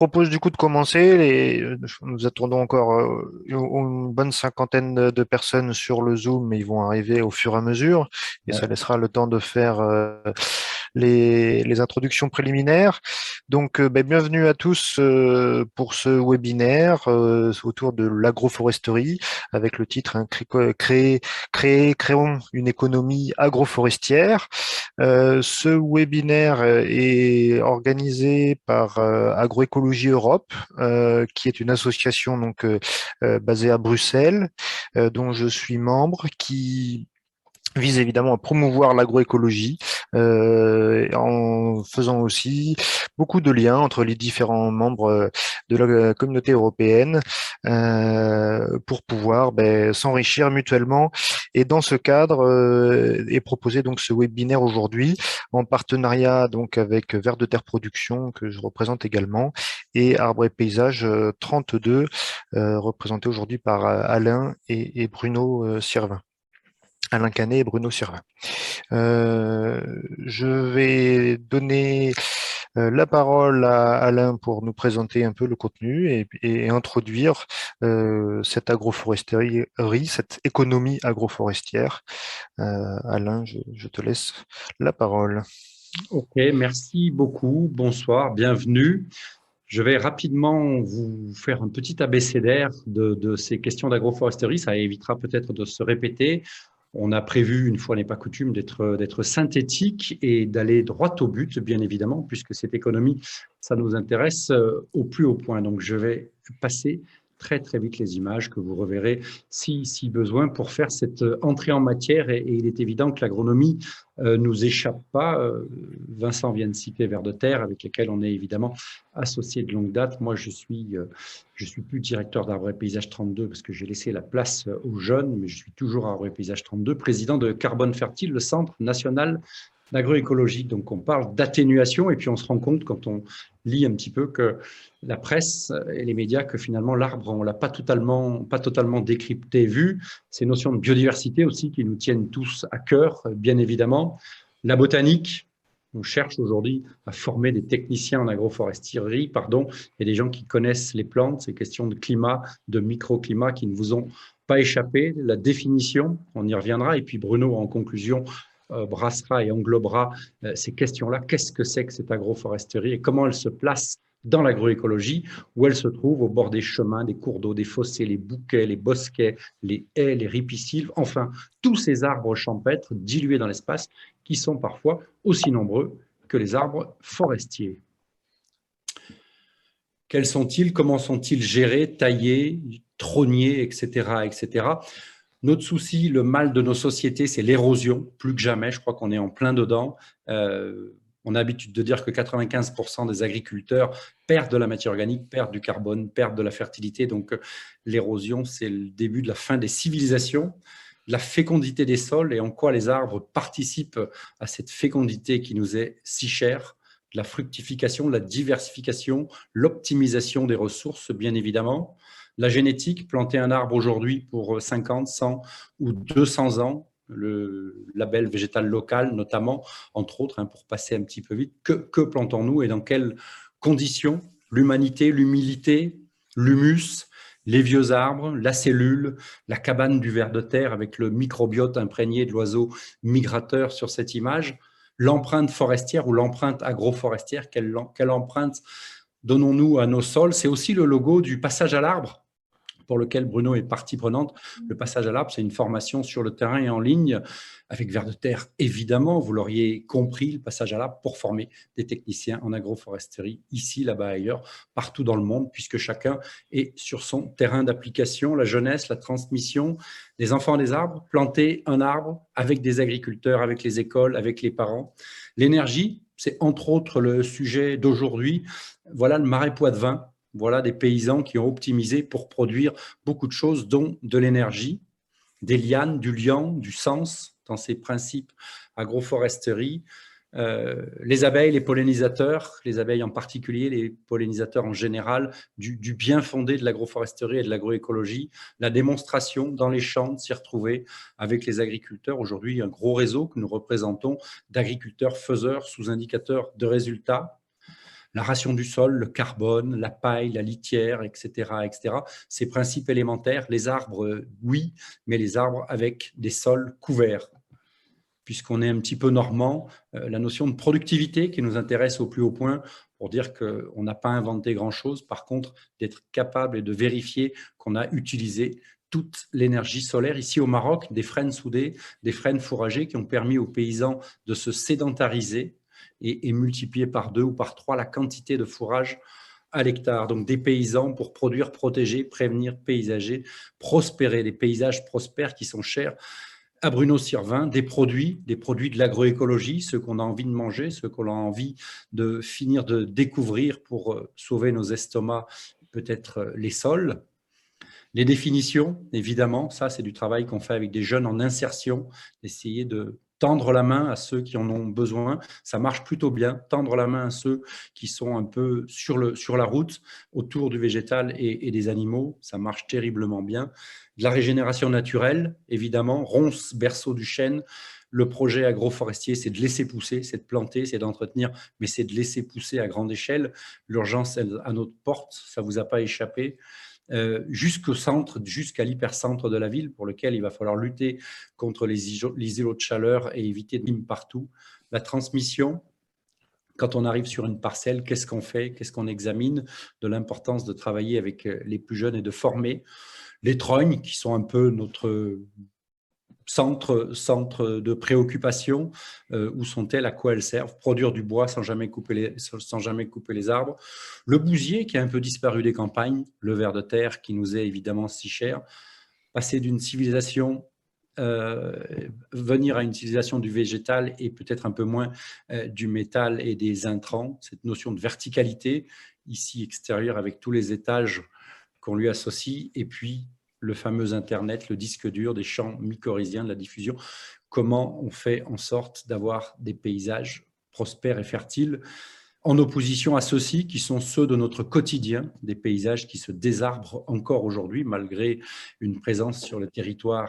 propose du coup de commencer. Nous attendons encore une bonne cinquantaine de personnes sur le Zoom, mais ils vont arriver au fur et à mesure, et ça Ouais. laissera le temps de faire les introductions préliminaires. Donc, bienvenue à tous pour ce webinaire autour de l'agroforesterie, avec le titre hein, Créons une économie agroforestière. Ce webinaire est organisé par Agroécologie Europe, qui est une association basée à Bruxelles, dont je suis membre, qui vise évidemment à promouvoir l'agroécologie en faisant aussi beaucoup de liens entre les différents membres de la communauté européenne pour pouvoir s'enrichir mutuellement. Et dans ce cadre est proposé donc ce webinaire aujourd'hui en partenariat donc avec Vers de Terre Production que je représente également et Arbre et Paysage 32 représenté aujourd'hui par Alain et Bruno Sirvin. Alain Canet et Bruno Sirvin. Euh, je vais donner la parole à Alain pour nous présenter un peu le contenu et introduire cette agroforesterie, cette économie agroforestière. Alain, je te laisse la parole. Ok, merci beaucoup. Bonsoir, bienvenue. Je vais rapidement vous faire un petit abécédaire de ces questions d'agroforesterie. Ça évitera peut-être de se répéter. On a prévu, une fois n'est pas coutume, d'être synthétique et d'aller droit au but, bien évidemment, puisque cette économie, ça nous intéresse au plus haut point. Donc, je vais passer très, très vite les images que vous reverrez si besoin pour faire cette entrée en matière. Et il est évident que l'agronomie nous échappe pas. Vincent vient de citer Vers de Terre, avec lesquels on est évidemment associé de longue date. Moi, je suis plus directeur d'Arbre et Paysage 32 parce que j'ai laissé la place aux jeunes, mais je suis toujours Arbre et Paysage 32, président de Carbone Fertile, le Centre national d'agroécologie. Donc, on parle d'atténuation et puis on se rend compte quand on lit un petit peu que la presse et les médias, que finalement l'arbre, on ne l'a pas totalement décrypté, vu. Ces notions de biodiversité aussi qui nous tiennent tous à cœur, bien évidemment. La botanique, on cherche aujourd'hui à former des techniciens en agroforesterie, pardon, et des gens qui connaissent les plantes, ces questions de climat, de microclimat qui ne vous ont pas échappé. La définition, on y reviendra. Et puis Bruno, en conclusion, brassera et englobera ces questions-là. Qu'est-ce que c'est que cette agroforesterie et comment elle se place dans l'agroécologie, où elle se trouve au bord des chemins, des cours d'eau, des fossés, les bouquets, les bosquets, les haies, les ripisylves, enfin, tous ces arbres champêtres dilués dans l'espace qui sont parfois aussi nombreux que les arbres forestiers. Quels sont-ils? Comment sont-ils gérés, taillés, trognés, etc., etc. Notre souci, le mal de nos sociétés, c'est l'érosion, plus que jamais. Je crois qu'on est en plein dedans. On a l'habitude de dire que 95% des agriculteurs perdent de la matière organique, perdent du carbone, perdent de la fertilité. Donc, l'érosion, c'est le début de la fin des civilisations, la fécondité des sols et en quoi les arbres participent à cette fécondité qui nous est si chère, la fructification, la diversification, l'optimisation des ressources, bien évidemment. La génétique, planter un arbre aujourd'hui pour 50, 100 ou 200 ans, le label végétal local notamment, entre autres, pour passer un petit peu vite, que plantons-nous et dans quelles conditions? L'humanité, l'humilité, l'humus, les vieux arbres, la cellule, la cabane du ver de terre avec le microbiote imprégné de l'oiseau migrateur sur cette image, l'empreinte forestière ou l'empreinte agroforestière, quelle empreinte donnons-nous à nos sols? C'est aussi le logo du passage à l'arbre, pour lequel Bruno est partie prenante. Le passage à l'arbre, c'est une formation sur le terrain et en ligne, avec Vers de Terre, évidemment, vous l'auriez compris, le passage à l'arbre pour former des techniciens en agroforesterie, ici, là-bas, ailleurs, partout dans le monde, puisque chacun est sur son terrain d'application, la jeunesse, la transmission, des enfants des arbres, planter un arbre avec des agriculteurs, avec les écoles, avec les parents. L'énergie, c'est entre autres le sujet d'aujourd'hui. Voilà le Marais Poitevin. Voilà des paysans qui ont optimisé pour produire beaucoup de choses, dont de l'énergie, des lianes, du liant, du sens dans ces principes agroforesterie. Les abeilles, les abeilles en particulier, les pollinisateurs en général, du bien fondé de l'agroforesterie et de l'agroécologie, la démonstration dans les champs, de s'y retrouver avec les agriculteurs. Aujourd'hui, un gros réseau que nous représentons d'agriculteurs faiseurs sous indicateurs de résultats. la ration du sol, le carbone, la paille, la litière, etc., etc. Ces principes élémentaires, les arbres, oui, mais les arbres avec des sols couverts. Puisqu'on est un petit peu normand, la notion de productivité qui nous intéresse au plus haut point pour dire qu'on n'a pas inventé grand-chose, par contre, d'être capable et de vérifier qu'on a utilisé toute l'énergie solaire. Ici au Maroc, des frênes soudées, des frênes fourragées qui ont permis aux paysans de se sédentariser et multiplier par 2 ou par 3 la quantité de fourrage à l'hectare. Donc des paysans pour produire, protéger, prévenir, paysager, prospérer, des paysages prospères qui sont chers à Bruno Sirvin, des produits de l'agroécologie, ceux qu'on a envie de manger, ceux qu'on a envie de finir de découvrir pour sauver nos estomacs, peut-être les sols. Les définitions, évidemment, ça c'est du travail qu'on fait avec des jeunes en insertion, essayer de tendre la main à ceux qui en ont besoin. Ça marche plutôt bien, tendre la main à ceux qui sont un peu sur la route, autour du végétal et des animaux, ça marche terriblement bien. De la régénération naturelle, évidemment, ronce, berceau du chêne. Le projet agroforestier, c'est de laisser pousser, c'est de planter, c'est d'entretenir, mais c'est de laisser pousser à grande échelle. L'urgence est à notre porte, ça ne vous a pas échappé. Jusqu'au centre, jusqu'à l'hypercentre de la ville, pour lequel il va falloir lutter contre les îlots de chaleur et éviter de partout. La transmission, quand on arrive sur une parcelle, qu'est-ce qu'on fait, qu'est-ce qu'on examine, de l'importance de travailler avec les plus jeunes et de former. Les trognes, qui sont un peu notre centre de préoccupation, où sont-elles, à quoi elles servent, produire du bois sans jamais couper les arbres, le bousier qui a un peu disparu des campagnes, le ver de terre qui nous est évidemment si cher, passer d'une civilisation, venir à une civilisation du végétal et peut-être un peu moins du métal et des intrants, cette notion de verticalité, ici extérieure avec tous les étages qu'on lui associe, et puis le fameux Internet, le disque dur, des champs mycorhiziens, de la diffusion. Comment on fait en sorte d'avoir des paysages prospères et fertiles, en opposition à ceux-ci qui sont ceux de notre quotidien, des paysages qui se désarbrent encore aujourd'hui, malgré une présence sur les territoires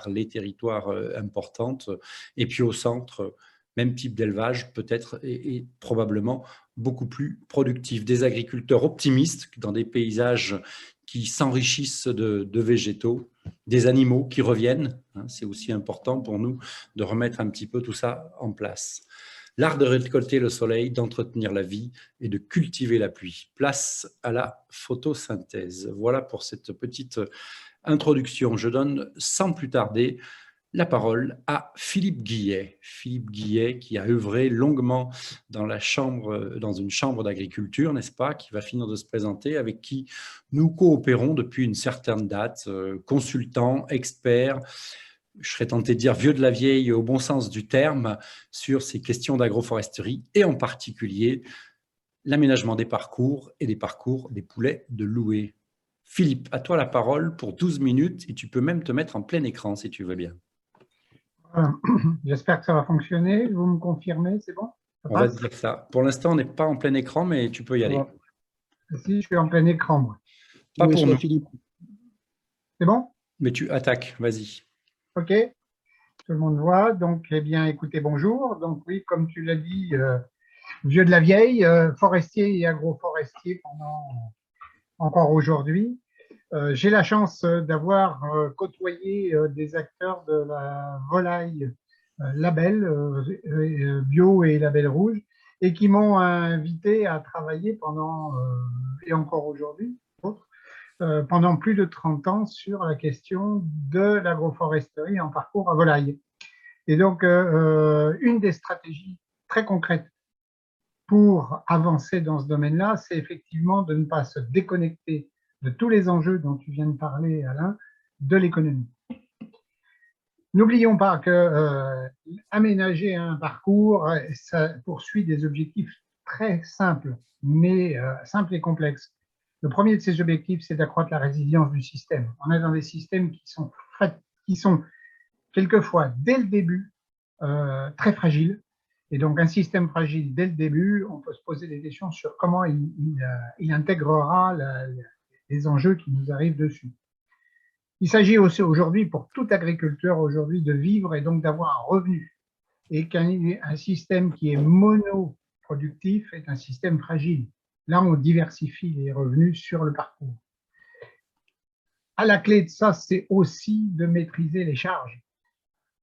importantes. Et puis au centre, même type d'élevage, peut-être et probablement beaucoup plus productif. Des agriculteurs optimistes dans des paysages qui s'enrichissent de végétaux, des animaux qui reviennent. C'est aussi important pour nous de remettre un petit peu tout ça en place. L'art de récolter le soleil, d'entretenir la vie et de cultiver la pluie. Place à la photosynthèse. Voilà pour cette petite introduction. Je donne sans plus tarder la parole à Philippe Guillet. Philippe Guillet qui a œuvré longuement dans une chambre d'agriculture, n'est-ce pas, qui va finir de se présenter, avec qui nous coopérons depuis une certaine date, consultant, expert, je serais tenté de dire vieux de la vieille au bon sens du terme, sur ces questions d'agroforesterie et en particulier l'aménagement des parcours et des parcours des poulets de louer. Philippe, à toi la parole pour 12 minutes et tu peux même te mettre en plein écran si tu veux bien. J'espère que ça va fonctionner. Vous me confirmez, c'est bon? On va dire ça. Pour l'instant, on n'est pas en plein écran, mais tu peux y aller. Si, je suis en plein écran, moi. Pas pour nous. Philippe. C'est bon? Mais tu attaques, vas-y. OK. Tout le monde voit. Donc, eh bien, écoutez, bonjour. Donc, oui, comme tu l'as dit, vieux de la vieille, forestier et agroforestier encore aujourd'hui. J'ai la chance d'avoir côtoyé des acteurs de la volaille label bio et label rouge et qui m'ont invité à travailler pendant, et encore aujourd'hui, pendant plus de 30 ans sur la question de l'agroforesterie en parcours à volaille. Et donc, une des stratégies très concrètes pour avancer dans ce domaine-là, c'est effectivement de ne pas se déconnecter de tous les enjeux dont tu viens de parler, Alain, de l'économie. N'oublions pas que aménager un parcours, ça poursuit des objectifs très simples, mais simples et complexes. Le premier de ces objectifs, c'est d'accroître la résilience du système. On est dans des systèmes qui sont quelquefois, dès le début, très fragiles. Et donc, un système fragile dès le début, on peut se poser des questions sur comment il intégrera les enjeux qui nous arrivent dessus. Il s'agit aussi aujourd'hui, pour tout agriculteur aujourd'hui, de vivre et donc d'avoir un revenu. Et qu'un système qui est monoproductif est un système fragile. Là, on diversifie les revenus sur le parcours. À la clé de ça, c'est aussi de maîtriser les charges.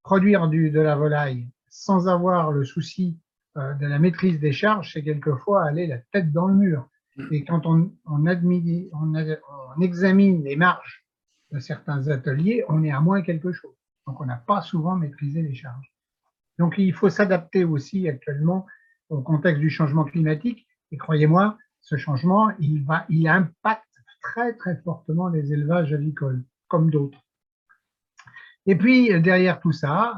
Produire de la volaille sans avoir le souci de la maîtrise des charges, c'est quelquefois aller la tête dans le mur. Et quand on examine les marges de certains ateliers, on est à moins quelque chose. Donc, on n'a pas souvent maîtrisé les charges. Donc, il faut s'adapter aussi actuellement au contexte du changement climatique. Et croyez-moi, ce changement, il impacte très, très fortement les élevages avicoles, comme d'autres. Et puis, derrière tout ça,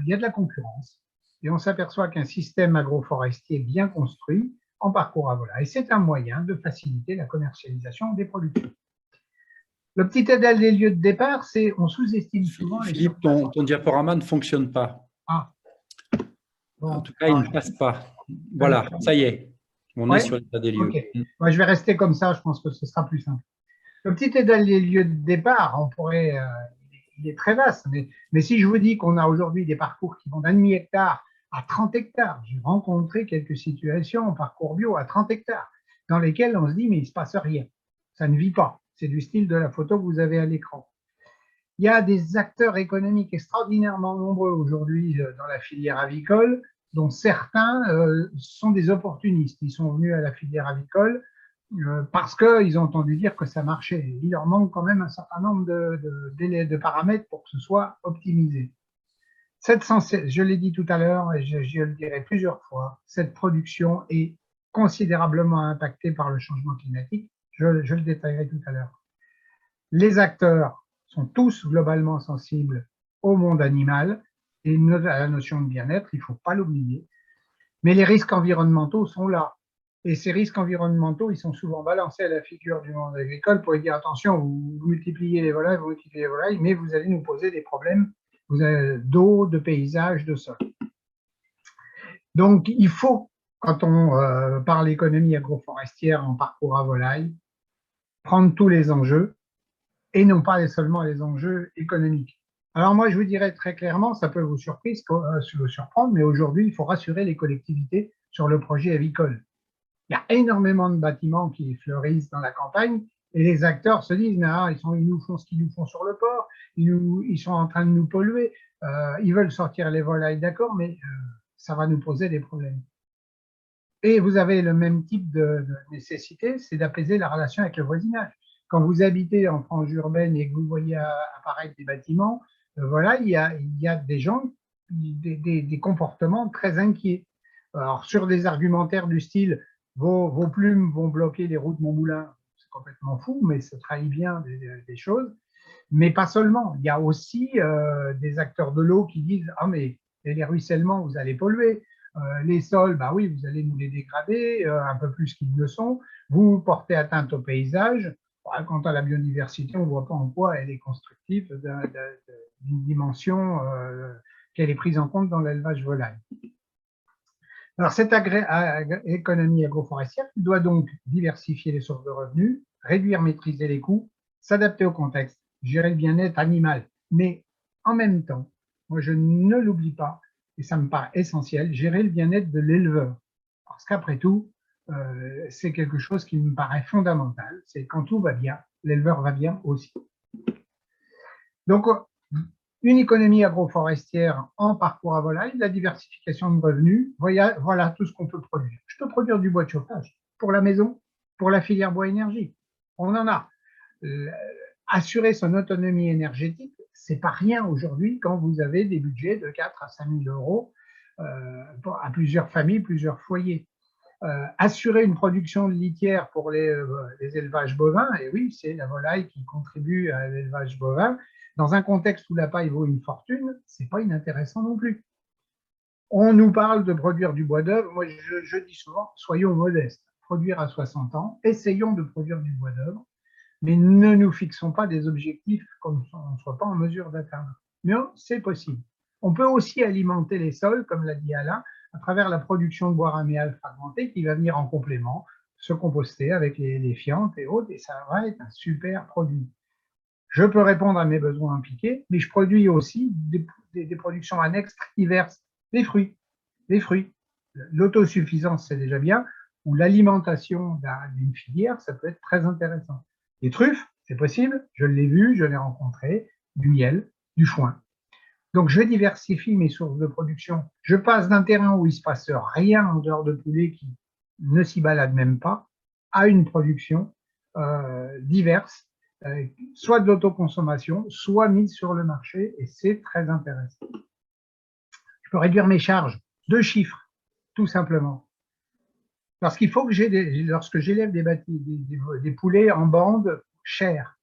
il y a de la concurrence. Et on s'aperçoit qu'un système agroforestier bien construit, en parcours à volaille, c'est un moyen de faciliter la commercialisation des productions. Le petit étal des lieux de départ, c'est on sous-estime souvent les Philippe, ton diaporama ne fonctionne pas. Ah. Bon, en tout cas, il ne passe pas. Voilà, ça y est. On est sur l'état des lieux. Okay. Moi, je vais rester comme ça, je pense que ce sera plus simple. Le petit étal des lieux de départ, on pourrait, il est très vaste, mais si je vous dis qu'on a aujourd'hui des parcours qui vont d'un demi-hectare à 30 hectares, j'ai rencontré quelques situations en parcours bio à 30 hectares, dans lesquelles on se dit, mais il ne se passe rien. Ça ne vit pas. C'est du style de la photo que vous avez à l'écran. Il y a des acteurs économiques extraordinairement nombreux aujourd'hui dans la filière avicole, dont certains sont des opportunistes. Ils sont venus à la filière avicole parce qu'ils ont entendu dire que ça marchait. Il leur manque quand même un certain nombre de paramètres pour que ce soit optimisé. Je l'ai dit tout à l'heure et je le dirai plusieurs fois, cette production est considérablement impactée par le changement climatique. Je le détaillerai tout à l'heure. Les acteurs sont tous globalement sensibles au monde animal et à la notion de bien-être, il ne faut pas l'oublier. Mais les risques environnementaux sont là. Et ces risques environnementaux, ils sont souvent balancés à la figure du monde agricole pour lui dire attention, vous multipliez les volailles, mais vous allez nous poser des problèmes d'eau, de paysage, de sol. Donc, il faut, quand on parle économie agroforestière en parcours à volaille, prendre tous les enjeux et non pas seulement les enjeux économiques. Alors moi, je vous dirais très clairement, ça peut vous surprendre, mais aujourd'hui, il faut rassurer les collectivités sur le projet avicole. Il y a énormément de bâtiments qui fleurissent dans la campagne et les acteurs se disent, mais ils nous font ce qu'ils nous font sur le port, ils sont en train de nous polluer, ils veulent sortir les volailles, d'accord, mais ça va nous poser des problèmes. Et vous avez le même type de nécessité, c'est d'apaiser la relation avec le voisinage. Quand vous habitez en frange urbaine et que vous voyez apparaître des bâtiments, voilà, il y a des gens, des comportements très inquiets. Alors, sur des argumentaires du style « vos plumes vont bloquer les routes de mon moulin », c'est complètement fou, mais ça trahit bien des choses. Mais pas seulement, il y a aussi des acteurs de l'eau qui disent « ah mais les ruissellements, vous allez polluer ». Les sols, bah oui, vous allez nous les dégrader un peu plus qu'ils ne le sont. Vous portez atteinte au paysage. Quant à la biodiversité, on ne voit pas en quoi elle est constructive d'une dimension qu'elle est prise en compte dans l'élevage volaille. Alors, cette économie agroforestière doit donc diversifier les sources de revenus, réduire, maîtriser les coûts, s'adapter au contexte, gérer le bien-être animal. Mais en même temps, moi je ne l'oublie pas, et ça me paraît essentiel, gérer le bien-être de l'éleveur. Parce qu'après tout, c'est quelque chose qui me paraît fondamental. C'est quand tout va bien, l'éleveur va bien aussi. Donc, une économie agroforestière en parcours à volaille, la diversification de revenus, voilà tout ce qu'on peut produire. Je peux produire du bois de chauffage pour la maison, pour la filière bois-énergie. On en a. Assurer son autonomie énergétique, c'est pas rien aujourd'hui quand vous avez des budgets de 4 à 5 000 euros à plusieurs familles, plusieurs foyers. Assurer une production de litière pour les élevages bovins, et oui, c'est la volaille qui contribue à l'élevage bovin, dans un contexte où la paille vaut une fortune, c'est pas inintéressant non plus. On nous parle de produire du bois d'œuvre, moi je dis souvent, soyons modestes, produire à 60 ans, essayons de produire du bois d'œuvre, mais ne nous fixons pas des objectifs qu'on ne soit pas en mesure d'atteindre. Non, c'est possible. On peut aussi alimenter les sols, comme l'a dit Alain, à travers la production de bois raméal fragmenté qui va venir en complément, se composter avec les fientes et autres, et ça va être un super produit. Je peux répondre à mes besoins en piqué, mais je produis aussi des productions annexes diverses, des fruits. L'autosuffisance, c'est déjà bien. ou l'alimentation d'une filière, ça peut être très intéressant. Les truffes, c'est possible, je l'ai vu, je l'ai rencontré, du miel, du foin. Donc, je diversifie mes sources de production. Je passe d'un terrain où il ne se passe rien en dehors de poulet qui ne s'y balade même pas, à une production diverse, soit de l'autoconsommation, soit mise sur le marché, et c'est très intéressant. Je peux réduire mes charges, 2 chiffres, tout simplement. Parce qu'il faut que lorsque j'élève des poulets en bande chers,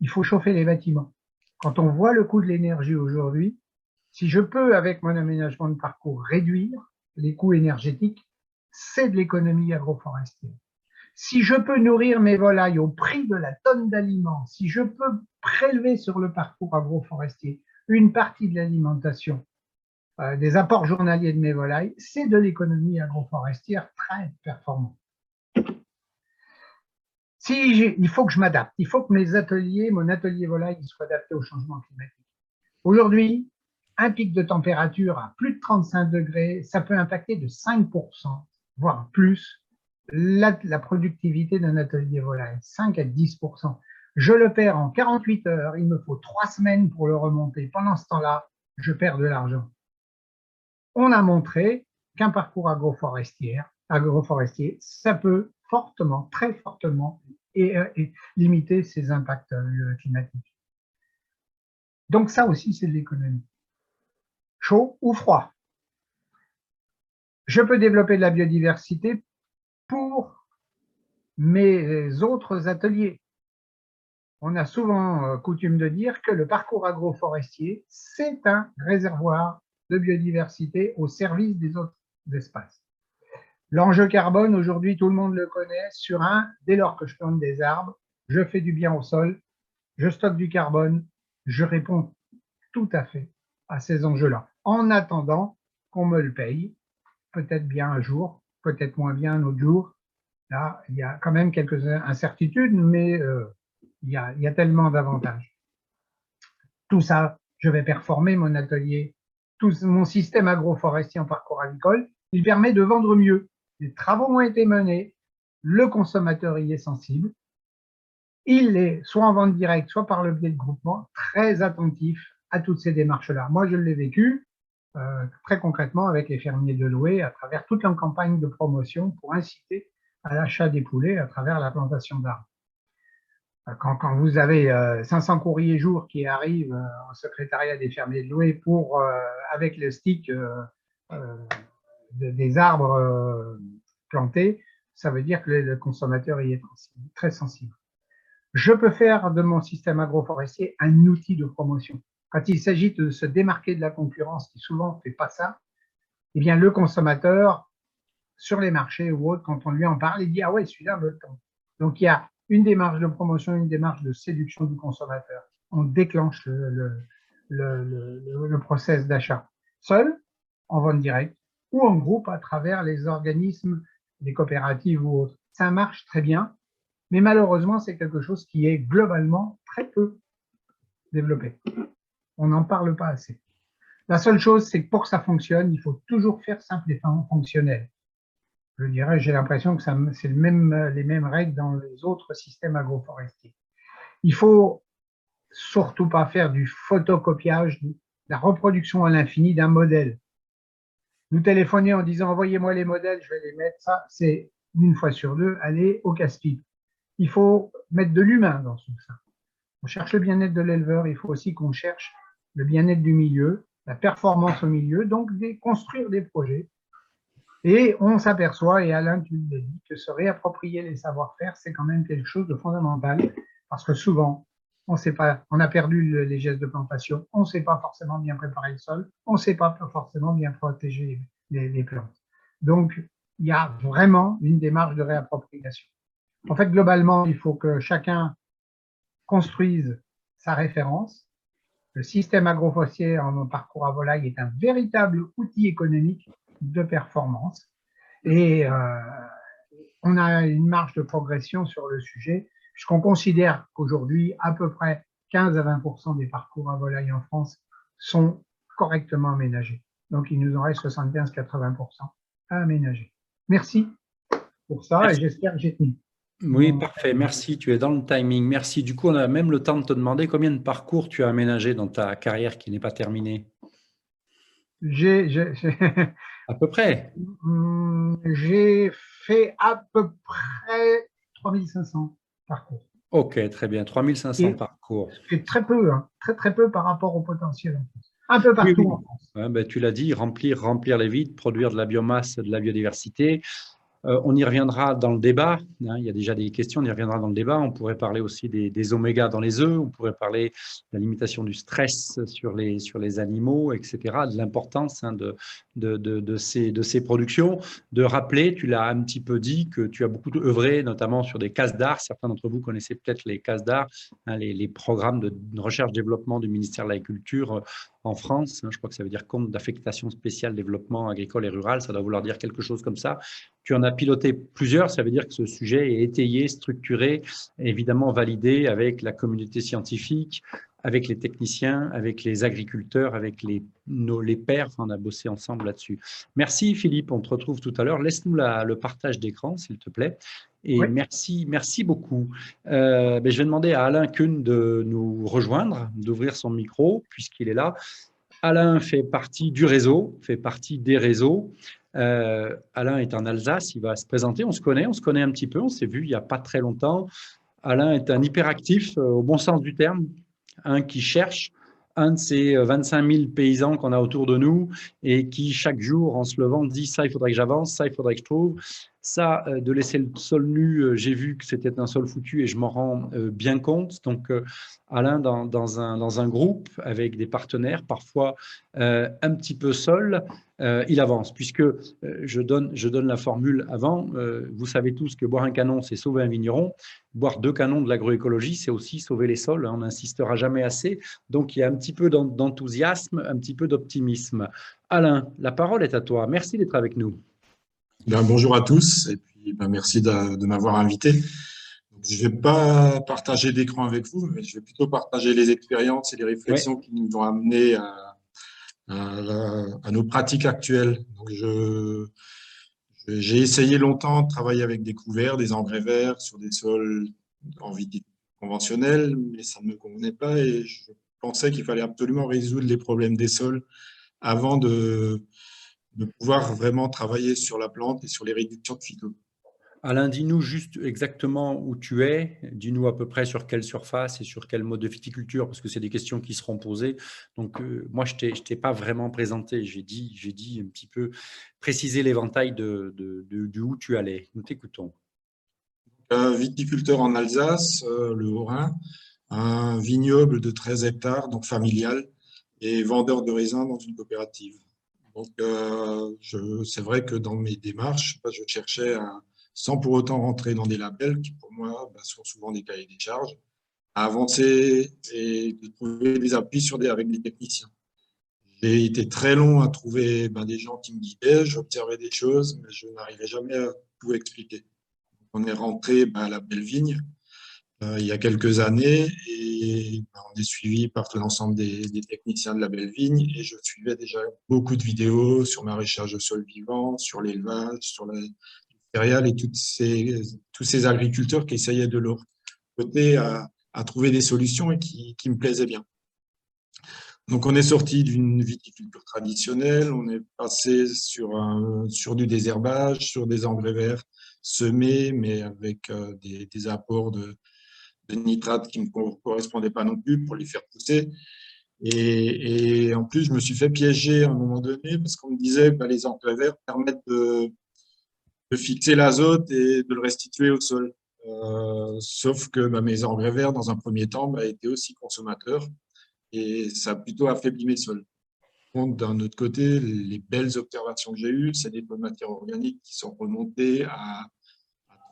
il faut chauffer les bâtiments. Quand on voit le coût de l'énergie aujourd'hui, si je peux, avec mon aménagement de parcours, réduire les coûts énergétiques, c'est de l'économie agroforestière. Si je peux nourrir mes volailles au prix de la tonne d'aliments, si je peux prélever sur le parcours agroforestier une partie de l'alimentation, des apports journaliers de mes volailles, c'est de l'économie agroforestière très performante. Il faut que je m'adapte, il faut que mon atelier volaille soit adapté au changement climatique. Aujourd'hui, un pic de température à plus de 35 degrés, ça peut impacter de 5%, voire plus, la productivité d'un atelier volaille, 5 à 10%. Je le perds en 48 heures, il me faut 3 semaines pour le remonter. Pendant ce temps-là, je perds de l'argent. On a montré qu'un parcours agroforestier, ça peut fortement, très fortement, et limiter ces impacts climatiques. Donc ça aussi, c'est de l'économie. Chaud ou froid. Je peux développer de la biodiversité pour mes autres ateliers. On a souvent coutume de dire que le parcours agroforestier, c'est un réservoir de biodiversité au service des autres espaces. L'enjeu carbone, aujourd'hui, tout le monde le connaît. Dès lors que je plante des arbres, je fais du bien au sol, je stocke du carbone, je réponds tout à fait à ces enjeux-là. En attendant qu'on me le paye, peut-être bien un jour, peut-être moins bien un autre jour. Là, il y a quand même quelques incertitudes, mais il y a tellement d'avantages. Tout ça, je vais performer mon atelier. Tout mon système agroforestier en parcours agricole, il permet de vendre mieux. Les travaux ont été menés, le consommateur y est sensible. Il est soit en vente directe, soit par le biais de groupement, très attentif à toutes ces démarches-là. Moi, je l'ai vécu très concrètement avec les fermiers de Loué à travers toute une campagne de promotion pour inciter à l'achat des poulets à travers la plantation d'arbres. Quand vous avez 500 courriers jour qui arrivent au secrétariat des fermiers de Loué avec le stick des arbres plantés, ça veut dire que le consommateur y est très sensible. Je peux faire de mon système agroforestier un outil de promotion. Quand il s'agit de se démarquer de la concurrence, qui souvent ne fait pas ça, eh bien le consommateur, sur les marchés ou autres, quand on lui en parle, il dit « Ah ouais, celui-là me tente ». Donc il y a une démarche de promotion, une démarche de séduction du consommateur. On déclenche le process d'achat. Seul, en vente directe, ou en groupe à travers les organismes, les coopératives ou autres. Ça marche très bien, mais malheureusement, c'est quelque chose qui est globalement très peu développé. On n'en parle pas assez. La seule chose, c'est que pour que ça fonctionne, il faut toujours faire simple et fonctionnel. Je dirais, j'ai l'impression que c'est les mêmes règles dans les autres systèmes agroforestiers. Il faut surtout pas faire du photocopiage, de la reproduction à l'infini d'un modèle. Nous téléphoner en disant « Envoyez-moi les modèles, je vais les mettre », ça, c'est une fois sur deux, aller au casse-pipe. Il faut mettre de l'humain dans tout ça. On cherche le bien-être de l'éleveur, il faut aussi qu'on cherche le bien-être du milieu, la performance au milieu, donc construire des projets. Et on s'aperçoit, et Alain, tu l'as dit, que se réapproprier les savoir-faire, c'est quand même quelque chose de fondamental, parce que souvent, on a perdu les gestes de plantation, on ne sait pas forcément bien préparer le sol, on ne sait pas forcément bien protéger les plantes. Donc, il y a vraiment une démarche de réappropriation. En fait, globalement, il faut que chacun construise sa référence. Le système agroforestier en parcours à volaille est un véritable outil économique de performance et on a une marge de progression sur le sujet puisqu'on considère qu'aujourd'hui à peu près 15 à 20% des parcours à volaille en France sont correctement aménagés. Donc il nous en reste 75-80% à aménager. Merci. pour ça et j'espère que j'ai tenu. Oui, parfait. Merci. Tu es dans le timing. Merci. Du coup, on a même le temps de te demander combien de parcours tu as aménagé dans ta carrière qui n'est pas terminée. J'ai À peu près. j'ai fait à peu près 3500 parcours. Ok, très bien. 3500 Et parcours. c'est très peu, hein, très très peu par rapport au potentiel en France. Un peu Oui, partout oui. en France. Ouais, ben, tu l'as dit, remplir les vides, produire de la biomasse, de la biodiversité. On y reviendra dans le débat, hein, il y a déjà des questions, on y reviendra dans le débat. On pourrait parler aussi des omégas dans les œufs, on pourrait parler de la limitation du stress sur les animaux, etc., de l'importance hein, de ces productions. De rappeler, tu l'as un petit peu dit, que tu as beaucoup œuvré, notamment sur des cases d'art. Certains d'entre vous connaissez peut-être les cases d'art, hein, les programmes de recherche-développement du ministère de l'Agriculture en France. Je crois que ça veut dire compte d'affectation spéciale développement agricole et rural, ça doit vouloir dire quelque chose comme ça. Tu en as piloté plusieurs, ça veut dire que ce sujet est étayé, structuré, évidemment validé avec la communauté scientifique, avec les techniciens, avec les agriculteurs, avec les pairs. Enfin, on a bossé ensemble là-dessus. Merci Philippe, on te retrouve tout à l'heure. Laisse-nous le partage d'écran, s'il te plaît. Et Oui. merci beaucoup. Je vais demander à Alain Kuhn de nous rejoindre, d'ouvrir son micro, puisqu'il est là. Alain fait partie du réseau, fait partie des réseaux. Alain est en Alsace, il va se présenter. On se connaît un petit peu, on s'est vu il n'y a pas très longtemps. Alain est un hyperactif au bon sens du terme, un qui cherche, un de ces 25 000 paysans qu'on a autour de nous et qui, chaque jour, en se levant, dit ça, il faudrait que j'avance, ça, il faudrait que je trouve. Ça, de laisser le sol nu, j'ai vu que c'était un sol foutu et je m'en rends bien compte. Donc, Alain, dans un groupe avec des partenaires, parfois un petit peu seul, il avance. Puisque je donne la formule avant, vous savez tous que boire un canon, c'est sauver un vigneron. Boire 2 canons de l'agroécologie, c'est aussi sauver les sols. On n'insistera jamais assez. Donc, il y a un petit peu d'enthousiasme, un petit peu d'optimisme. Alain, la parole est à toi. Merci d'être avec nous. Bien, bonjour à tous et puis merci de m'avoir invité. Je ne vais pas partager d'écran avec vous, mais je vais plutôt partager les expériences et les Ouais. réflexions qui nous ont amenés à nos pratiques actuelles. Donc j'ai essayé longtemps de travailler avec des couverts, des engrais verts sur des sols en viticulture conventionnelle, mais ça ne me convenait pas et je pensais qu'il fallait absolument résoudre les problèmes des sols avant de pouvoir vraiment travailler sur la plante et sur les réductions de phyto. Alain, dis-nous juste exactement où tu es. Dis-nous à peu près sur quelle surface et sur quel mode de viticulture, parce que c'est des questions qui seront posées. Donc, moi, je t'ai pas vraiment présenté. J'ai dit un petit peu préciser l'éventail de où tu allais. Nous t'écoutons. Viticulteur en Alsace, le Haut-Rhin, un vignoble de 13 hectares, donc familial, et vendeur de raisins dans une coopérative. Donc, c'est vrai que dans mes démarches, je cherchais, sans pour autant rentrer dans des labels qui, pour moi, sont souvent des cahiers des charges, à avancer et de trouver des appuis avec des techniciens. J'ai été très long à trouver des gens qui me guidaient, j'observais des choses, mais je n'arrivais jamais à tout expliquer. On est rentré à la Belle Vigne il y a quelques années et on est suivi par tout l'ensemble des techniciens de la Belle Vigne et je suivais déjà beaucoup de vidéos sur maraîchage de sol vivant, sur l'élevage, sur les céréales et tous ces agriculteurs qui essayaient de leur côté à trouver des solutions et qui me plaisaient bien. Donc, on est sorti d'une viticulture traditionnelle, on est passé sur du désherbage, sur des engrais verts semés, mais avec des apports de nitrates qui ne me correspondaient pas non plus pour les faire pousser. Et en plus, je me suis fait piéger à un moment donné parce qu'on me disait que les engrais verts permettent de fixer l'azote et de le restituer au sol. Sauf que mes engrais verts, dans un premier temps, étaient aussi consommateurs et ça a plutôt affaibli mes sols. D'un autre côté, les belles observations que j'ai eues, c'est des taux de matière organique qui sont remontés à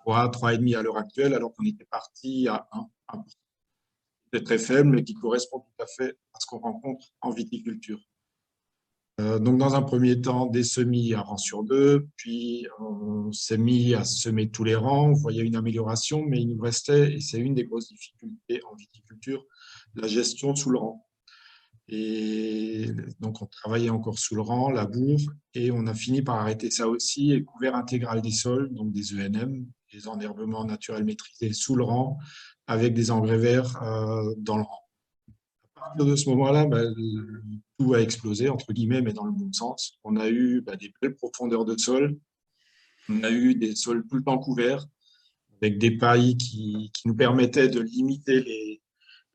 3, 3,5 à l'heure actuelle, alors qu'on était parti à 1. C'est très faible, mais qui correspond tout à fait à ce qu'on rencontre en viticulture. Donc, dans un premier temps, des semis à rang sur 2, puis on s'est mis à semer tous les rangs. On voyait une amélioration, mais il nous restait, et c'est une des grosses difficultés en viticulture, la gestion sous le rang. Et donc, on travaillait encore sous le rang, labour, et on a fini par arrêter ça aussi, et couvert intégral des sols, donc des ENM, des enherbements naturels maîtrisés sous le rang, avec des engrais verts dans le rang. À partir de ce moment-là, tout a explosé, entre guillemets, mais dans le bon sens. On a eu des belles profondeurs de sol, on a eu des sols tout le temps couverts, avec des pailles qui nous permettaient de limiter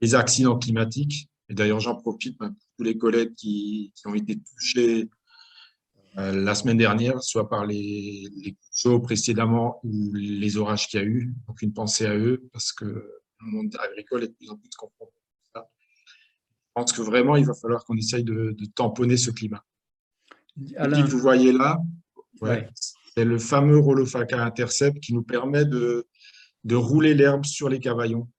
les accidents climatiques. Et d'ailleurs, j'en profite pour tous les collègues qui ont été touchés la semaine dernière, soit par les coups de chaud précédemment ou les orages qu'il y a eu. Donc, une pensée à eux, parce que le monde agricole est de plus en plus confronté à ça. Je pense que vraiment, il va falloir qu'on essaye de tamponner ce climat. L'outil Alain, que vous voyez là, ouais. c'est le fameux Rolofaca Intercept qui nous permet de rouler l'herbe sur les cavaillons.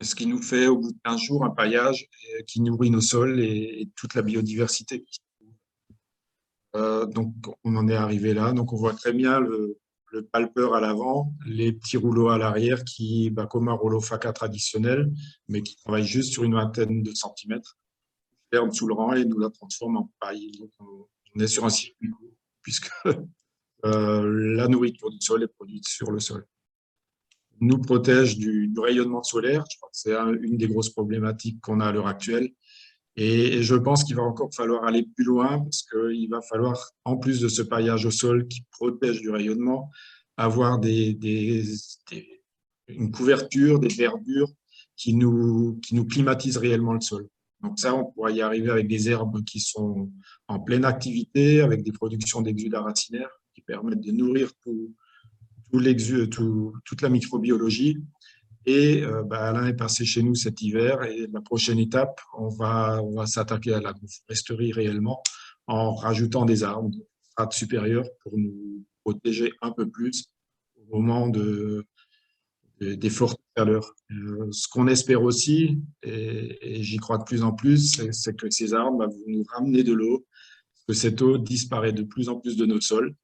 Ce qui nous fait, au bout de 15 jours, un paillage qui nourrit nos sols et toute la biodiversité. Donc, on en est arrivé là. Donc, on voit très bien le palpeur à l'avant, les petits rouleaux à l'arrière qui, comme un rouleau faca traditionnel, mais qui travaille juste sur une vingtaine de centimètres, l'herbe sous le rang et nous la transforme en paille. Donc, on est sur un circuit court, puisque la nourriture du sol est produite sur le sol. Nous protège du rayonnement solaire. Je crois que c'est une des grosses problématiques qu'on a à l'heure actuelle. Et je pense qu'il va encore falloir aller plus loin parce qu'il va falloir, en plus de ce paillage au sol qui protège du rayonnement, avoir une couverture, des verdures qui nous climatisent réellement le sol. Donc ça, on pourra y arriver avec des herbes qui sont en pleine activité, avec des productions d'exudats racinaires qui permettent de nourrir toute la microbiologie. Et Alain est passé chez nous cet hiver et la prochaine étape, on va s'attaquer à l'agroforesterie réellement en rajoutant des arbres de strates supérieures pour nous protéger un peu plus au moment des fortes chaleurs. Ce qu'on espère aussi, et j'y crois de plus en plus, c'est que ces arbres vont nous ramener de l'eau, que cette eau disparaît de plus en plus de nos sols.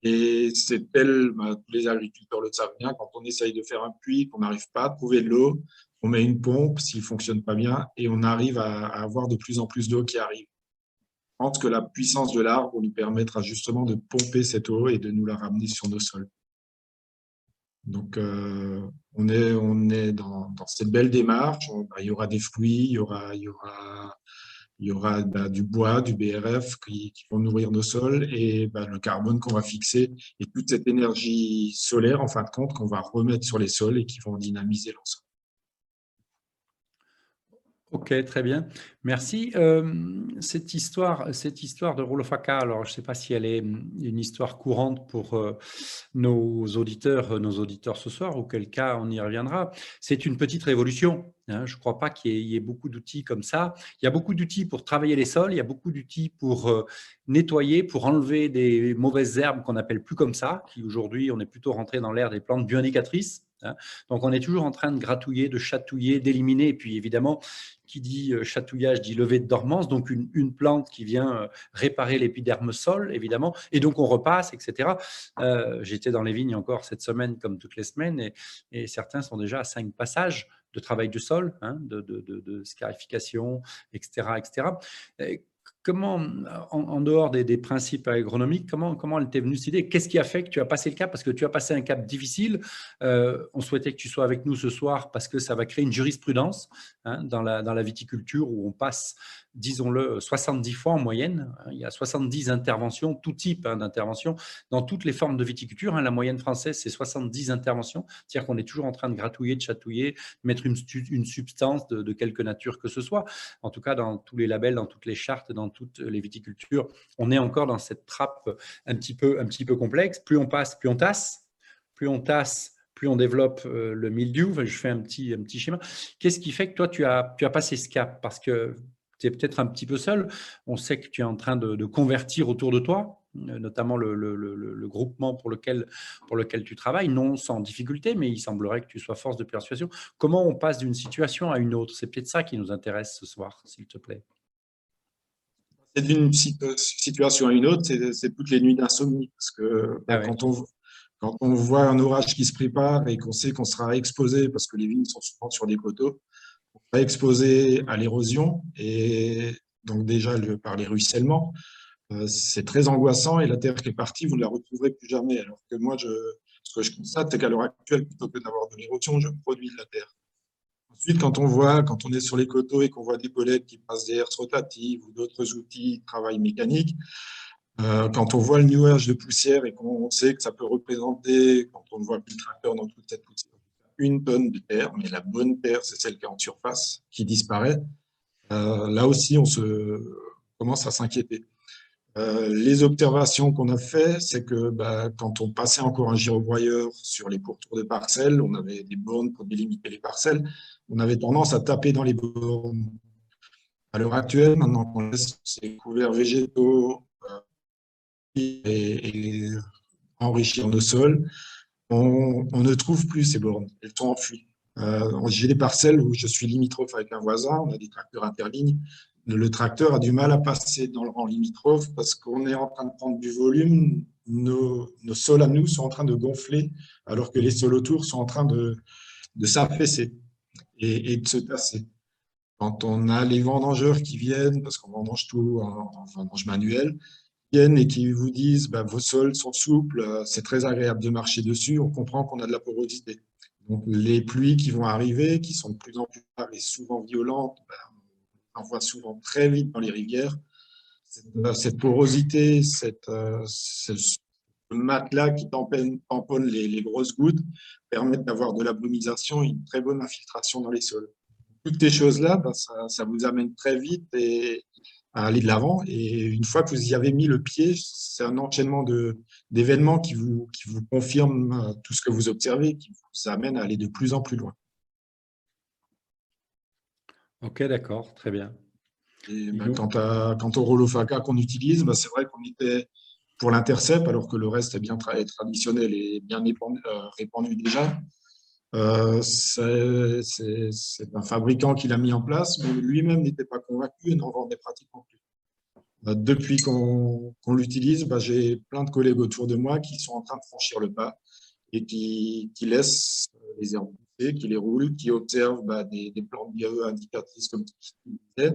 Et c'est tel, tous les agriculteurs le savent bien, quand on essaye de faire un puits, qu'on n'arrive pas à trouver de l'eau, on met une pompe s'il ne fonctionne pas bien et on arrive à avoir de plus en plus d'eau qui arrive. Je pense que la puissance de l'arbre nous permettra justement de pomper cette eau et de nous la ramener sur nos sols. Donc, on est dans cette belle démarche. Il y aura des fruits, il y aura du bois, du BRF qui vont nourrir nos sols et le carbone qu'on va fixer et toute cette énergie solaire, en fin de compte, qu'on va remettre sur les sols et qui vont dynamiser l'ensemble. Ok, très bien. Merci. Cette histoire de Rolofaca, alors je ne sais pas si elle est une histoire courante pour nos auditeurs ce soir, auquel cas on y reviendra. C'est une petite révolution. Hein. Je ne crois pas qu'il y ait beaucoup d'outils comme ça. Il y a beaucoup d'outils pour travailler les sols, il y a beaucoup d'outils pour nettoyer, pour enlever des mauvaises herbes qu'on n'appelle plus comme ça, qui aujourd'hui, on est plutôt rentré dans l'ère des plantes bioindicatrices. Hein. Donc, on est toujours en train de gratouiller, de chatouiller, d'éliminer. Et puis, évidemment, qui dit chatouillage dit levée de dormance, donc une plante qui vient réparer l'épiderme sol, évidemment, et donc on repasse, etc. J'étais dans les vignes encore cette semaine, comme toutes les semaines, et certains sont déjà à 5 passages de travail du sol, hein, de scarification, etc. etc. Comment, en dehors des principes agronomiques, comment elle t'est venue cette idée? Qu'est-ce qui a fait que tu as passé le cap? Parce que tu as passé un cap difficile. On souhaitait que tu sois avec nous ce soir parce que ça va créer une jurisprudence dans la viticulture où on passe, disons-le, 70 fois en moyenne. Il y a 70 interventions, tout type d'interventions, dans toutes les formes de viticulture. La moyenne française, c'est 70 interventions. C'est-à-dire qu'on est toujours en train de gratouiller, de chatouiller, de mettre une substance de quelque nature que ce soit. En tout cas, dans tous les labels, dans toutes les chartes, dans toutes les viticultures, on est encore dans cette trappe un petit peu complexe. Plus on passe, plus on tasse. Plus on tasse, plus on développe le mildiou. Enfin, je fais un petit schéma. Qu'est-ce qui fait que toi, tu as passé ce cap? Parce que tu es peut-être un petit peu seul. On sait que tu es en train de convertir autour de toi, notamment le groupement pour lequel tu travailles, non sans difficulté, mais il semblerait que tu sois force de persuasion. Comment on passe d'une situation à une autre? C'est peut-être ça qui nous intéresse ce soir, s'il te plaît. C'est d'une situation à une autre, c'est toutes les nuits d'insomnie. Parce que quand on voit un orage qui se prépare et qu'on sait qu'on sera exposé parce que les vignes sont souvent sur des coteaux, pas exposé à l'érosion et donc déjà par les ruissellements. C'est très angoissant et la terre qui est partie, vous ne la retrouverez plus jamais. Alors que moi, ce que je constate, c'est qu'à l'heure actuelle, plutôt que d'avoir de l'érosion, je produis de la terre. Ensuite, quand on est sur les coteaux et qu'on voit des collègues qui passent des herses rotatives ou d'autres outils de travail mécanique, quand on voit le nuage de poussière et qu'on sait que ça peut représenter, quand on ne voit plus le tracteur dans toute cette poussière, 1 tonne de terre, mais la bonne terre, c'est celle qui est en surface, qui disparaît. Là aussi, commence à s'inquiéter. Les observations qu'on a faites, c'est que quand on passait encore un girobroyeur sur les pourtours de parcelles, on avait des bornes pour délimiter les parcelles, on avait tendance à taper dans les bornes. À l'heure actuelle, maintenant qu'on laisse ces couverts végétaux et enrichir nos sols, on ne trouve plus ces bornes, elles sont enfouies. J'ai des parcelles où je suis limitrophe avec un voisin, on a des tracteurs interlignes. Le tracteur a du mal à passer dans le rang limitrophe parce qu'on est en train de prendre du volume, nos sols à nous sont en train de gonfler alors que les sols autour sont en train de s'affaisser et de se tasser. Quand on a les vendangeurs qui viennent, parce qu'on vendange tout en vendange manuelle, viennent et qui vous disent vos sols sont souples, c'est très agréable de marcher dessus, on comprend qu'on a de la porosité. Donc, les pluies qui vont arriver, qui sont de plus en plus rares et souvent violentes, on en voit souvent très vite dans les rivières. Cette porosité, ce matelas qui tamponne les grosses gouttes permettent d'avoir de la brumisation et une très bonne infiltration dans les sols. Toutes ces choses-là, ça vous amène très vite à aller de l'avant. Et une fois que vous y avez mis le pied, c'est un enchaînement d'événements qui vous confirment tout ce que vous observez, qui vous amène à aller de plus en plus loin. Ok, d'accord, très bien. Et quant au Rolofaca qu'on utilise, c'est vrai qu'on était pour l'intercept, alors que le reste est bien traditionnel et bien répandu déjà. C'est un fabricant qui l'a mis en place, mais lui-même n'était pas convaincu et n'en vendait pratiquement plus. Depuis qu'on l'utilise, j'ai plein de collègues autour de moi qui sont en train de franchir le pas et qui laissent les herbes pousser, qui les roulent, qui observent des plantes bio-indicatrices comme tu disais.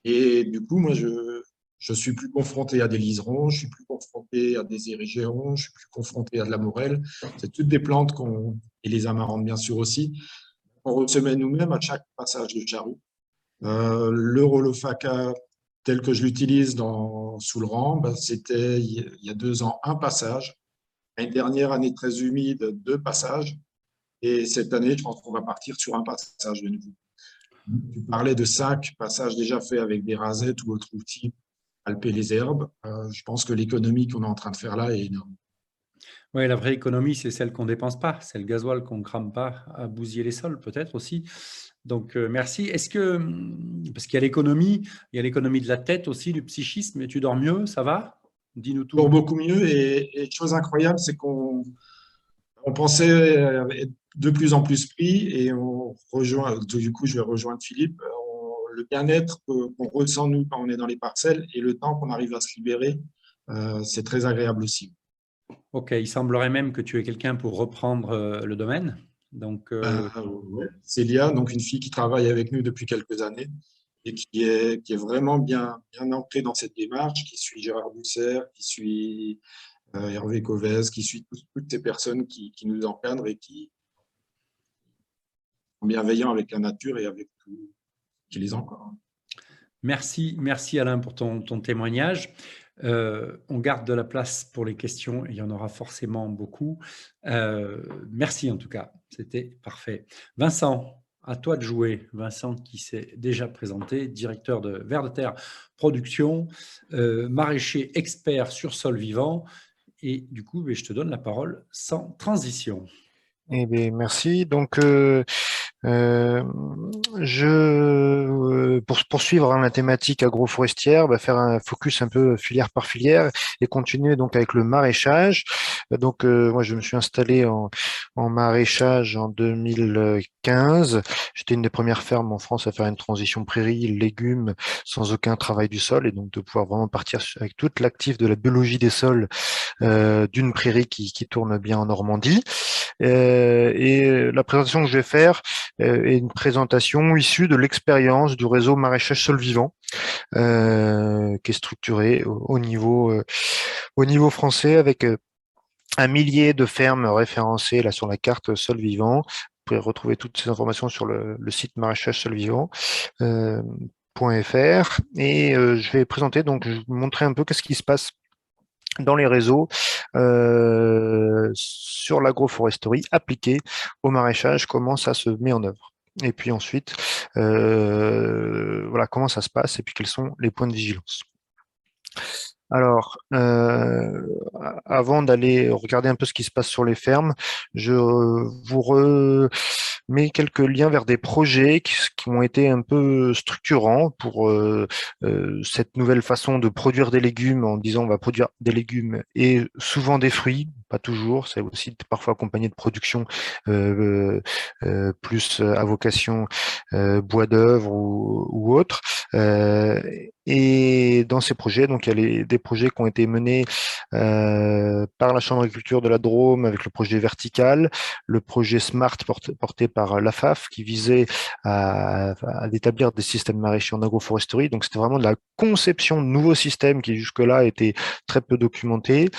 Et du coup, moi, je suis plus confronté à des liserons, je suis plus confronté à des érigérons, je suis plus confronté à de la morelle. C'est toutes des plantes et les amarantes bien sûr aussi, qu'on ressemait nous-mêmes à chaque passage de charrue. Le Rolofaca, tel que je l'utilise sous le rang, c'était il y a 2 ans un passage. L'année dernière, année très humide, 2 passages. Et cette année, je pense qu'on va partir sur un passage de nouveau. Tu parlais de 5 passages déjà faits avec des rasettes ou autres outils pour palper les herbes. Je pense que l'économie qu'on est en train de faire là est énorme. Oui, la vraie économie, c'est celle qu'on ne dépense pas, c'est le gasoil qu'on ne crame pas à bousiller les sols, peut-être aussi. Donc, merci. Est-ce que, parce qu'il y a l'économie, il y a l'économie de la tête aussi, du psychisme, et tu dors mieux, ça va? Dis-nous tout. Pour beaucoup mieux. Et chose incroyable, c'est qu'on pensait être de plus en plus pris et du coup, je vais rejoindre Philippe. Le bien-être qu'on ressent nous quand on est dans les parcelles et le temps qu'on arrive à se libérer, c'est très agréable aussi. Ok, il semblerait même que tu es quelqu'un pour reprendre le domaine. Donc, Ouais. Célia, donc une fille qui travaille avec nous depuis quelques années et qui est vraiment bien ancrée dans cette démarche, qui suit Gérard Busser, qui suit Hervé Covez, qui suit toutes ces personnes qui nous encadrent et qui sont bienveillants avec la nature et avec tout qui les encadre. merci Alain pour ton témoignage. On garde de la place pour les questions, et il y en aura forcément beaucoup. Merci en tout cas, c'était parfait. Vincent, à toi de jouer. Vincent qui s'est déjà présenté, directeur de Vers de Terre Production, maraîcher expert sur sol vivant. Et du coup, je te donne la parole sans transition. Eh bien, merci. Donc, pour poursuivre la thématique agroforestière, faire un focus un peu filière par filière et continuer donc avec le maraîchage. Donc, moi, je me suis installé en maraîchage en 2015. J'étais une des premières fermes en France à faire une transition prairie, légumes, sans aucun travail du sol, et donc de pouvoir vraiment partir avec toute l'actif de la biologie des sols d'une prairie qui tourne bien en Normandie. Et la présentation que je vais faire, est une présentation issue de l'expérience du réseau maraîchage sol vivant, qui est structuré au niveau français avec un millier de fermes référencées là sur la carte sol vivant. Vous pouvez retrouver toutes ces informations sur le site maraîchage sol vivant. .fr et je vais présenter, donc je vais vous montrer un peu qu'est-ce qui se passe dans les réseaux sur l'agroforesterie appliquée au maraîchage, comment ça se met en œuvre. Et puis ensuite, voilà comment ça se passe et puis quels sont les points de vigilance. Alors, avant d'aller regarder un peu ce qui se passe sur les fermes, je vous remets quelques liens vers des projets qui ont été un peu structurants pour cette nouvelle façon de produire des légumes en disant on va produire des légumes et souvent des fruits, pas toujours, c'est aussi parfois accompagné de production plus à vocation bois d'œuvre ou autre. Et dans ces projets, donc il y a des projets qui ont été menés par la Chambre d'agriculture de la Drôme avec le projet Vertical, le projet Smart porté par la FAF qui visait à établir des systèmes maraîchers en agroforesterie. Donc c'était vraiment de la conception de nouveaux systèmes qui jusque-là étaient très peu documentés,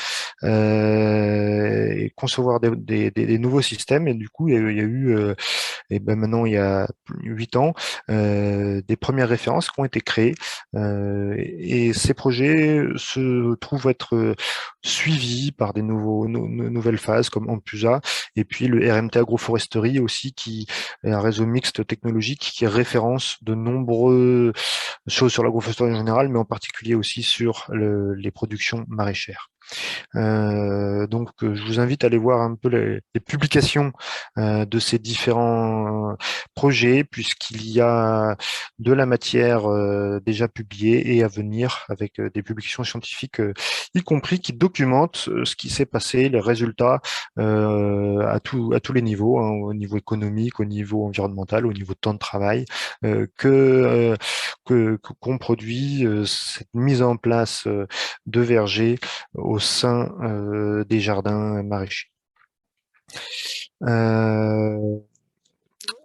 et concevoir des nouveaux systèmes. Et du coup, il y a eu et ben maintenant il y a 8 ans, des premières références qui ont été créées. Et ces projets se trouvent être suivis par des nouvelles phases comme Ampusa et puis le RMT Agroforesterie aussi, qui est un réseau mixte technologique qui référence de nombreuses choses sur l'agroforesterie en général, mais en particulier aussi sur les productions maraîchères. Donc, je vous invite à aller voir un peu les publications de ces différents projets, puisqu'il y a de la matière déjà publiée et à venir avec des publications scientifiques, y compris qui documentent ce qui s'est passé, les résultats à tous les niveaux, hein, au niveau économique, au niveau environnemental, au niveau de temps de travail, qu'on produit cette mise en place de vergers au sein des jardins maraîchers.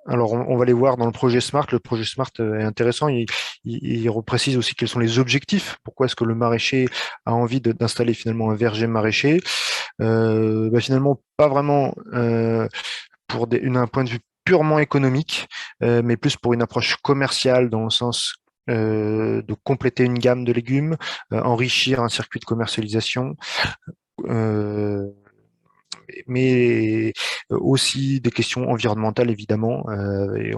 Alors, on va les voir dans le projet Smart. Le projet Smart est intéressant. Il reprécise aussi quels sont les objectifs. Pourquoi est-ce que le maraîcher a envie d'installer finalement un verger maraîcher? Finalement, pas vraiment pour un point de vue purement économique, mais plus pour une approche commerciale dans le sens de compléter une gamme de légumes, enrichir un circuit de commercialisation, mais aussi des questions environnementales évidemment, et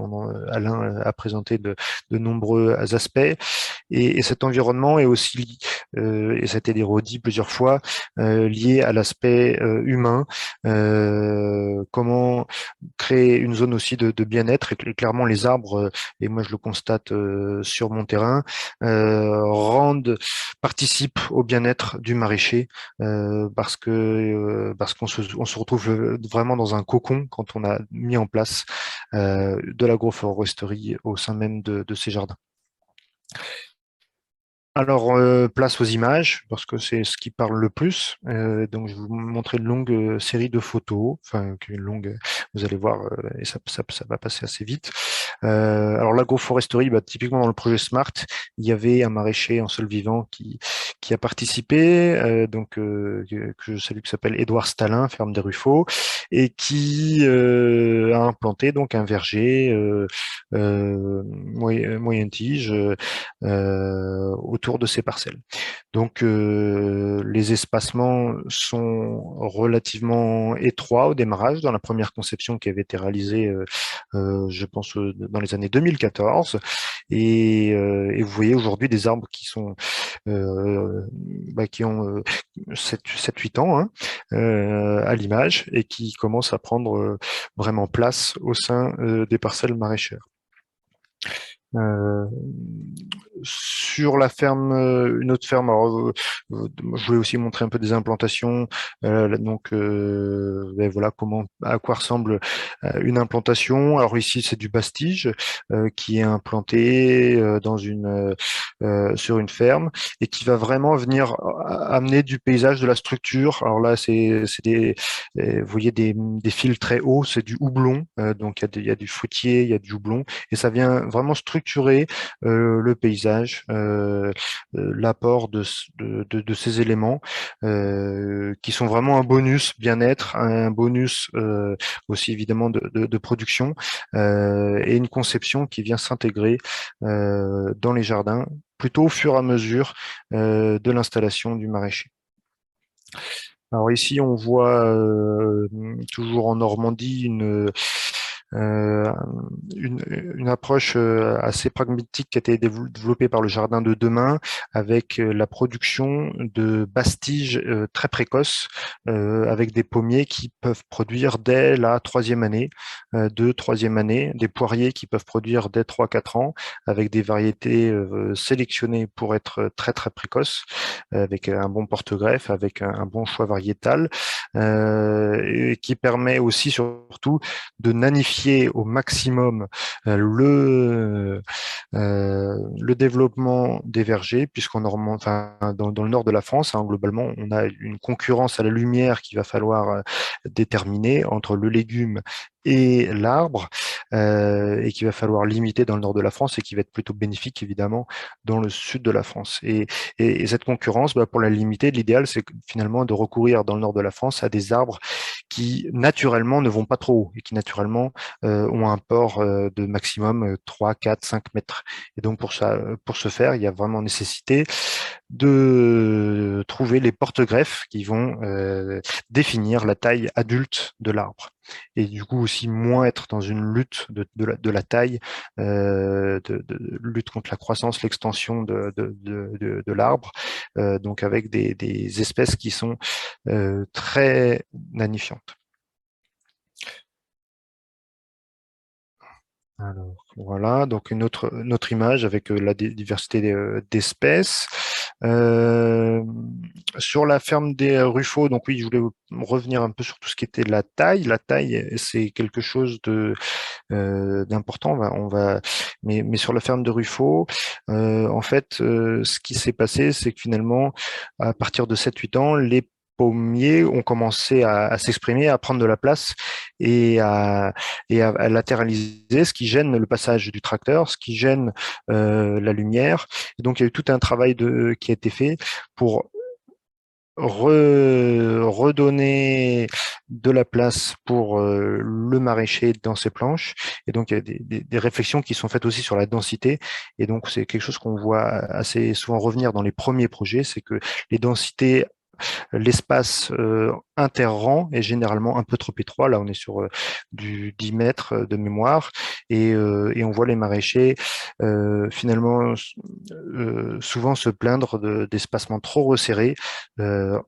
Alain a présenté de nombreux aspects, et cet environnement est aussi, et ça a été redit plusieurs fois, lié à l'aspect humain, comment créer une zone aussi de bien-être, et clairement les arbres, et moi je le constate sur mon terrain, participent au bien-être du maraîcher, parce qu'on se retrouve vraiment dans un cocon quand on a mis en place de l'agroforesterie au sein même de ces jardins. Alors, place aux images, parce que c'est ce qui parle le plus. Donc, je vais vous montrer une longue série de photos, enfin, vous allez voir, et ça va passer assez vite. Alors, l'agroforesterie, typiquement dans le projet Smart, il y avait un maraîcher en sol vivant qui a participé, que je salue, qui s'appelle Édouard Stalin, ferme des Ruffaux, et qui a implanté donc un verger moyenne tige autour de ces parcelles. Donc, les espacements sont relativement étroits au démarrage dans la première conception qui avait été réalisée, je pense, dans les années 2014. Et vous voyez aujourd'hui des arbres qui sont qui ont 7-8 ans, hein, à l'image, et qui commencent à prendre vraiment place au sein des parcelles maraîchères. sur la ferme, une autre ferme, alors, je voulais aussi montrer un peu des implantations, donc ben voilà à quoi ressemble une implantation. Alors ici c'est du bastige qui est implanté sur une ferme et qui va vraiment venir amener du paysage, de la structure. Alors là c'est vous voyez des fils très hauts, c'est du houblon, donc il y a du fruitier, il y a du houblon et ça vient vraiment structurer le paysage, l'apport de ces éléments qui sont vraiment un bonus bien-être, un bonus aussi évidemment de production et une conception qui vient s'intégrer dans les jardins plutôt au fur et à mesure de l'installation du maraîcher. Alors ici, on voit toujours en Normandie euh, une approche assez pragmatique qui a été développée par le Jardin de demain avec la production de bastiges très précoces avec des pommiers qui peuvent produire dès la troisième année, troisième année, des poiriers qui peuvent produire dès 3-4 ans avec des variétés sélectionnées pour être très très précoces avec un bon porte-greffe, avec un bon choix variétal et qui permet aussi surtout de nanifier au maximum le développement des vergers, puisqu'en Normandie, enfin, dans le nord de la France, hein, globalement, on a une concurrence à la lumière qu'il va falloir déterminer entre le légume et l'arbre, et qu'il va falloir limiter dans le nord de la France et qui va être plutôt bénéfique évidemment dans le sud de la France. Et cette concurrence, bah, pour la limiter, l'idéal c'est finalement de recourir dans le nord de la France à des arbres qui naturellement ne vont pas trop haut et qui naturellement ont un port de maximum 3, 4, 5 mètres. Et donc pour ça, pour ce faire, il y a vraiment nécessité de trouver les porte-greffes qui vont définir la taille adulte de l'arbre. Et du coup aussi moins être dans une lutte de la taille, lutte contre la croissance, l'extension de l'arbre, donc avec des espèces qui sont très nanifiantes. Alors, voilà, donc une autre image avec la diversité d'espèces. Sur la ferme des Ruffaux, donc oui, je voulais revenir un peu sur tout ce qui était la taille. La taille, c'est quelque chose d'important. Mais sur la ferme de Ruffaux, en fait, ce qui s'est passé, c'est que finalement, à partir de 7-8 ans, les pommiers ont commencé à s'exprimer, à prendre de la place et à latéraliser, ce qui gêne le passage du tracteur, ce qui gêne la lumière. Et donc, il y a eu tout un travail qui a été fait pour redonner de la place pour le maraîcher dans ses planches. Et donc, il y a des réflexions qui sont faites aussi sur la densité. Et donc, c'est quelque chose qu'on voit assez souvent revenir dans les premiers projets, c'est que les densités l'espace interrang est généralement un peu trop étroit. Là, on est sur du 10 mètres de mémoire et on voit les maraîchers finalement souvent se plaindre d'espacements trop resserrés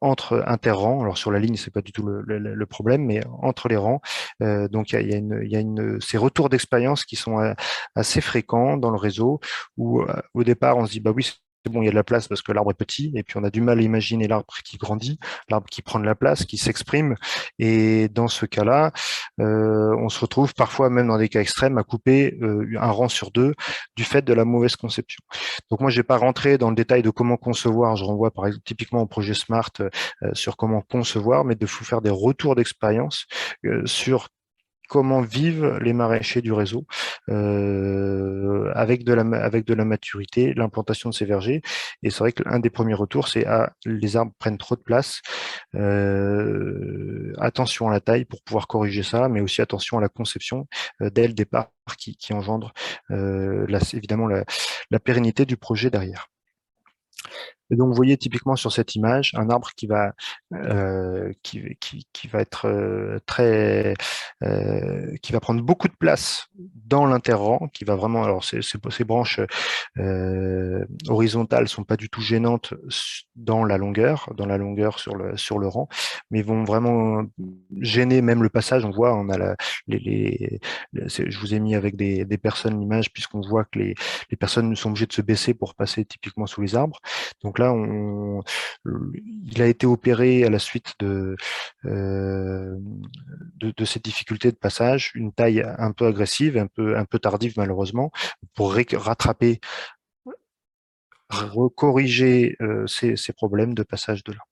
entre interrangs. Alors sur la ligne, c'est pas du tout le problème, mais entre les rangs. Donc il y a ces retours d'expérience qui sont assez fréquents dans le réseau où au départ on se dit bah oui, c'est bon, il y a de la place parce que l'arbre est petit, et puis on a du mal à imaginer l'arbre qui grandit, l'arbre qui prend de la place, qui s'exprime. Et dans ce cas-là, on se retrouve parfois, même dans des cas extrêmes, à couper un rang sur deux du fait de la mauvaise conception. Donc moi, je vais pas rentrer dans le détail de comment concevoir. Je renvoie par exemple typiquement au projet Smart sur comment concevoir, mais de vous faire des retours d'expérience sur comment vivent les maraîchers du réseau avec de la maturité, l'implantation de ces vergers. Et c'est vrai que l'un des premiers retours, c'est les arbres prennent trop de place. Attention à la taille pour pouvoir corriger ça, mais aussi attention à la conception dès le départ qui engendre évidemment la pérennité du projet derrière. Et donc, vous voyez typiquement sur cette image un arbre qui va être qui va prendre beaucoup de place dans l'interrang, qui va vraiment, alors ces branches horizontales sont pas du tout gênantes dans la longueur sur le rang, mais vont vraiment gêner même le passage. On voit, on a je vous ai mis avec des personnes l'image, puisqu'on voit que les personnes sont obligées de se baisser pour passer typiquement sous les arbres. Donc là, il a été opéré à la suite de ces difficultés de passage, une taille un peu agressive, un peu tardive malheureusement, pour rattraper, corriger ces problèmes de passage de l'arbre.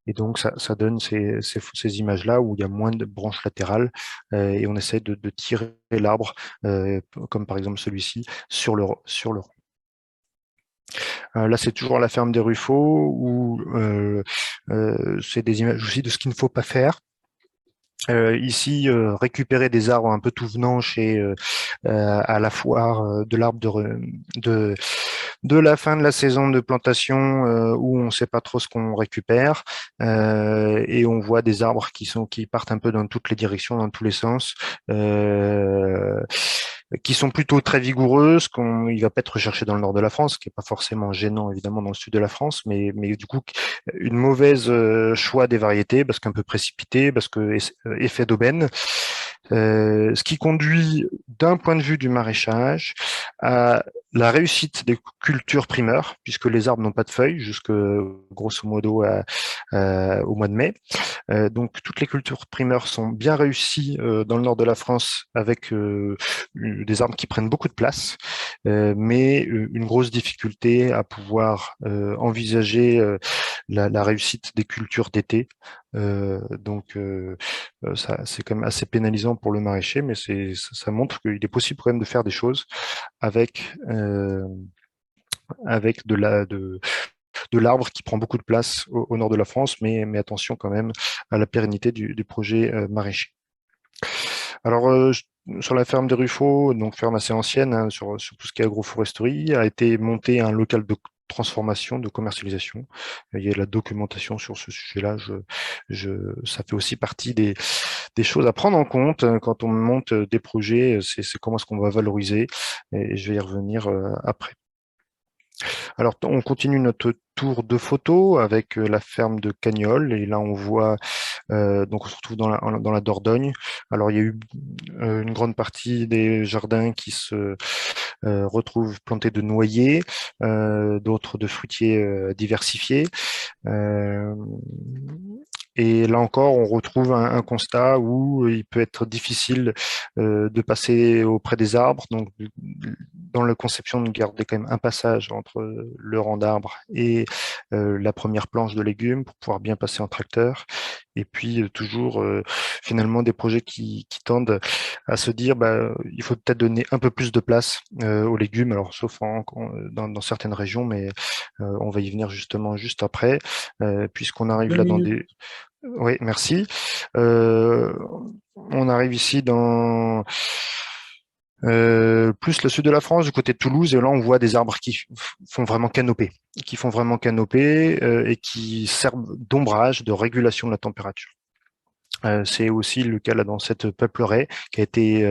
Et donc, ça donne ces images-là où il y a moins de branches latérales et on essaie de tirer l'arbre, comme par exemple celui-ci, sur le rang. Là, c'est toujours la ferme des Ruffaux où c'est des images aussi de ce qu'il ne faut pas faire. Ici, récupérer des arbres un peu tout venant à la foire de l'arbre de la fin de la saison de plantation où on ne sait pas trop ce qu'on récupère et on voit des arbres qui partent un peu dans toutes les directions, dans tous les sens. Qui sont plutôt très vigoureux, il va pas être recherché dans le nord de la France, ce qui est pas forcément gênant évidemment dans le sud de la France, mais du coup une mauvaise choix des variétés parce qu'un peu précipité, parce que effet d'aubaine, ce qui conduit d'un point de vue du maraîchage à la réussite des cultures primeurs, puisque les arbres n'ont pas de feuilles jusque grosso modo au mois de mai. Donc toutes les cultures primeurs sont bien réussies dans le nord de la France avec des arbres qui prennent beaucoup de place, mais une grosse difficulté à pouvoir envisager la réussite des cultures d'été. Donc ça c'est quand même assez pénalisant pour le maraîcher, mais ça montre qu'il est possible quand même de faire des choses avec avec de l'arbre qui prend beaucoup de place au nord de la France, mais attention quand même à la pérennité du projet maraîcher. Alors, sur la ferme des Ruffaux, donc ferme assez ancienne, hein, sur tout ce qui est agroforesterie, a été monté un local de transformation, de commercialisation. Il y a la documentation sur ce sujet-là. Ça fait aussi partie des choses à prendre en compte quand on monte des projets. C'est comment est-ce qu'on va valoriser, et je vais y revenir après. Alors, on continue notre tour de photos avec la ferme de Cagnols. Et là, on voit, donc on se retrouve dans la Dordogne. Alors, il y a eu une grande partie des jardins qui se retrouvent plantés de noyers, d'autres de fruitiers diversifiés. Euh, et là encore, on retrouve un constat où il peut être difficile de passer auprès des arbres. Donc, dans la conception, de garder quand même un passage entre le rang d'arbres et la première planche de légumes pour pouvoir bien passer en tracteur. Et puis, toujours, finalement, des projets qui tendent à se dire, bah, il faut peut-être donner un peu plus de place aux légumes, alors sauf dans certaines régions, mais on va y venir justement juste après, puisqu'on arrive Deux là dans minutes. des... Oui, merci. Euh, on arrive ici dans plus le sud de la France, du côté de Toulouse, et là on voit des arbres font vraiment canopée, et qui servent d'ombrage, de régulation de la température. C'est aussi le cas là dans cette peuplerie qui a été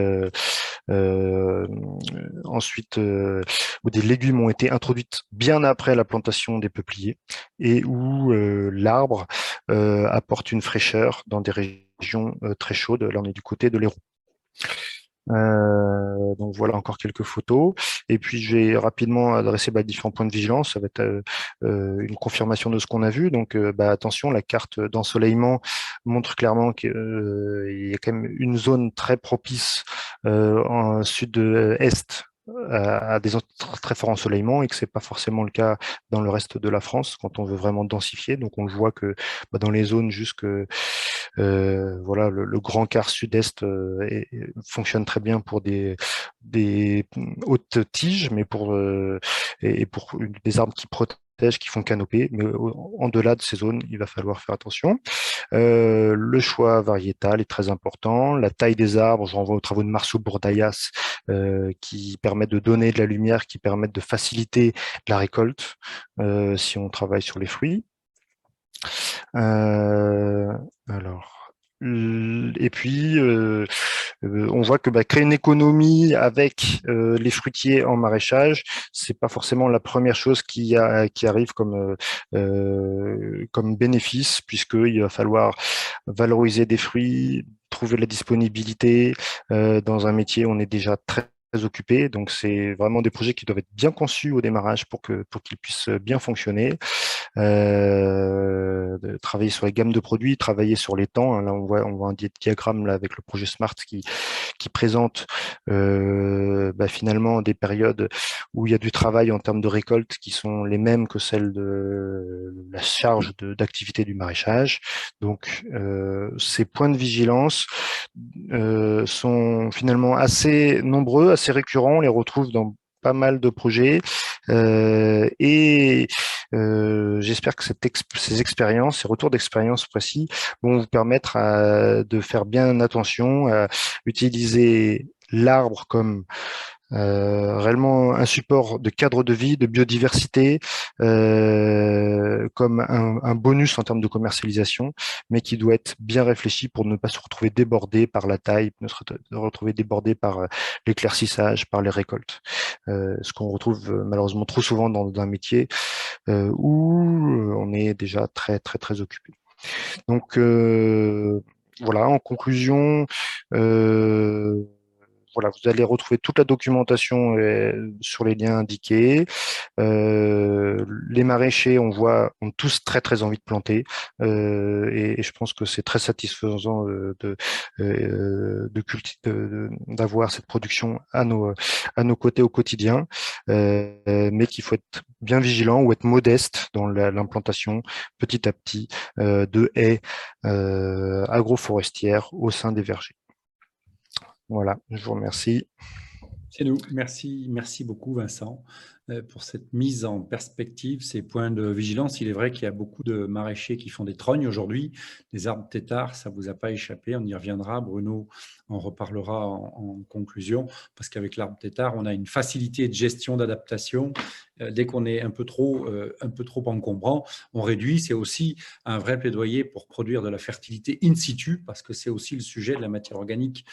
ensuite où des légumes ont été introduits bien après la plantation des peupliers et où l'arbre apporte une fraîcheur dans des régions très chaudes. Là, on est du côté de l'Hérault. Donc voilà encore quelques photos. Et puis je vais rapidement adresser différents points de vigilance. Ça va être une confirmation de ce qu'on a vu. Donc attention, la carte d'ensoleillement montre clairement qu'il y a quand même une zone très propice en sud-est à des zones très forts ensoleillement et que c'est pas forcément le cas dans le reste de la France quand on veut vraiment densifier. Donc on le voit que dans les zones jusque voilà le grand quart sud-est fonctionne très bien pour des hautes tiges, mais pour des arbres qui protègent qui font canopée, mais en delà de ces zones, il va falloir faire attention. Le choix variétal est très important. La taille des arbres, je renvoie aux travaux de Marceau Bourdaillass, qui permettent de donner de la lumière, qui permettent de faciliter la récolte si on travaille sur les fruits. Alors, et puis, on voit que créer une économie avec les fruitiers en maraîchage, c'est pas forcément la première chose qui arrive comme bénéfice, puisqu'il va falloir valoriser des fruits, trouver la disponibilité. Dans un métier, on est déjà très occupé, donc c'est vraiment des projets qui doivent être bien conçus au démarrage pour qu'ils puissent bien fonctionner. De travailler sur les gammes de produits, travailler sur les temps. Là, on voit un diagramme là, avec le projet SMART qui présente finalement des périodes où il y a du travail en termes de récolte qui sont les mêmes que celles de la charge d'activité du maraîchage. Donc, ces points de vigilance sont finalement assez nombreux, assez récurrents. On les retrouve dans pas mal de projets et j'espère que ces expériences, ces retours d'expérience précis vont vous permettre de faire bien attention à utiliser l'arbre comme réellement un support de cadre de vie, de biodiversité, comme un bonus en termes de commercialisation, mais qui doit être bien réfléchi pour ne pas se retrouver débordé par la taille, ne se retrouver débordé par l'éclaircissage, par les récoltes. Ce qu'on retrouve malheureusement trop souvent dans un métier où on est déjà très très très occupé. Donc voilà, en conclusion, voilà, vous allez retrouver toute la documentation sur les liens indiqués. Les maraîchers, on voit, ont tous très très envie de planter, et je pense que c'est très satisfaisant d'avoir cette production à nos côtés au quotidien, mais qu'il faut être bien vigilant ou être modeste dans l'implantation petit à petit de haies agroforestières au sein des vergers. Voilà, je vous remercie. C'est nous. Merci beaucoup, Vincent, pour cette mise en perspective, ces points de vigilance. Il est vrai qu'il y a beaucoup de maraîchers qui font des trognes aujourd'hui, des arbres têtards, ça ne vous a pas échappé, on y reviendra. Bruno en reparlera en conclusion, parce qu'avec l'arbre têtard, on a une facilité de gestion, d'adaptation. Dès qu'on est un peu trop encombrant, on réduit. C'est aussi un vrai plaidoyer pour produire de la fertilité in situ, parce que c'est aussi le sujet de la matière organique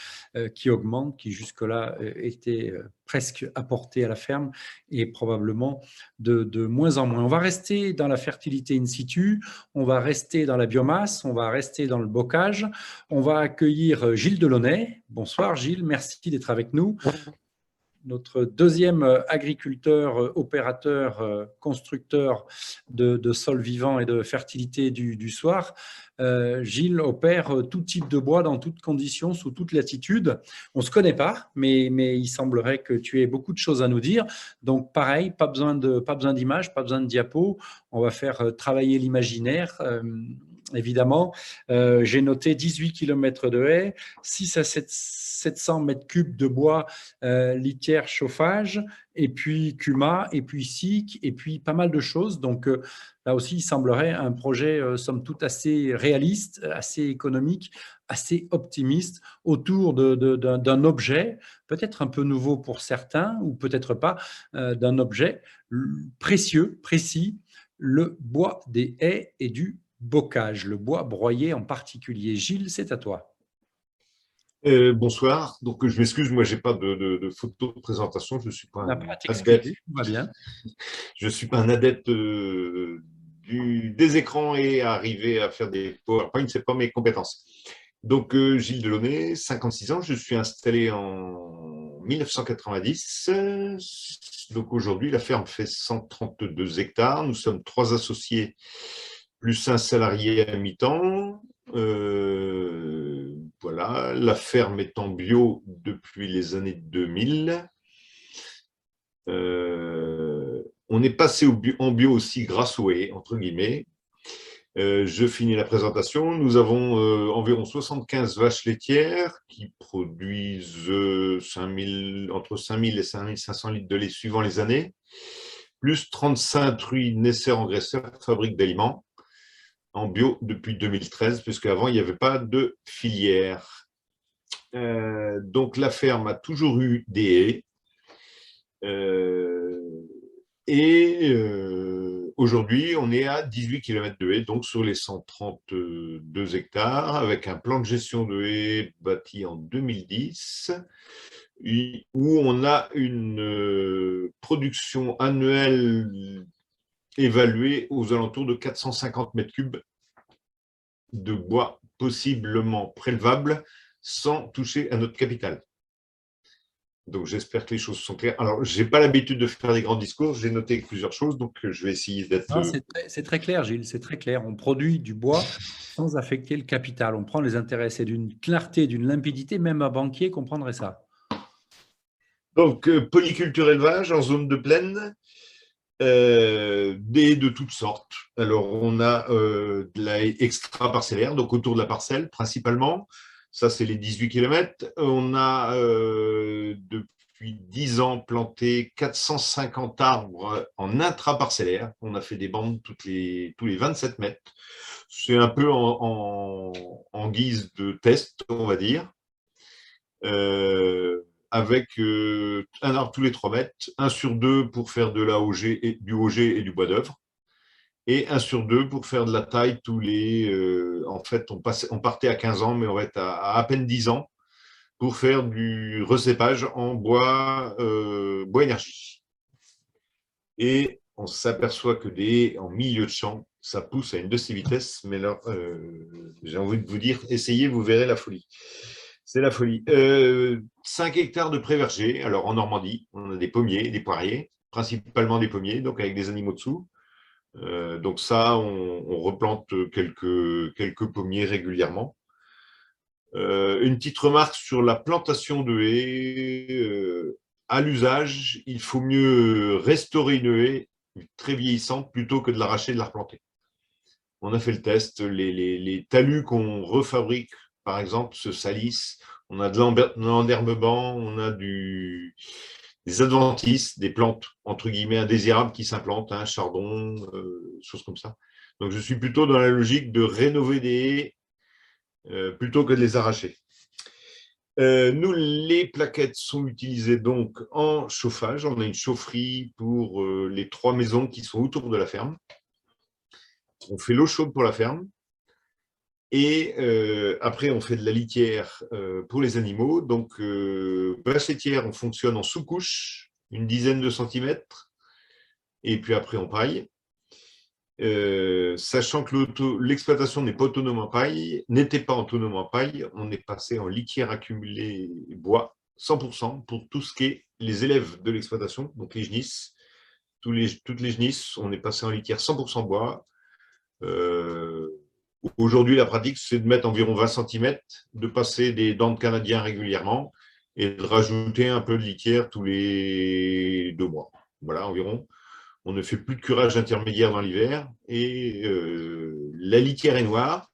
qui augmente, qui jusque-là était presque apportée à la ferme et probablement de moins en moins. On va rester dans la fertilité in situ, on va rester dans la biomasse, on va rester dans le bocage. On va accueillir Gilles Delaunay. Bonsoir Gilles, merci d'être avec nous. Notre deuxième agriculteur, opérateur, constructeur de sols vivants et de fertilité du soir. Gilles opère tout type de bois dans toutes conditions, sous toute latitude. On ne se connaît pas, mais il semblerait que tu aies beaucoup de choses à nous dire. Donc pareil, pas besoin d'images, pas besoin de diapos. On va faire travailler l'imaginaire. Évidemment, j'ai noté 18 km de haies, 6 à 700 mètres cubes de bois, litière, chauffage, et puis CUMA, et puis SIC, et puis pas mal de choses. Donc là aussi, il semblerait un projet, somme toute, assez réaliste, assez économique, assez optimiste, autour d'un objet, peut-être un peu nouveau pour certains, ou peut-être pas, d'un objet précieux, précis, le bois des haies et du bocage, le bois broyé en particulier. Gilles, c'est à toi. Bonsoir. Donc, je m'excuse, moi, j'ai pas de photo de présentation. Je suis pas On n'a un pas à adepte. t'excuser, tout va bien. Je suis pas un adepte des écrans et arriver à faire des PowerPoint, c'est pas mes compétences. Donc, Gilles Delaunay, 56 ans. Je suis installé en 1990. Donc, aujourd'hui, la ferme fait 132 hectares. Nous sommes 3 associés plus un salarié à mi-temps. Voilà, la ferme est en bio depuis les années 2000. On est passé en bio aussi grâce au haies, entre guillemets. Je finis la présentation. Nous avons environ 75 vaches laitières qui produisent entre 5000 et 5500 litres de lait suivant les années. plus 35 truies naisseurs-engraisseurs fabriques d'aliments en bio depuis 2013, puisqu'avant, il n'y avait pas de filière. Donc, la ferme a toujours eu des haies. Aujourd'hui, on est à 18 km de haies, donc sur les 132 hectares, avec un plan de gestion de haies bâti en 2010, où on a une production annuelle évaluée aux alentours de 450 mètres cubes de bois possiblement prélevable sans toucher à notre capital. Donc, j'espère que les choses sont claires. Alors, je n'ai pas l'habitude de faire des grands discours. J'ai noté plusieurs choses, donc je vais essayer d'être… C'est très clair, Gilles, c'est très clair. On produit du bois sans affecter le capital. On prend les intérêts. C'est d'une clarté, d'une limpidité. Même un banquier comprendrait ça. Donc, polyculture élevage en zone de plaine, de toutes sortes. Alors, on a de la haie extra-parcellaire, donc autour de la parcelle principalement. Ça, c'est les 18 km. On a depuis 10 ans planté 450 arbres en intraparcellaire. On a fait des bandes tous les 27 mètres. C'est un peu en guise de test, on va dire. Avec un arbre tous les 3 mètres, 1 sur 2 pour faire de la OG du OG et du bois d'œuvre, et 1 sur 2 pour faire de la taille tous les… en fait, on partait à 15 ans, mais on va être à peine 10 ans pour faire du recépage en bois énergie. Et on s'aperçoit que en milieu de champ, ça pousse à une de ces vitesses, mais là, j'ai envie de vous dire, essayez, vous verrez la folie. C'est la folie. 5 hectares de pré-verger. Alors, en Normandie, on a des pommiers, des poiriers, principalement des pommiers, donc avec des animaux dessous. Donc ça, on replante quelques pommiers régulièrement. Une petite remarque sur la plantation de haies. À l'usage, il faut mieux restaurer une haie très vieillissante plutôt que de l'arracher et de la replanter. On a fait le test. Les talus qu'on refabrique, par exemple, se salissent. On a de l'enherbement, on a des adventices, des plantes, entre guillemets, indésirables qui s'implantent, hein, chardon, choses comme ça. Donc, je suis plutôt dans la logique de rénover des haies plutôt que de les arracher. Nous, les plaquettes sont utilisées donc en chauffage. On a une chaufferie pour les 3 maisons qui sont autour de la ferme. On fait l'eau chaude pour la ferme. Et après, on fait de la litière pour les animaux. Donc, vache laitière, on fonctionne en sous-couche, une dizaine de centimètres. Et puis après, on paille. Sachant que l'exploitation n'est pas autonome en paille, n'était pas autonome en paille, on est passé en litière accumulée bois, 100% pour tout ce qui est les élèves de l'exploitation, donc les genisses. Toutes les genisses, on est passé en litière 100% bois. Aujourd'hui, la pratique, c'est de mettre environ 20 cm, de passer des dents de canadien régulièrement et de rajouter un peu de litière tous les 2 mois. Voilà, environ. On ne fait plus de curage intermédiaire dans l'hiver et la litière est noire.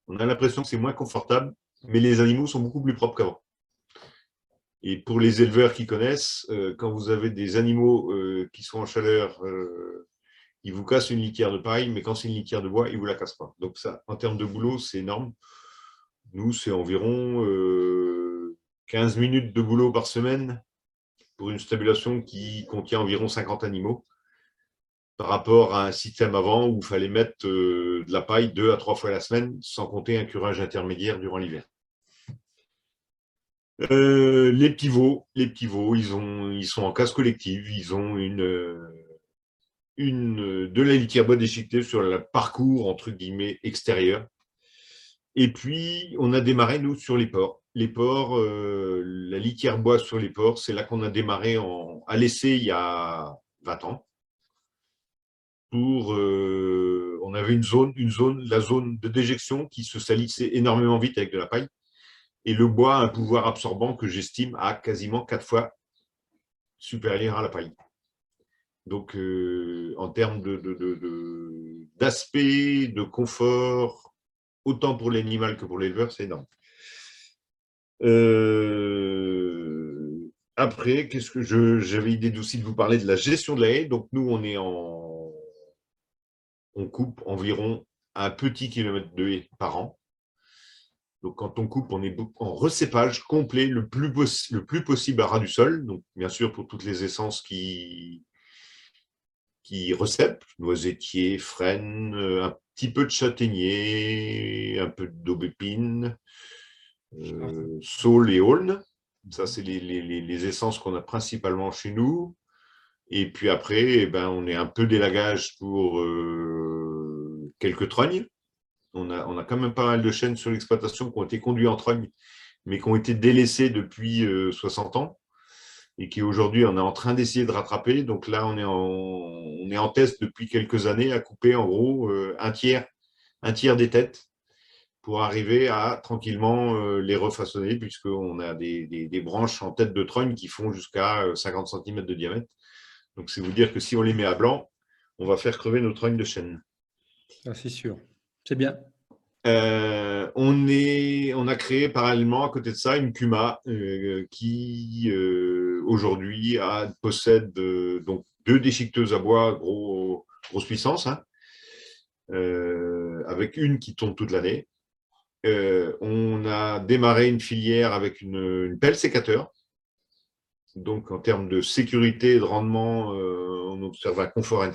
On a l'impression que c'est moins confortable, mais les animaux sont beaucoup plus propres qu'avant. Et pour les éleveurs qui connaissent, quand vous avez des animaux qui sont en chaleur, ils vous cassent une litière de paille, mais quand c'est une litière de bois, ils ne vous la cassent pas. Donc ça, en termes de boulot, c'est énorme. Nous, c'est environ 15 minutes de boulot par semaine pour une stabulation qui contient environ 50 animaux, par rapport à un système avant où il fallait mettre de la paille 2 à 3 fois la semaine, sans compter un curage intermédiaire durant l'hiver. Les petits veaux, ils sont en casse collective, ils ont de la litière bois déchiquetée sur le parcours, entre guillemets, extérieur. Et puis, on a démarré, nous, sur les ports. Les ports, la litière bois sur les ports, c'est là qu'on a démarré à l'essai il y a 20 ans. On avait la zone de déjection qui se salissait énormément vite avec de la paille. Et le bois a un pouvoir absorbant que j'estime à quasiment 4 fois supérieur à la paille. Donc, en termes d'aspect, de confort, autant pour l'animal que pour l'éleveur, c'est énorme. Après, qu'est-ce que j'avais l'idée aussi de vous parler de la gestion de la haie. Donc, nous, on coupe environ un petit kilomètre de haie par an. Donc, quand on coupe, on est en recépage complet le plus possible à ras du sol. Donc, bien sûr, pour toutes les essences qui recèpent, noisetier, frêne, un petit peu de châtaignier, un peu d'aubépine, saule et aulne. Ça, c'est les essences qu'on a principalement chez nous. Et puis après, eh ben, on est un peu d'élagage pour quelques trognes. On a quand même pas mal de chênes sur l'exploitation qui ont été conduits en trogne, mais qui ont été délaissés depuis 60 ans et qui aujourd'hui, on est en train d'essayer de rattraper. Donc là, on est en test depuis quelques années à couper en gros un tiers des têtes pour arriver à tranquillement les refaçonner, puisqu'on a des branches en tête de trogne qui font jusqu'à 50 cm de diamètre. Donc, c'est vous dire que si on les met à blanc, on va faire crever nos trognes de chêne. Ça, c'est sûr. C'est bien. On a créé parallèlement à côté de ça une CUMA qui aujourd'hui possède donc 2 déchiqueteuses à bois grosse puissance, hein, avec une qui tourne toute l'année. On a démarré une filière avec une pelle sécateur. Donc, en termes de sécurité et de rendement, on observe un confort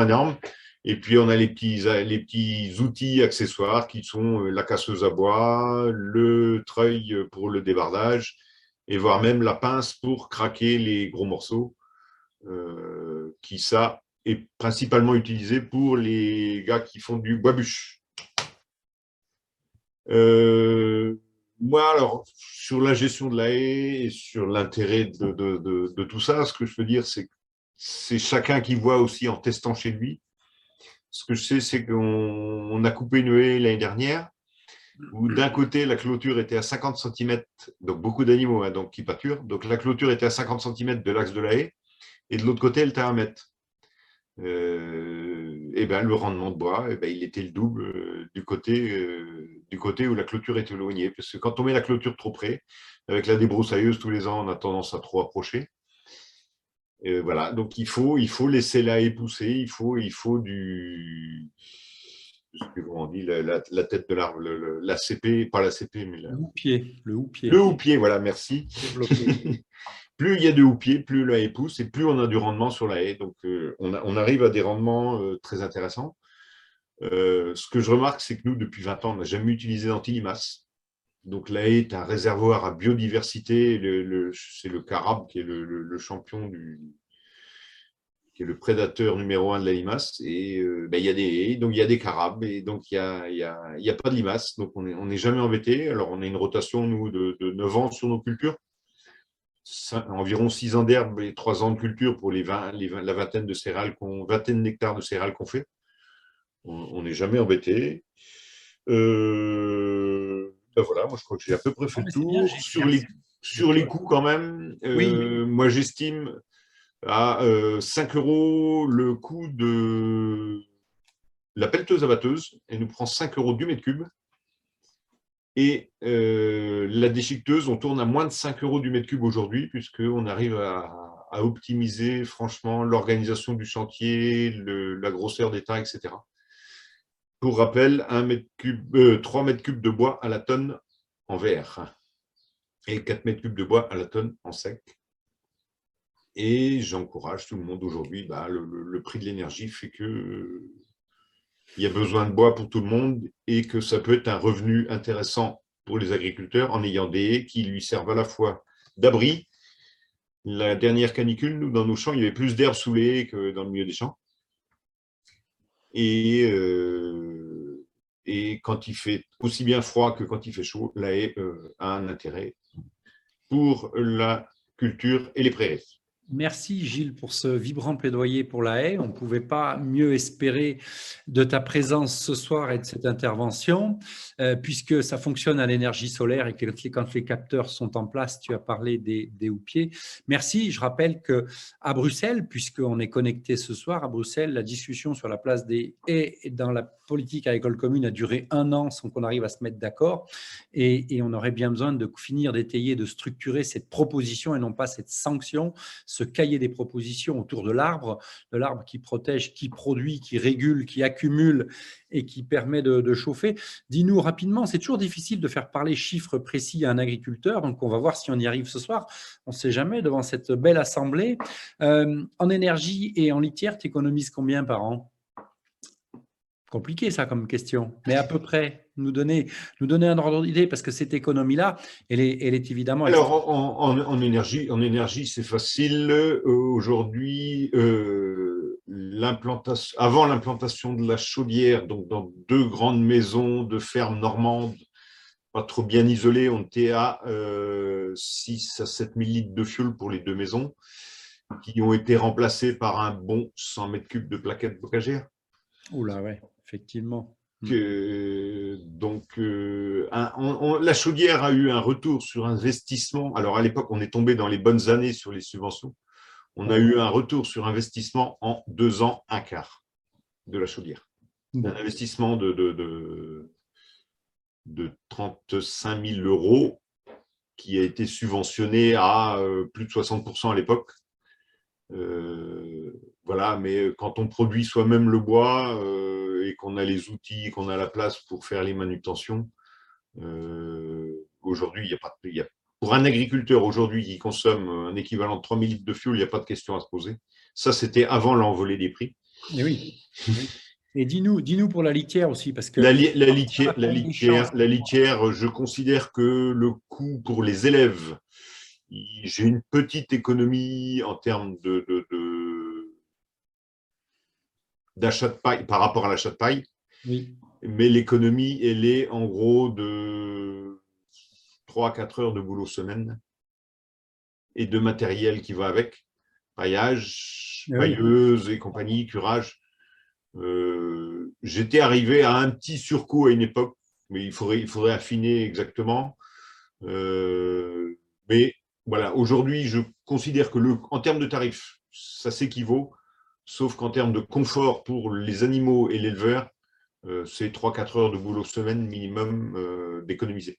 énorme. Et puis, on a les petits outils accessoires qui sont la casseuse à bois, le treuil pour le débardage, et voire même la pince pour craquer les gros morceaux, qui, ça, est principalement utilisé pour les gars qui font du bois-bûche. Moi, alors, sur la gestion de la haie et sur l'intérêt de tout ça, ce que je veux dire, c'est que c'est chacun qui voit aussi en testant chez lui. Ce que je sais, c'est qu'on a coupé une haie l'année dernière, où d'un côté, la clôture était à 50 cm, donc beaucoup d'animaux hein, donc, qui pâturent. Donc la clôture était à 50 cm de l'axe de la haie, et de l'autre côté, elle était à 1 mètre. Et ben, le rendement de bois, ben, il était le double du côté où la clôture est éloignée. Parce que quand on met la clôture trop près, avec la débroussailleuse tous les ans, on a tendance à trop approcher. Voilà, donc il faut laisser la haie pousser, il faut du, je sais plus comment on dit, la tête de l'arbre, la CP, pas la CP, mais Le houppier. Le houppier. Le houppier, voilà, merci. Plus il y a de houppiers, plus la haie pousse et plus on a du rendement sur la haie. Donc, on arrive à des rendements très intéressants. Ce que je remarque, c'est que nous, depuis 20 ans, on n'a jamais utilisé d'antilimace. Donc, la haie est un réservoir à biodiversité. C'est le carabe qui est le champion qui est le prédateur numéro 1 de la limace. Et ben, il y a des haies, donc il y a des carabes, et donc il y a pas de limace. Donc, on n'est jamais embêté. Alors, on a une rotation, nous, de 9 ans sur nos cultures. Environ 6 ans d'herbe et 3 ans de culture pour la vingtaine d'hectares de céréales qu'on fait. On n'est jamais embêté. Ben voilà, moi je crois que j'ai à peu près fait le tour. Sur les coûts quand même, moi j'estime à 5 € le coût de la pelleteuse abatteuse. Elle nous prend 5 € du mètre cube. Et la déchiqueteuse, on tourne à moins de 5 € du mètre cube aujourd'hui, puisqu'on arrive à optimiser franchement l'organisation du chantier, la grosseur des tas, etc. Pour rappel, 3 mètres cubes de bois à la tonne en verre et 4 mètres cubes de bois à la tonne en sec. Et j'encourage tout le monde aujourd'hui, le prix de l'énergie fait que il y a besoin de bois pour tout le monde et que ça peut être un revenu intéressant pour les agriculteurs en ayant des haies qui lui servent à la fois d'abri. La dernière canicule, nous, dans nos champs, il y avait plus d'herbes sous les haies que dans le milieu des champs. Et quand il fait aussi bien froid que quand il fait chaud, la haie a un intérêt pour la culture et les prairies. Merci Gilles pour ce vibrant plaidoyer pour la haie. On ne pouvait pas mieux espérer de ta présence ce soir et de cette intervention, puisque ça fonctionne à l'énergie solaire et que quand les capteurs sont en place, tu as parlé des houppiers. Merci. Je rappelle qu'à Bruxelles, puisqu'on est connecté ce soir, à Bruxelles, la discussion sur la place des haies dans la politique agricole commune a duré 1 an sans qu'on arrive à se mettre d'accord. Et on aurait bien besoin de finir d'étayer, de structurer cette proposition et non pas cette sanction, ce cahier des propositions autour de l'arbre qui protège, qui produit, qui régule, qui accumule et qui permet de chauffer. Dis-nous rapidement, c'est toujours difficile de faire parler chiffres précis à un agriculteur, donc on va voir si on y arrive ce soir. On ne sait jamais devant cette belle assemblée. En énergie et en litière, tu économises combien par an? Compliqué ça comme question, mais à peu près, nous donner un ordre d'idée, parce que cette économie-là, elle est évidemment… Alors, en énergie, c'est facile. Aujourd'hui, avant l'implantation de la chaudière, donc dans 2 grandes maisons de fermes normandes, pas trop bien isolées, on était à 6 à 7 000 litres de fioul pour les 2 maisons, qui ont été remplacés par un bon 100 mètres cubes de plaquettes bocagères. Oula, ouais, effectivement. Donc, la chaudière a eu un retour sur investissement. Alors, à l'époque, on est tombé dans les bonnes années sur les subventions. On a eu un retour sur investissement en 2 ans, un quart de la chaudière. Un investissement de 35 000 euros qui a été subventionné à plus de 60% à l'époque. Voilà, mais quand on produit soi-même le bois et qu'on a les outils, qu'on a la place pour faire les manutentions, aujourd'hui, pour un agriculteur aujourd'hui qui consomme un équivalent de 3 000 litres de fioul, il n'y a pas de question à se poser. Ça, c'était avant l'envolée des prix. Et oui. Et dis-nous pour la litière aussi, parce que… La litière, je considère que le coût pour les élèves, j'ai une petite économie en termes d'achat de paille par rapport à l'achat de paille. Oui. Mais l'économie, elle est en gros de 3 à 4 heures de boulot semaine et de matériel qui va avec, paillage, pailleuse et compagnie, curage. J'étais arrivé à un petit surcoût à une époque, mais il faudrait affiner exactement. Mais voilà, aujourd'hui, je considère que en termes de tarifs, ça s'équivaut, sauf qu'en termes de confort pour les animaux et l'éleveur, c'est 3-4 heures de boulot semaine minimum d'économiser.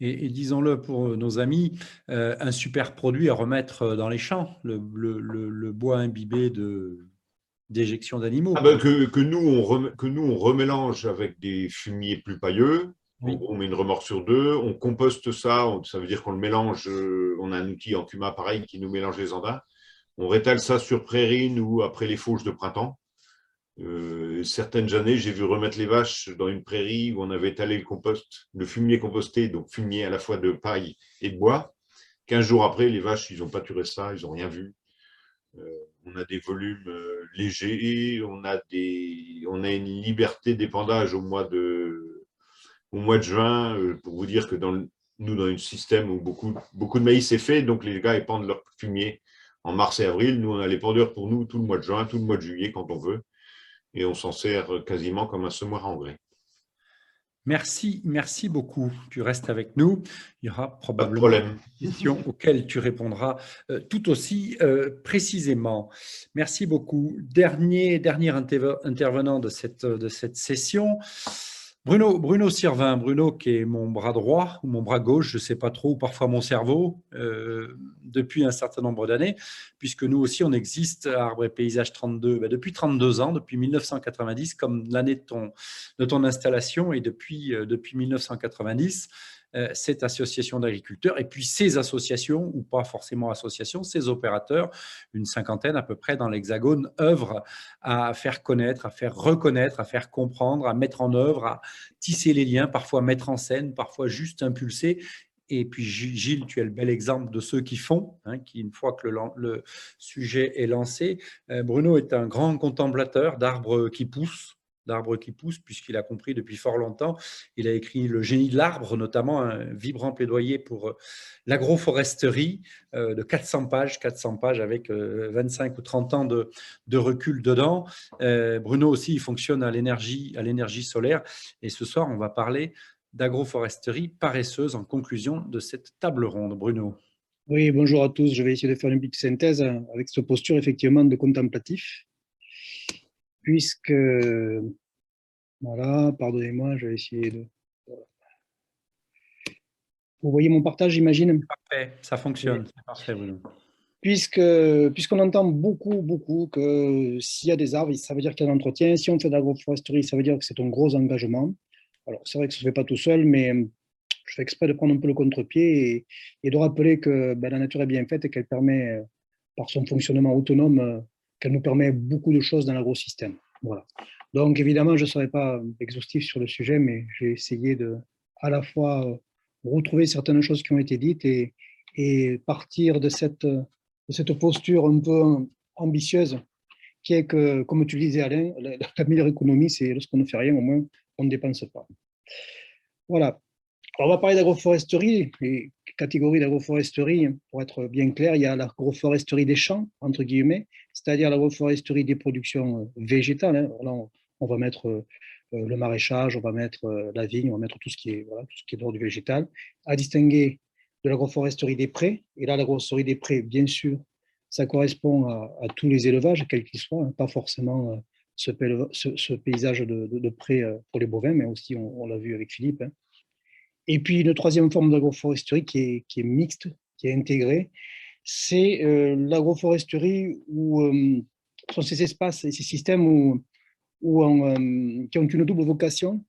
Et disons-le pour nos amis, un super produit à remettre dans les champs, le bois imbibé d'éjection d'animaux. Que nous, on remélange avec des fumiers plus pailleux. Oui. En gros, on met une remorque sur 2, on composte ça, ça veut dire qu'on le mélange, on a un outil en cuma pareil qui nous mélange les andins. On rétale ça sur prairine ou après les fauches de printemps. Certaines années, j'ai vu remettre les vaches dans une prairie où on avait étalé le fumier composté, donc fumier à la fois de paille et de bois. 15 jours après, les vaches, ils n'ont pâturé ça, ils n'ont rien vu. On a des volumes légers, on a une liberté d'épandage au mois de juin, pour vous dire que nous, dans un système où beaucoup de maïs est fait, donc les gars épandent leur fumier en mars et avril. Nous, on a l'épandeur pour nous tout le mois de juin, tout le mois de juillet quand on veut. Et on s'en sert quasiment comme un semoir à engrais. Merci beaucoup. Tu restes avec nous. Il y aura probablement des questions auxquelles tu répondras tout aussi précisément. Merci beaucoup. Dernier intervenant de cette session, Bruno Sirvin. Bruno qui est mon bras droit ou mon bras gauche, je ne sais pas trop, ou parfois mon cerveau, depuis un certain nombre d'années, puisque nous aussi, on existe à Arbres et Paysages 32 depuis 32 ans, depuis 1990, comme l'année de ton installation, et depuis 1990, cette association d'agriculteurs, et puis ces associations, ou pas forcément associations, ces opérateurs, une cinquantaine à peu près dans l'Hexagone, œuvrent à faire connaître, à faire reconnaître, à faire comprendre, à mettre en œuvre, à tisser les liens, parfois mettre en scène, parfois juste impulser. Et puis Gilles, tu es le bel exemple de ceux qui font, qui une fois que le sujet est lancé. Bruno est un grand contemplateur d'arbres qui poussent, d'arbres qui poussent, puisqu'il a compris depuis fort longtemps. Il a écrit Le génie de l'arbre, notamment un vibrant plaidoyer pour l'agroforesterie de 400 pages avec 25 ou 30 ans de recul dedans. Bruno aussi, il fonctionne à l'énergie solaire. Et ce soir, on va parler d'agroforesterie paresseuse en conclusion de cette table ronde. Bruno. Oui, bonjour à tous. Je vais essayer de faire une petite synthèse avec cette posture effectivement de contemplatif, puisque, voilà, pardonnez-moi, je vais essayer de... Vous voyez mon partage, j'imagine? Parfait, ça fonctionne, c'est parfait, Bruno. Puisqu'on entend beaucoup que s'il y a des arbres, ça veut dire qu'il y a un entretien. Si on fait de l'agroforesterie, ça veut dire que c'est un gros engagement. Alors, c'est vrai que ça ne se fait pas tout seul, mais je fais exprès de prendre un peu le contre-pied et de rappeler que la nature est bien faite et qu'elle permet, par son fonctionnement autonome, qu'elle nous permet beaucoup de choses dans l'agrosystème. Voilà. Donc, évidemment, je ne serai pas exhaustif sur le sujet, mais j'ai essayé de, à la fois, retrouver certaines choses qui ont été dites et partir de cette posture un peu ambitieuse qui est que, comme tu le disais Alain, la meilleure économie, c'est lorsqu'on ne fait rien, au moins, on ne dépense pas. Voilà. Alors, on va parler d'agroforesterie, et catégorie d'agroforesterie, pour être bien clair, il y a l'agroforesterie des champs, entre guillemets, c'est-à-dire l'agroforesterie des productions végétales. Là, on va mettre le maraîchage, on va mettre la vigne, on va mettre tout ce qui est de l'ordre du végétal, à distinguer de l'agroforesterie des prés. Et là, l'agroforesterie des prés, bien sûr, ça correspond à tous les élevages, quels qu'ils soient, hein, pas forcément ce paysage de prés pour les bovins, mais aussi, on l'a vu avec Philippe, hein. Et puis, une troisième forme d'agroforesterie qui est mixte, qui est intégrée, c'est l'agroforesterie où sont ces espaces et ces systèmes qui ont une double vocation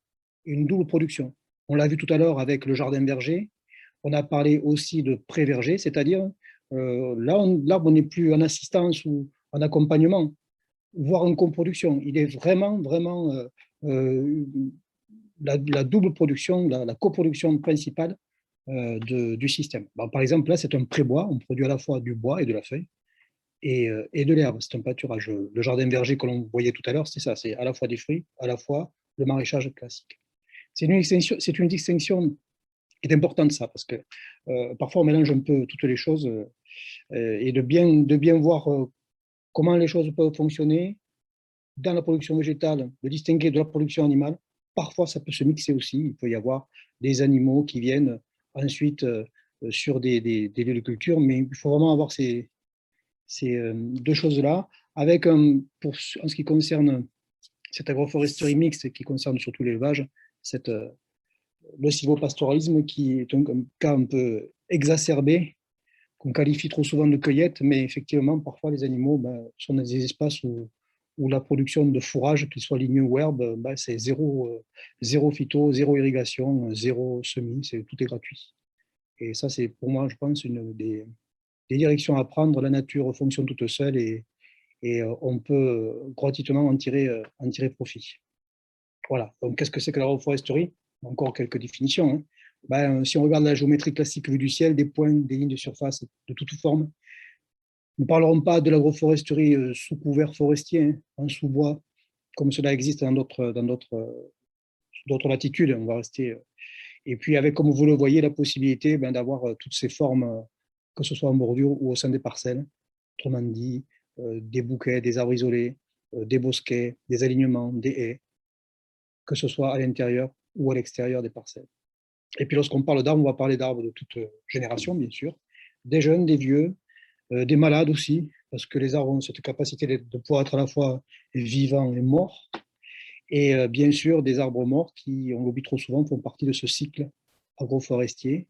et une double production. On l'a vu tout à l'heure avec le jardin verger. On a parlé aussi de pré-verger, c'est-à-dire l'arbre n'est plus en assistance ou en accompagnement, voire en coproduction. Il est vraiment la double production, la coproduction principale du système. Bon, par exemple, là, c'est un prébois. On produit à la fois du bois et de la feuille et de l'herbe. C'est un pâturage. Le jardin verger que l'on voyait tout à l'heure, c'est ça. C'est à la fois des fruits, à la fois le maraîchage classique. C'est une distinction qui est importante, ça, parce que parfois, on mélange un peu toutes les choses et de bien voir comment les choses peuvent fonctionner dans la production végétale, de distinguer de la production animale. Parfois, ça peut se mixer aussi. Il peut y avoir des animaux qui viennent ensuite sur des lieux de culture, mais il faut vraiment avoir ces deux choses-là, avec en ce qui concerne cette agroforesterie mixte, qui concerne surtout l'élevage, le silvopastoralisme, qui est un cas un peu exacerbé, qu'on qualifie trop souvent de cueillette, mais effectivement, parfois, les animaux sont dans des espaces où la production de fourrage, qu'il soit ligneux ou herbe, c'est zéro phyto, zéro irrigation, zéro semis, tout est gratuit. Et ça, c'est pour moi, je pense, une des directions à prendre. La nature fonctionne toute seule et on peut gratuitement en tirer profit. Voilà. Donc, qu'est-ce que c'est que l'agroforesterie? Encore quelques définitions, hein. Si on regarde la géométrie classique vue du ciel, des points, des lignes de surface de toute forme. Nous ne parlerons pas de l'agroforesterie sous couvert forestier, hein, en sous-bois, comme cela existe dans d'autres latitudes. On va rester. Et puis, avec, comme vous le voyez, la possibilité d'avoir toutes ces formes, que ce soit en bordure ou au sein des parcelles. Autrement dit, des bouquets, des arbres isolés, des bosquets, des alignements, des haies, que ce soit à l'intérieur ou à l'extérieur des parcelles. Et puis, lorsqu'on parle d'arbres, on va parler d'arbres de toute génération, bien sûr, des jeunes, des vieux, des malades aussi, parce que les arbres ont cette capacité de pouvoir être à la fois vivants et morts. Et bien sûr, des arbres morts qui, on l'oublie trop souvent, font partie de ce cycle agroforestier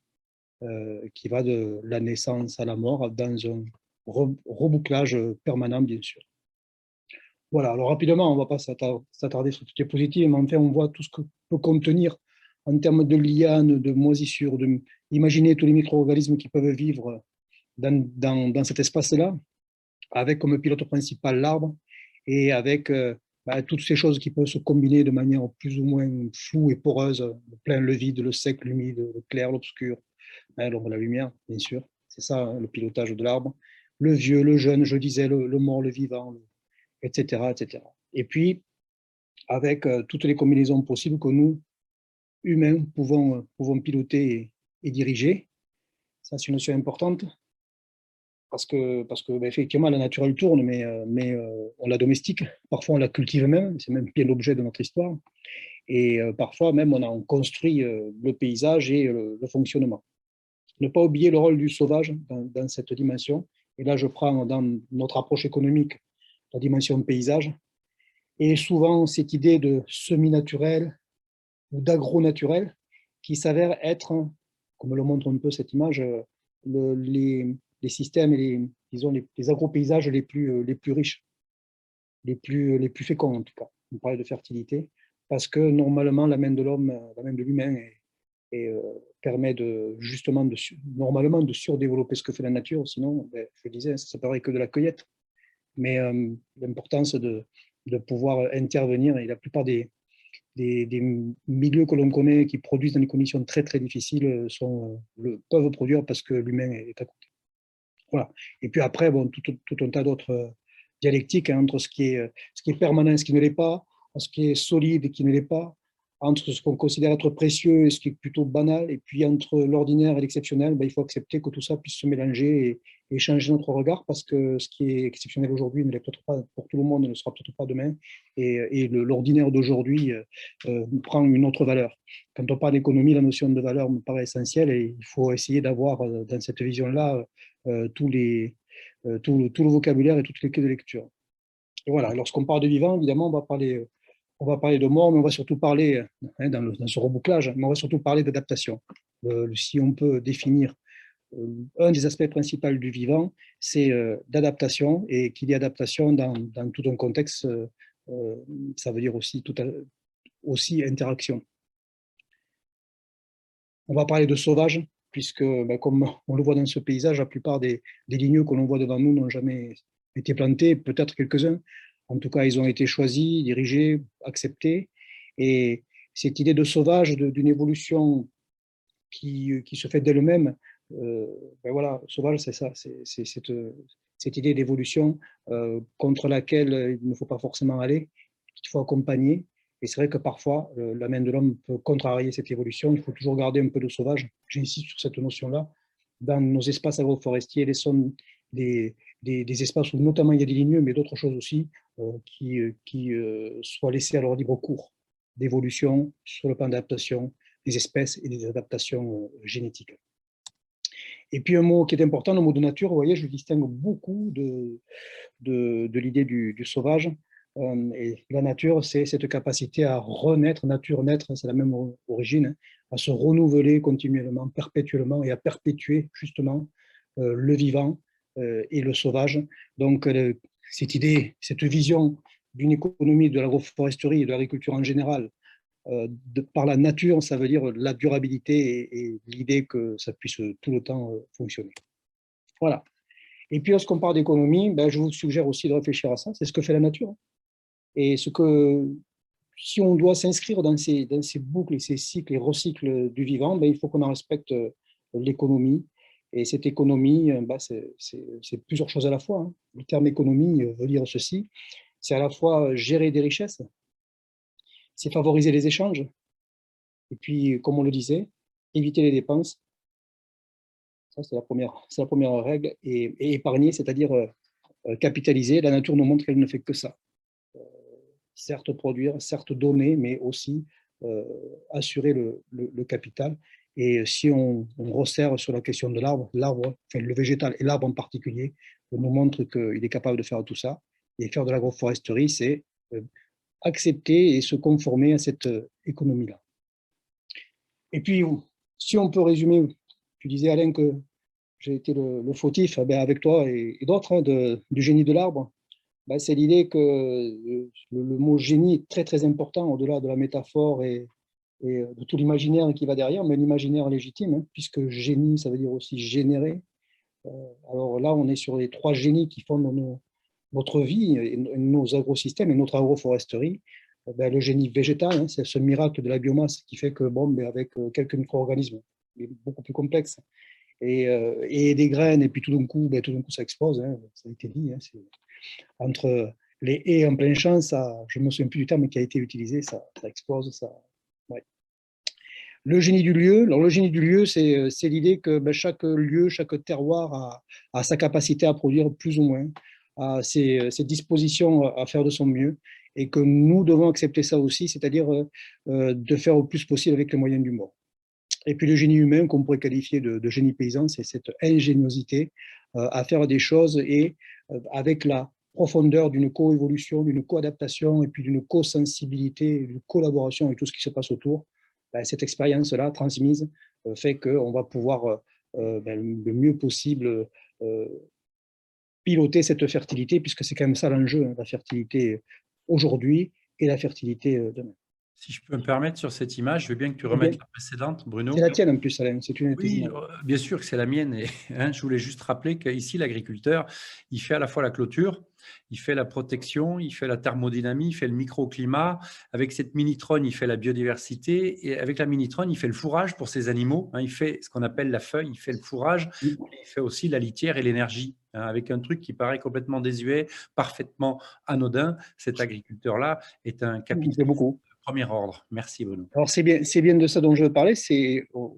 qui va de la naissance à la mort dans un rebouclage permanent, bien sûr. Voilà, alors rapidement, on ne va pas s'attarder sur toutes les positives, mais enfin, on voit tout ce que peut contenir en termes de lianes, de moisissures, imaginez tous les micro-organismes qui peuvent vivre dans cet espace-là, avec comme pilote principal l'arbre, et avec toutes ces choses qui peuvent se combiner de manière plus ou moins floue et poreuse, le plein, le vide, le sec, l'humide, le clair, l'obscur, l'ombre, la lumière, bien sûr. C'est ça, hein, le pilotage de l'arbre. Le vieux, le jeune, je disais, le mort, le vivant, etc., etc. Et puis, avec toutes les combinaisons possibles que nous, humains, pouvons piloter et diriger. Ça, c'est une notion importante parce que effectivement, la nature, elle tourne, mais on la domestique. Parfois, on la cultive même. C'est même bien l'objet de notre histoire. Et parfois, même, on a construit le paysage et le fonctionnement. Ne pas oublier le rôle du sauvage dans cette dimension. Et là, je prends dans notre approche économique la dimension paysage. Et souvent, cette idée de semi-naturel ou d'agro-naturel qui s'avère être, comme le montre un peu cette image, les systèmes et les agro-paysages les plus riches, les plus féconds en tout cas. On parlait de fertilité, parce que normalement, la main de l'homme, la main de l'humain permet normalement de surdévelopper ce que fait la nature. Sinon, je le disais, ça ne paraît que de la cueillette. Mais l'importance de pouvoir intervenir, et la plupart des milieux que l'on connaît qui produisent dans des conditions très très difficiles peuvent produire parce que l'humain est à côté. Voilà. Et puis après, bon, tout un tas d'autres dialectiques entre ce qui est permanent et ce qui ne l'est pas, ce qui est solide et qui ne l'est pas, entre ce qu'on considère être précieux et ce qui est plutôt banal, et puis entre l'ordinaire et l'exceptionnel, il faut accepter que tout ça puisse se mélanger et changer notre regard, parce que ce qui est exceptionnel aujourd'hui ne l'est peut-être pas pour tout le monde, ne le sera peut-être pas demain, et l'ordinaire d'aujourd'hui prend une autre valeur. Quand on parle d'économie, la notion de valeur me paraît essentielle, et il faut essayer d'avoir dans cette vision-là tout le vocabulaire et toutes les clés de lecture. Et voilà, lorsqu'on parle de vivant, évidemment, on va parler de mort, mais on va surtout parler, dans ce rebouclage, mais on va surtout parler d'adaptation. Si on peut définir un des aspects principaux du vivant, c'est d'adaptation, et qu'il y ait adaptation dans tout un contexte, ça veut dire aussi interaction. On va parler de sauvage, puisque, comme on le voit dans ce paysage, la plupart des ligneux que l'on voit devant nous n'ont jamais été plantés, peut-être quelques-uns. En tout cas, ils ont été choisis, dirigés, acceptés. Et cette idée de sauvage, d'une évolution qui se fait d'elle-même, voilà, sauvage, c'est ça, c'est cette idée d'évolution contre laquelle il ne faut pas forcément aller, qu'il faut accompagner. Et c'est vrai que parfois, la main de l'homme peut contrarier cette évolution. Il faut toujours garder un peu de sauvage. J'insiste sur cette notion-là. Dans nos espaces agroforestiers, des espaces où notamment il y a des ligneux, mais d'autres choses aussi, qui soient laissés à leur libre cours d'évolution sur le plan d'adaptation des espèces et des adaptations génétiques. Et puis un mot qui est important, le mot de nature, vous voyez, je le distingue beaucoup de l'idée du sauvage. Et la nature, c'est cette capacité à renaître, nature, naître, c'est la même origine, à se renouveler continuellement, perpétuellement, et à perpétuer justement le vivant et le sauvage. Donc cette idée, cette vision d'une économie de l'agroforesterie et de l'agriculture en général, par la nature, ça veut dire la durabilité et l'idée que ça puisse tout le temps fonctionner. Voilà. Et puis lorsqu'on parle d'économie, je vous suggère aussi de réfléchir à ça, c'est ce que fait la nature. Et si on doit s'inscrire dans ces boucles et ces cycles et recycles du vivant, il faut qu'on en respecte l'économie. Et cette économie, c'est plusieurs choses à la fois. Hein. Le terme économie veut dire ceci, c'est à la fois gérer des richesses, c'est favoriser les échanges, et puis, comme on le disait, éviter les dépenses. Ça, c'est la première règle. Et épargner, c'est-à-dire capitaliser. La nature nous montre qu'elle ne fait que ça. Certes produire, certes donner, mais aussi assurer le capital. Et si on resserre sur la question de l'arbre, enfin le végétal et l'arbre en particulier, nous montre qu'il est capable de faire tout ça. Et faire de l'agroforesterie, c'est accepter et se conformer à cette économie-là. Et puis, si on peut résumer, tu disais Alain que j'ai été le fautif avec toi et d'autres du génie de l'arbre, c'est l'idée que le mot génie est très très important au-delà de la métaphore et de tout l'imaginaire qui va derrière, mais l'imaginaire légitime, hein, puisque génie, ça veut dire aussi générer. Alors là, on est sur les 3 génies qui fondent notre vie, et nos agrosystèmes et notre agroforesterie. Le génie végétal, hein, c'est ce miracle de la biomasse qui fait que, avec quelques micro-organismes, beaucoup plus complexes, et des graines, et puis tout d'un coup, ça explose, hein, ça a été dit, hein, entre les haies en plein champ, ça, je ne me souviens plus du terme qui a été utilisé, ça explose. Ouais. Le génie du lieu, alors le génie du lieu, c'est l'idée que ben, chaque lieu, chaque terroir a sa capacité à produire plus ou moins, a ses dispositions à faire de son mieux, et que nous devons accepter ça aussi, c'est-à-dire de faire au plus possible avec les moyens du bord. Et puis le génie humain, qu'on pourrait qualifier de génie paysan, c'est cette ingéniosité à faire des choses et avec la profondeur d'une coévolution, d'une coadaptation et puis d'une co-sensibilité, d'une collaboration avec tout ce qui se passe autour. Ben, cette expérience-là transmise fait qu'on va pouvoir le mieux possible piloter cette fertilité, puisque c'est quand même ça l'enjeu, hein, la fertilité aujourd'hui et la fertilité demain. Si je peux me permettre sur cette image, je veux bien que tu remettes la précédente, Bruno. C'est la tienne en plus, Alain, c'est une Oui, bien sûr que c'est la mienne. Et, hein, je voulais juste rappeler qu'ici, l'agriculteur, il fait à la fois la clôture, il fait la protection, il fait la thermodynamie, il fait le microclimat. Avec cette minitrone, il fait la biodiversité. Et avec la minitrone, il fait le fourrage pour ses animaux. Hein, il fait ce qu'on appelle la feuille, il fait le fourrage. Il fait aussi la litière et l'énergie. Hein, avec un truc qui paraît complètement désuet, parfaitement anodin, cet agriculteur-là est un capitaliste beaucoup. Premier ordre. Merci, Bruno. Alors, c'est bien de ça dont je veux parler. On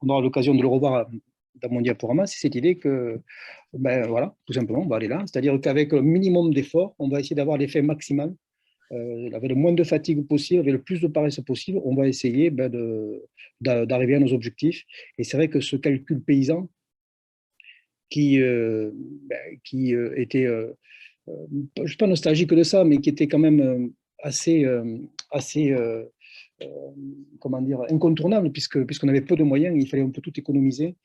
aura l'occasion de le revoir dans mon diaporama. C'est cette idée que, ben, voilà, tout simplement, on va aller là. C'est-à-dire qu'avec le minimum d'efforts, on va essayer d'avoir l'effet maximal, avec le moins de fatigue possible, avec le plus de paresse possible. On va essayer d'arriver à nos objectifs. Et c'est vrai que ce calcul paysan qui était, je ne suis pas nostalgique de ça, mais qui était quand même assez comment dire, incontournable, puisqu'on avait peu de moyens, il fallait un peu tout économiser,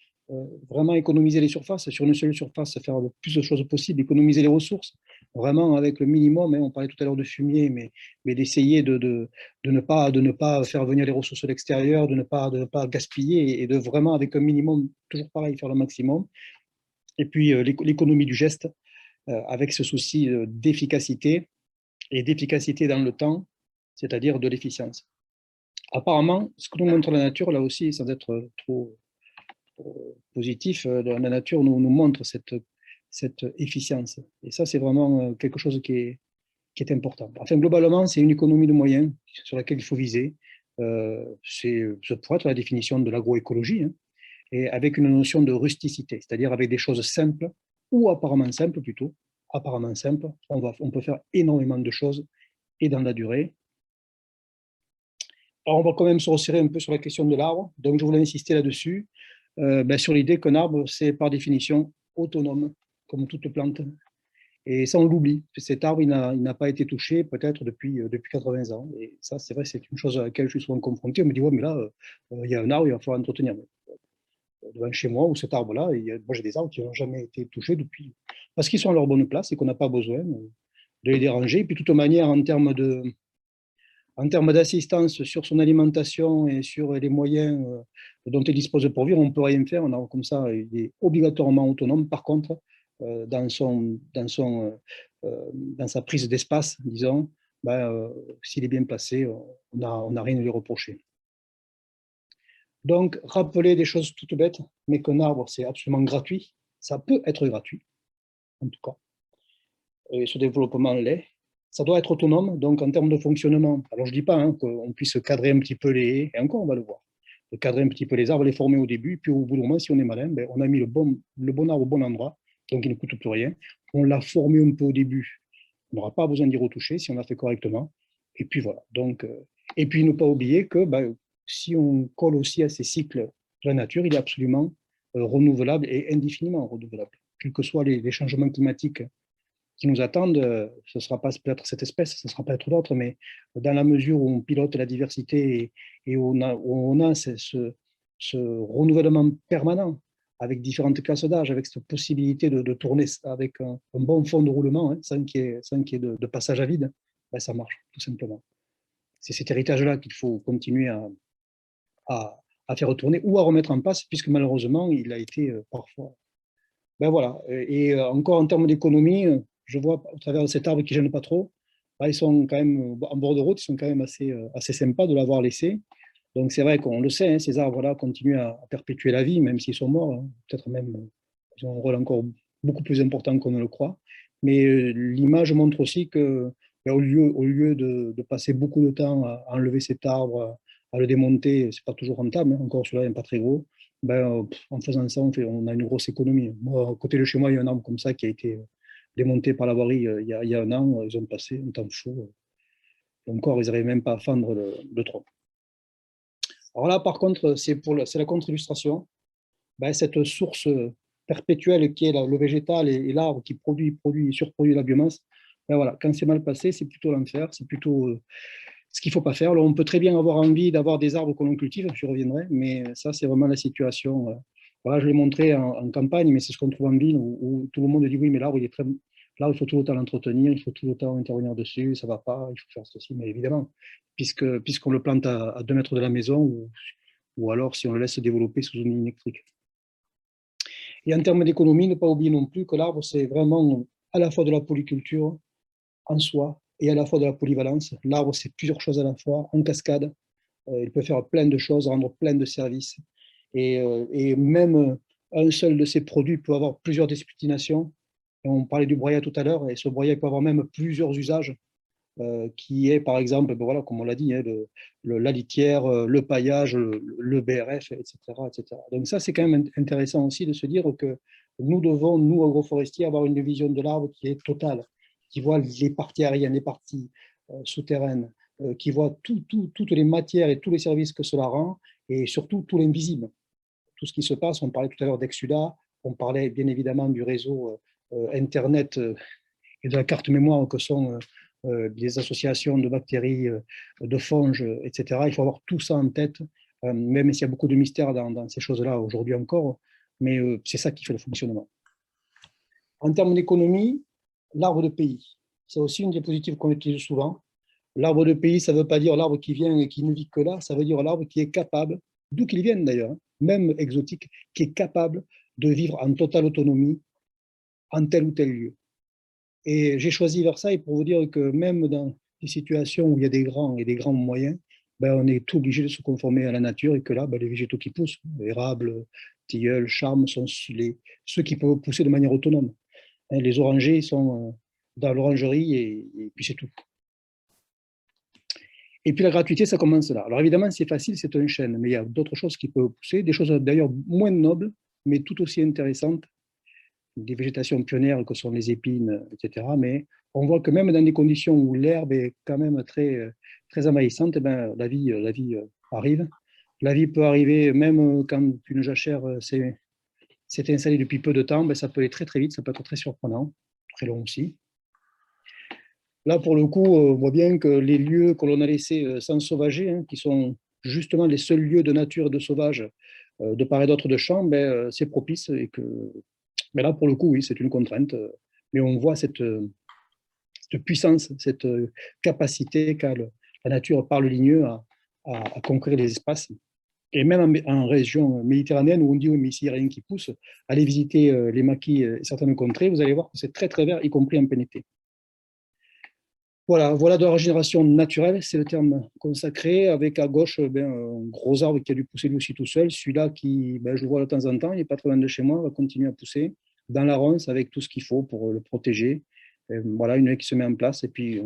vraiment économiser les surfaces, sur une seule surface, faire le plus de choses possible, économiser les ressources, vraiment avec le minimum, hein, on parlait tout à l'heure de fumier, mais d'essayer de ne pas faire venir les ressources de l'extérieur, de ne pas gaspiller, et de vraiment, avec un minimum, toujours pareil, faire le maximum. Et puis l'économie du geste, avec ce souci d'efficacité, et d'efficacité dans le temps, c'est-à-dire de l'efficience. Apparemment, ce que nous montre la nature, là aussi, sans être trop positif, la nature nous montre cette efficience. Et ça, c'est vraiment quelque chose qui est important. Enfin, globalement, c'est une économie de moyens sur laquelle il faut viser. Ça pourrait être la définition de l'agroécologie, hein, et avec une notion de rusticité, c'est-à-dire avec des choses simples, ou apparemment simples plutôt. Apparemment simples, on peut faire énormément de choses et dans la durée. Alors, on va quand même se resserrer un peu sur la question de l'arbre. Donc, je voulais insister là-dessus, sur l'idée qu'un arbre, c'est par définition autonome, comme toute plante. Et ça, on l'oublie. Cet arbre, il n'a pas été touché peut-être depuis 80 ans. Et ça, c'est vrai, c'est une chose à laquelle je suis souvent confronté. On me dit, ouais, mais là, il y a un arbre, il va falloir entretenir. Devant chez moi, ou cet arbre-là, moi, j'ai des arbres qui n'ont jamais été touchés depuis. Parce qu'ils sont à leur bonne place et qu'on n'a pas besoin de les déranger. Et puis, de toute manière, en termes d'assistance sur son alimentation et sur les moyens dont il dispose pour vivre, on ne peut rien faire. Comme ça, il est obligatoirement autonome. Par contre, dans sa prise d'espace, disons, s'il est bien placé, on n'a rien à lui reprocher. Donc, rappeler des choses toutes bêtes, mais qu'un arbre, c'est absolument gratuit. Ça peut être gratuit, en tout cas. Et ce développement l'est. Ça doit être autonome, donc en termes de fonctionnement. Alors, je ne dis pas qu'on puisse cadrer un petit peu les haies, et encore, on va le voir. Cadrer un petit peu les arbres, les former au début, puis au bout du moment, si on est malin, on a mis le bon arbre au bon endroit, donc il ne coûte plus rien. On l'a formé un peu au début. On n'aura pas besoin d'y retoucher si on l'a fait correctement. Et puis voilà. Donc, et puis ne pas oublier que si on colle aussi à ces cycles de la nature, il est absolument renouvelable et indéfiniment renouvelable. Quels que soient les changements climatiques qui nous attendent, ce ne sera pas peut-être cette espèce, ce ne sera peut-être d'autres, mais dans la mesure où on pilote la diversité et où on a ce renouvellement permanent avec différentes classes d'âge, avec cette possibilité de tourner avec un bon fond de roulement, hein, sans qu'il y ait de passage à vide, ça marche, tout simplement. C'est cet héritage-là qu'il faut continuer à faire retourner ou à remettre en place, puisque malheureusement, il a été parfois... voilà. Et encore en termes d'économie, je vois au travers de cet arbre qui ne gêne pas trop, ils sont quand même en bord de route, ils sont quand même assez sympas de l'avoir laissé. Donc c'est vrai qu'on le sait, hein, ces arbres-là continuent à perpétuer la vie, même s'ils sont morts, hein. Peut-être même ils ont un rôle encore beaucoup plus important qu'on ne le croit. Mais l'image montre aussi que ben, au lieu de passer beaucoup de temps à enlever cet arbre, à le démonter, c'est pas toujours rentable, hein, encore celui-là n'est pas très gros, ben, en faisant ça, on a une grosse économie. Moi, à côté de chez moi, il y a un arbre comme ça qui a été démonté par l'avarie il y a un an, ils ont passé un temps fou. Encore, ils n'arrivent même pas à fendre le tronc. Alors là, par contre, c'est la contre-illustration. Ben, cette source perpétuelle qui est le végétal et l'arbre qui surproduit la biomasse, ben voilà, quand c'est mal passé, c'est plutôt l'enfer, c'est plutôt ce qu'il ne faut pas faire. Alors, on peut très bien avoir envie d'avoir des arbres que l'on cultive, je reviendrai, mais ça, c'est vraiment la situation. Voilà, je l'ai montré en campagne, mais c'est ce qu'on trouve en ville où tout le monde dit oui, mais l'arbre, là, il faut tout le temps l'entretenir, il faut tout le temps intervenir dessus, ça ne va pas, il faut faire ceci, mais évidemment, puisqu'on le plante à 2 mètres de la maison ou alors si on le laisse se développer sous une ligne électrique. Et en termes d'économie, ne pas oublier non plus que l'arbre, c'est vraiment à la fois de la polyculture en soi et à la fois de la polyvalence. L'arbre, c'est plusieurs choses à la fois, en cascade. Il peut faire plein de choses, rendre plein de services. Et même un seul de ces produits peut avoir plusieurs destinations. On parlait du broyat tout à l'heure, et ce broyat peut avoir même plusieurs usages, qui est par exemple, ben voilà, comme on l'a dit, hein, la litière, le paillage, le BRF, etc., etc. Donc ça, c'est quand même intéressant aussi de se dire que nous devons, nous, agroforestiers, avoir une vision de l'arbre qui est totale, qui voit les parties aériennes, les parties souterraines, qui voit toutes les matières et tous les services que cela rend, et surtout tout l'invisible. Tout ce qui se passe, on parlait tout à l'heure d'Exuda, on parlait bien évidemment du réseau Internet et de la carte mémoire que sont des associations de bactéries, de fonges, etc. Il faut avoir tout ça en tête, même s'il y a beaucoup de mystères dans ces choses-là aujourd'hui encore, mais c'est ça qui fait le fonctionnement. En termes d'économie, l'arbre de pays, c'est aussi une diapositive qu'on utilise souvent. L'arbre de pays, ça ne veut pas dire l'arbre qui vient et qui ne vit que là, ça veut dire l'arbre qui est capable, d'où qu'il vienne d'ailleurs, même exotique, qui est capable de vivre en totale autonomie en tel ou tel lieu. Et j'ai choisi Versailles pour vous dire que même dans des situations où il y a des grands et des grands moyens, ben on est obligé de se conformer à la nature et que là, ben les végétaux qui poussent, érables, tilleuls, charmes, sont ceux qui peuvent pousser de manière autonome. Les orangers sont dans l'orangerie et puis c'est tout. Et puis la gratuité, ça commence là. Alors évidemment, c'est facile, c'est un chêne, mais il y a d'autres choses qui peuvent pousser, des choses d'ailleurs moins nobles, mais tout aussi intéressantes, des végétations pionnières que sont les épines, etc. Mais on voit que même dans des conditions où l'herbe est quand même très, très envahissante, eh ben, la vie arrive. La vie peut arriver même quand une jachère s'est installée depuis peu de temps, ben, ça peut aller très très vite, ça peut être très surprenant, très long aussi. Là, pour le coup, on voit bien que les lieux que l'on a laissés s'ensauvager, hein, qui sont justement les seuls lieux de nature et de sauvage de part et d'autre de champs, ben, c'est propice. Et que, mais là, pour le coup, oui, c'est une contrainte. Mais on voit cette puissance, cette capacité qu'a la nature par le ligneux à conquérir les espaces. Et même en région méditerranéenne, où on dit oui, mais ici, il n'y a rien qui pousse, allez visiter les maquis et certaines contrées, vous allez voir que c'est très, très vert, y compris en plein été. Voilà de la régénération naturelle, c'est le terme consacré, avec à gauche un gros arbre qui a dû pousser lui aussi tout seul. Celui-là, je le vois de temps en temps, il n'est pas très loin de chez moi, va continuer à pousser dans la ronce avec tout ce qu'il faut pour le protéger. Et voilà, une haie qui se met en place. Et puis,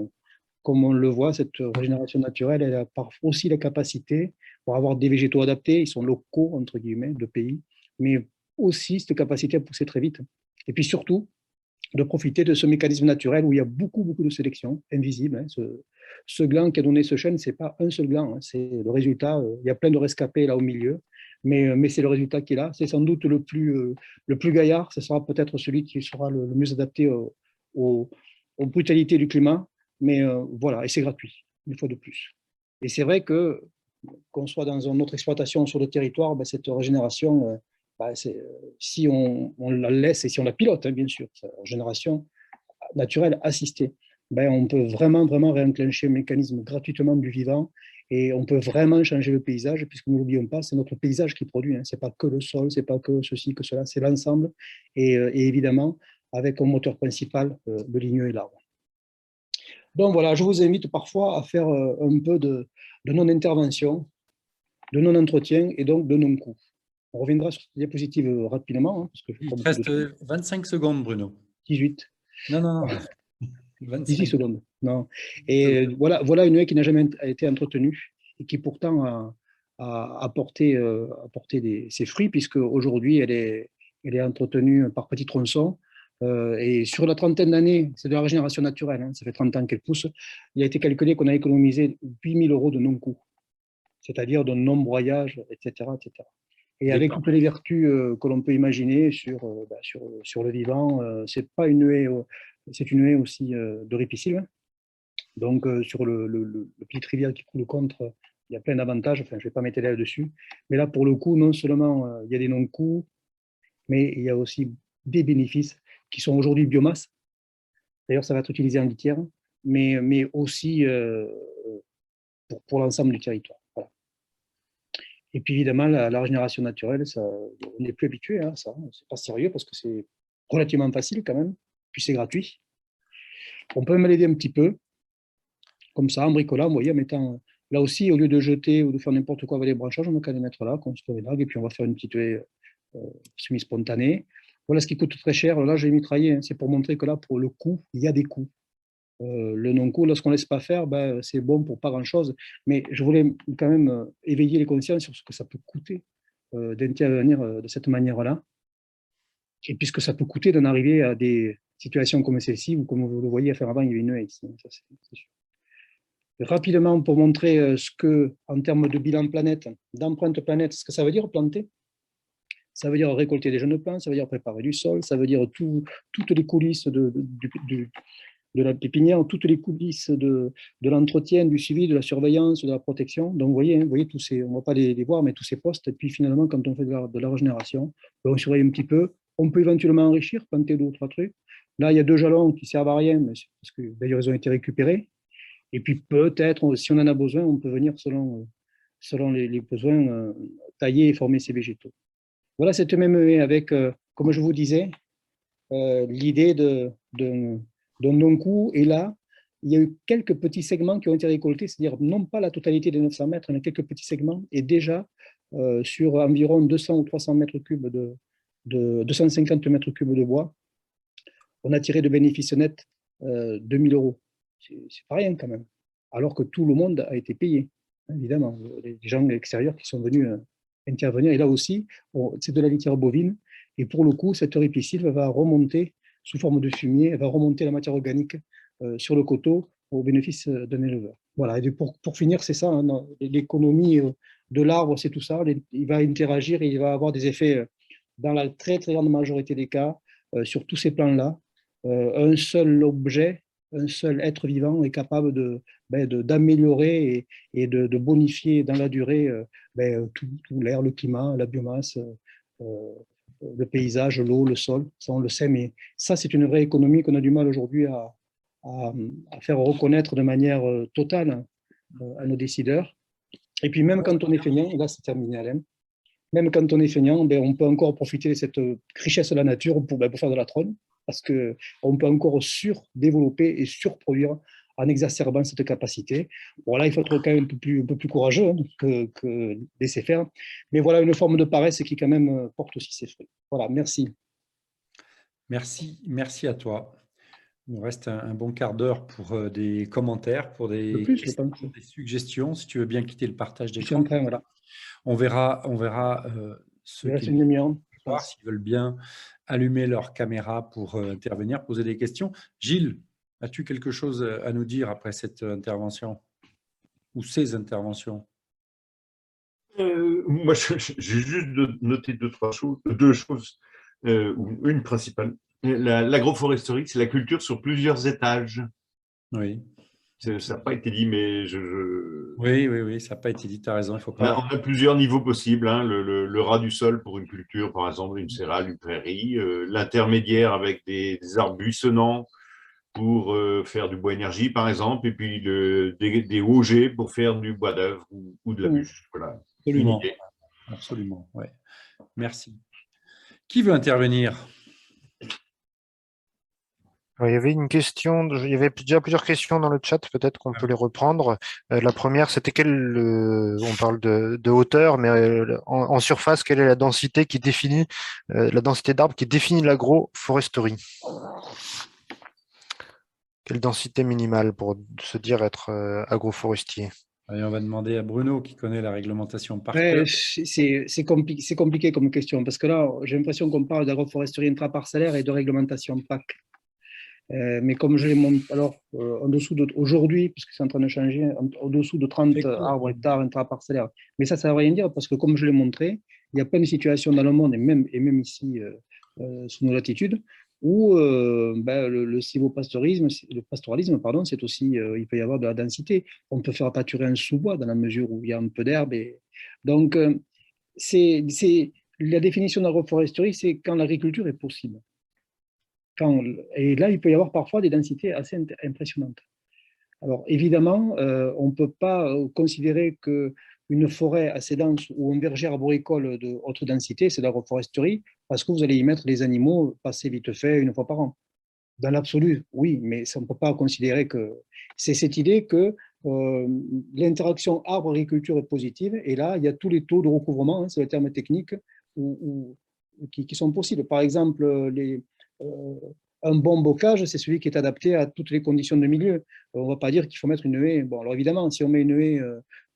comme on le voit, cette régénération naturelle, elle a aussi la capacité pour avoir des végétaux adaptés, ils sont locaux, entre guillemets, de pays, mais aussi cette capacité à pousser très vite. Et puis surtout, de profiter de ce mécanisme naturel où il y a beaucoup, beaucoup de sélection invisible. Hein. Ce gland qui a donné ce chêne, ce n'est pas un seul gland, hein, c'est le résultat. Il y a plein de rescapés là au milieu, mais c'est le résultat qui est là. C'est sans doute le plus gaillard, ce sera peut-être celui qui sera le mieux adapté aux brutalités du climat, mais voilà, et c'est gratuit, une fois de plus. Et c'est vrai qu'on soit dans une autre exploitation sur le territoire, ben, cette régénération, si on la laisse et si on la pilote, hein, bien sûr, cette régénération naturelle assistée, ben, on peut vraiment, vraiment réenclencher le mécanisme gratuitement du vivant et on peut vraiment changer le paysage, puisque nous n'oublions pas, c'est notre paysage qui produit, hein, ce n'est pas que le sol, ce n'est pas que ceci, que cela, c'est l'ensemble, et évidemment, avec un moteur principal, le ligneux et l'arbre. Donc voilà, je vous invite parfois à faire un peu de non-intervention, de non-entretien et donc de non-coût. On reviendra sur cette diapositive rapidement. Hein, parce que il te reste 25 secondes, Bruno. 18. Non, non, non. 10 25. secondes. Non. Et voilà une haie qui n'a jamais été entretenue et qui pourtant a apporté ses fruits, puisque aujourd'hui elle est entretenue par petits tronçons. Et sur la trentaine d'années, c'est de la régénération naturelle, hein, ça fait 30 ans qu'elle pousse, il a été calculé qu'on a économisé 8 000 € de non-coût, c'est-à-dire de non-broyage, etc., etc. Et avec toutes les vertus que l'on peut imaginer sur le vivant, c'est pas une haie, c'est une haie aussi de ripisylve. Donc sur le petit rivière qui coule contre, il y a plein d'avantages. Enfin, je ne vais pas m'étaler là-dessus. Mais là, pour le coup, non seulement il y a des non-coûts, mais il y a aussi des bénéfices qui sont aujourd'hui biomasse. D'ailleurs, ça va être utilisé en litière, mais aussi pour l'ensemble du territoire. Voilà. Et puis évidemment, la régénération naturelle, ça, on n'est plus habitué à ça. C'est pas sérieux parce que c'est relativement facile quand même. Puis c'est gratuit. On peut même l'aider un petit peu, comme ça, en bricolant, vous voyez, en mettant. Là aussi, au lieu de jeter ou de faire n'importe quoi avec les branchages, on n'a qu'à les mettre là, construire les lagues, et puis on va faire une petite haie semi-spontanée. Voilà ce qui coûte très cher. Là, j'ai mitraillé, hein, c'est pour montrer que là, pour le coût, il y a des coûts. Le non-coût, lorsqu'on ne laisse pas faire, c'est bon pour pas grand-chose. Mais je voulais quand même éveiller les consciences sur ce que ça peut coûter d'intervenir de cette manière-là. Et puisque ça peut coûter d'en arriver à des situations comme celle-ci, ou comme vous le voyez, à faire avant, il y avait une haie ici. Ça, c'est sûr. Rapidement, pour montrer ce que, en termes de bilan planète, d'empreinte planète, ce que ça veut dire planter. Ça veut dire récolter des jeunes plants, ça veut dire préparer du sol, ça veut dire toutes les coulisses de la pépinière, toutes les coulisses de l'entretien, du suivi, de la surveillance, de la protection. Donc, vous voyez tous ces, on ne va pas les voir, mais tous ces postes. Et puis, finalement, quand on fait de la régénération, on surveille un petit peu. On peut éventuellement enrichir, planter 2 ou 3 trucs. Là, il y a 2 jalons qui ne servent à rien, mais parce que d'ailleurs, ils ont été récupérés. Et puis, peut-être, si on en a besoin, on peut venir, selon les besoins, tailler et former ces végétaux. Voilà cette même haie avec, comme je vous disais, l'idée d'un non-coût. Et là, il y a eu quelques petits segments qui ont été récoltés, c'est-à-dire non pas la totalité des 900 mètres, mais quelques petits segments. Et déjà, sur environ 200 ou 300 mètres cubes de 250 mètres cubes de bois, on a tiré de bénéfices nets 2 000 €. C'est pas rien quand même. Alors que tout le monde a été payé, évidemment. Les gens extérieurs qui sont venus intervenir. Et là aussi, c'est de la litière bovine. Et pour le coup, cette ripisylve va remonter sous forme de fumier, elle va remonter la matière organique sur le coteau au bénéfice d'un éleveur. Voilà. Et pour finir, c'est ça, hein, l'économie de l'arbre, c'est tout ça. Il va interagir et il va avoir des effets dans la très, très grande majorité des cas sur tous ces plans-là. Un seul objet, un seul être vivant est capable d'améliorer et de bonifier dans la durée tout l'air, le climat, la biomasse, le paysage, l'eau, le sol. Ça, on le sait, mais ça, c'est une vraie économie qu'on a du mal aujourd'hui à faire reconnaître de manière totale à nos décideurs. Et puis, même quand on est feignant, là, c'est terminé, Alain, même quand on est feignant, on peut encore profiter de cette richesse de la nature pour faire de la trône, parce qu'on peut encore surdévelopper et surproduire en exacerbant cette capacité. Bon, là, il faut être quand même un peu plus courageux que laisser faire. Mais voilà une forme de paresse qui, quand même, porte aussi ses fruits. Voilà, merci. Merci à toi. Il nous reste un bon quart d'heure pour des commentaires, pour des suggestions. Si tu veux bien quitter le partage d'écran. Voilà. On verra ceux qui s'ils veulent bien allumer leur caméra pour intervenir, poser des questions. Gilles, as-tu quelque chose à nous dire après cette intervention ou ces interventions? Moi, j'ai juste noté deux choses, ou une principale. L'agroforesterie, c'est la culture sur plusieurs étages. Oui. Ça n'a pas été dit, mais Oui, ça n'a pas été dit, tu as raison. Il faut pas... On a plusieurs niveaux possibles, hein. Le ras du sol pour une culture, par exemple, une céréale, une prairie. L'intermédiaire avec des arbres buissonnants pour faire du bois énergie, par exemple, et puis des haugers pour faire du bois d'œuvre ou de la bûche. Voilà. Absolument. Ouais. Merci. Qui veut intervenir? Il y avait une question, il y avait déjà plusieurs questions dans le chat, peut-être qu'on peut les reprendre. La première, c'était on parle de hauteur, mais en surface, quelle est la densité qui définit la densité d'arbres qui définit l'agroforesterie? Quelle densité minimale pour se dire être agroforestier? Allez, on va demander à Bruno qui connaît la réglementation par Ouais, cœur. c'est compliqué comme question parce que là, j'ai l'impression qu'on parle d'agroforesterie intraparcellaire et de réglementation PAC. Mais comme je l'ai montré, alors en dessous de, aujourd'hui, puisque c'est en train de changer, en dessous de 30 arbres hectares intraparcellaires. Mais ça ne veut rien dire parce que comme je l'ai montré, il y a plein de situations dans le monde et même ici, sous nos latitudes, où ben, le silvopastoralisme, le pastoralisme, pardon, c'est aussi, il peut y avoir de la densité. On peut faire pâturer un sous-bois dans la mesure où il y a un peu d'herbe. Donc, la définition d'agroforesterie, c'est quand l'agriculture est possible. Et là, il peut y avoir parfois des densités assez impressionnantes. Alors, évidemment, on ne peut pas considérer qu'une forêt assez dense ou un verger arboricole de haute densité, c'est de l'agroforesterie, parce que vous allez y mettre des animaux passer vite fait une fois par an. Dans l'absolu, oui, mais ça, on ne peut pas considérer que… C'est cette idée que l'interaction arbre-agriculture est positive, et là, il y a tous les taux de recouvrement, hein, c'est le terme technique, qui sont possibles. Par exemple, euh, un bon bocage, c'est celui qui est adapté à toutes les conditions de milieu. On ne va pas dire qu'il faut mettre une haie. Bon, alors évidemment, si on met une haie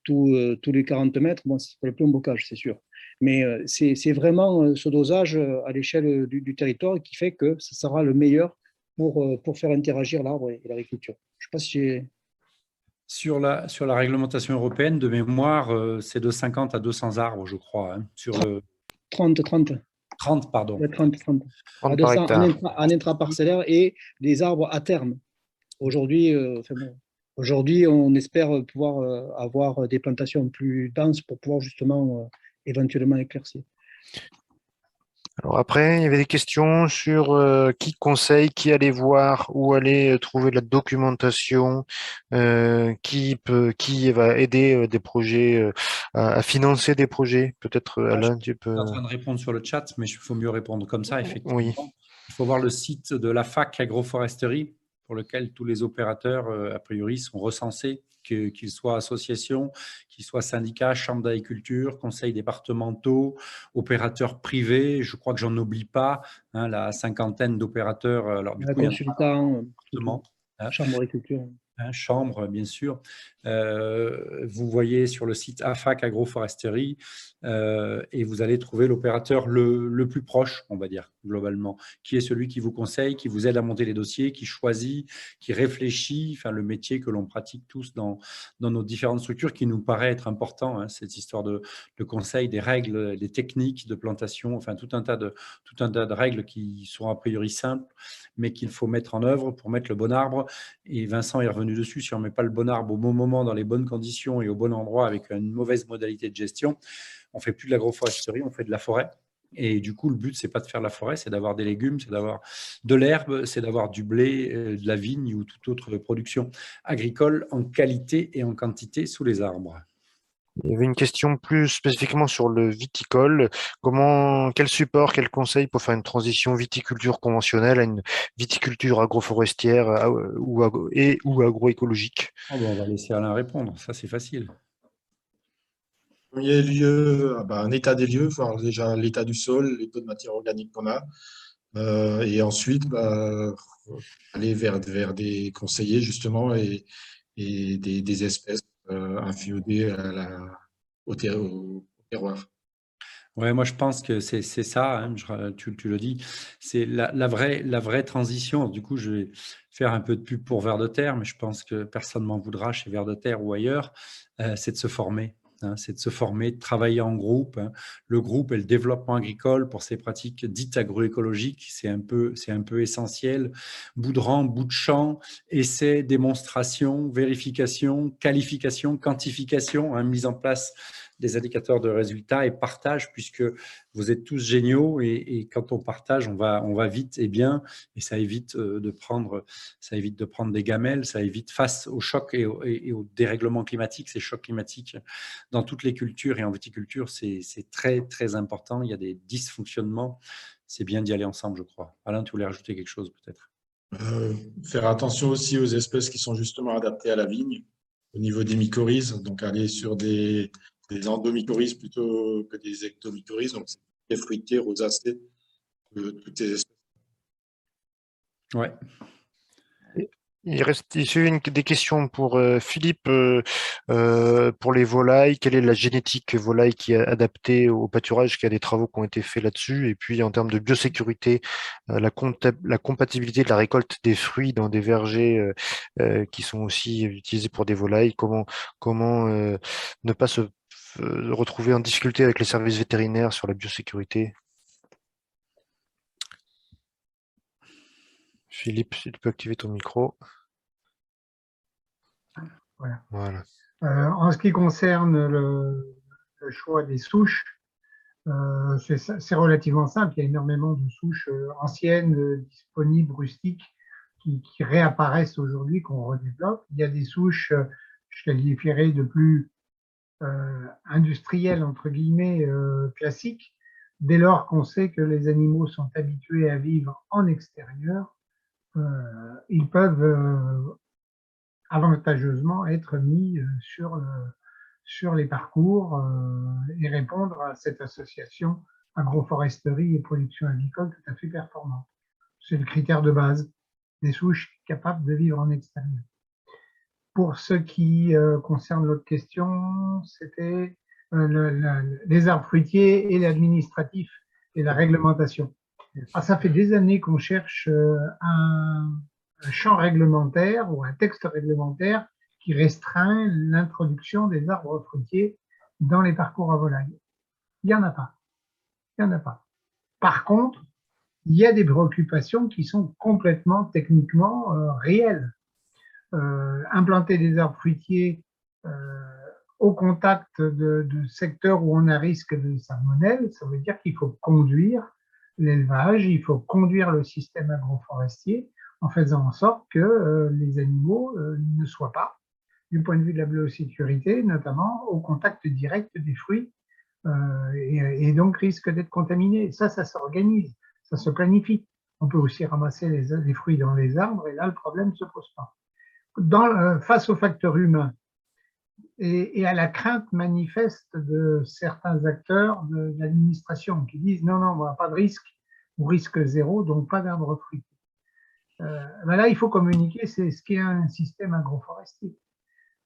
tous les 40 mètres, bon, ce n'est plus un bocage, c'est sûr. Mais c'est vraiment ce dosage à l'échelle du territoire qui fait que ce sera le meilleur pour faire interagir l'arbre et l'agriculture. Je ne sais pas si j'ai… Sur la réglementation européenne, de mémoire, c'est de 50 à 200 arbres, je crois, hein, sur le 30. 30, pardon. Ouais, 30. À 30 par 200 hectare. en intraparcellaire et des arbres à terme. Aujourd'hui, enfin bon, aujourd'hui, on espère pouvoir avoir des plantations plus denses pour pouvoir justement éventuellement éclaircir. Alors après, il y avait des questions sur qui conseille, qui aller voir, où aller trouver de la documentation, qui va aider des projets à financer des projets. Peut-être Je Alain, tu suis peux. en train de répondre sur le chat, mais il faut mieux répondre comme ça, Oui. effectivement. Il faut voir le site de la fac agroforesterie, pour lequel tous les opérateurs, a priori, sont recensés, qu'ils soient associations, qu'ils soient syndicats, chambres d'agriculture, conseils départementaux, opérateurs privés. Je crois que j'en oublie pas, hein, la cinquantaine d'opérateurs. Alors, du coup, il y en a Consultant, département, hein, chambre d'agriculture. chambre, bien sûr. Vous voyez sur le site AFAC Agroforesterie et vous allez trouver l'opérateur le plus proche, on va dire, globalement, qui est celui qui vous conseille, qui vous aide à monter les dossiers, qui choisit, qui réfléchit, enfin, le métier que l'on pratique tous dans nos différentes structures, qui nous paraît être important, hein, cette histoire de conseil, des règles, des techniques de plantation, enfin, tout un tas de règles qui sont a priori simples, mais qu'il faut mettre en œuvre pour mettre le bon arbre. Et Vincent est revenu dessus, si on ne met pas le bon arbre au bon moment, dans les bonnes conditions et au bon endroit, avec une mauvaise modalité de gestion, on ne fait plus de l'agroforesterie, on fait de la forêt. Et du coup, le but, ce n'est pas de faire la forêt, c'est d'avoir des légumes, c'est d'avoir de l'herbe, c'est d'avoir du blé, de la vigne ou toute autre production agricole en qualité et en quantité sous les arbres. Il y avait une question plus spécifiquement sur le viticole. Quel support, quel conseil pour faire une transition viticulture conventionnelle à une viticulture agroforestière ou agroécologique? Oh ben, on va laisser Alain répondre, ça c'est facile. En premier lieu, un état des lieux, voir déjà l'état du sol, les taux de matière organique qu'on a. Et ensuite, aller vers des conseillers, justement, et des espèces inféodées au terroir. Ouais, moi je pense que c'est ça, hein, tu le dis, c'est la vraie transition. Du coup, je vais faire un peu de pub pour Vers de Terre, mais je pense que personne ne m'en voudra chez Vers de Terre ou ailleurs, c'est de se former. Hein, c'est de se former, de travailler en groupe. Hein. Le groupe et le développement agricole pour ces pratiques dites agroécologiques, c'est un peu essentiel. Bout de rang, bout de champ, essai, démonstration, vérification, qualification, quantification, hein, mise en place des indicateurs de résultats et partage, puisque vous êtes tous géniaux et quand on partage, on va vite et bien, et ça évite de prendre des gamelles, ça évite face aux chocs et au dérèglement climatique, ces chocs climatiques dans toutes les cultures et en viticulture, c'est très, très important. Il y a des dysfonctionnements. C'est bien d'y aller ensemble, je crois. Alain, tu voulais rajouter quelque chose peut-être? Faire attention aussi aux espèces qui sont justement adaptées à la vigne au niveau des mycorhizes, donc aller sur des endomycorhizes plutôt que des ectomycorhizes, donc des fruitiers, rosacées, toutes ces espèces. Ouais. Il suit des questions pour Philippe pour les volailles. Quelle est la génétique volaille qui est adaptée au pâturage? Qu'il y a des travaux qui ont été faits là-dessus. Et puis en termes de biosécurité, la compatibilité de la récolte des fruits dans des vergers qui sont aussi utilisés pour des volailles. Comment ne pas se retrouver en difficulté avec les services vétérinaires sur la biosécurité? Philippe, si tu peux activer ton micro. Voilà. Voilà. En ce qui concerne le choix des souches, c'est relativement simple. Il y a énormément de souches anciennes, disponibles, rustiques, qui réapparaissent aujourd'hui, qu'on redéveloppe. Il y a des souches, je qualifierais de plus industrielles, entre guillemets, classiques, dès lors qu'on sait que les animaux sont habitués à vivre en extérieur, ils peuvent avantageusement être mis sur les parcours et répondre à cette association agroforesterie et production agricole tout à fait performante. C'est le critère de base des souches capables de vivre en extérieur. Pour ce qui concerne l'autre question, c'était les arbres fruitiers et l'administratif et la réglementation. Ah, ça fait des années qu'on cherche un champ réglementaire ou un texte réglementaire qui restreint l'introduction des arbres fruitiers dans les parcours à volailles. Il n'y en a pas. Il n'y en a pas. Par contre, il y a des préoccupations qui sont complètement techniquement réelles. Implanter des arbres fruitiers au contact de secteurs où on a risque de salmonelle, ça veut dire qu'il faut conduire l'élevage, il faut conduire le système agroforestier en faisant en sorte que les animaux ne soient pas, du point de vue de la biosécurité, notamment au contact direct des fruits et donc risquent d'être contaminés. Ça s'organise, ça se planifie. On peut aussi ramasser les fruits dans les arbres et là, le problème ne se pose pas. Face aux facteurs humains et à la crainte manifeste de certains acteurs de l'administration qui disent non, non, pas de risque, ou risque zéro, donc pas d'arbres fruitiers. Ben là, il faut communiquer, c'est ce qu'est un système agroforestier.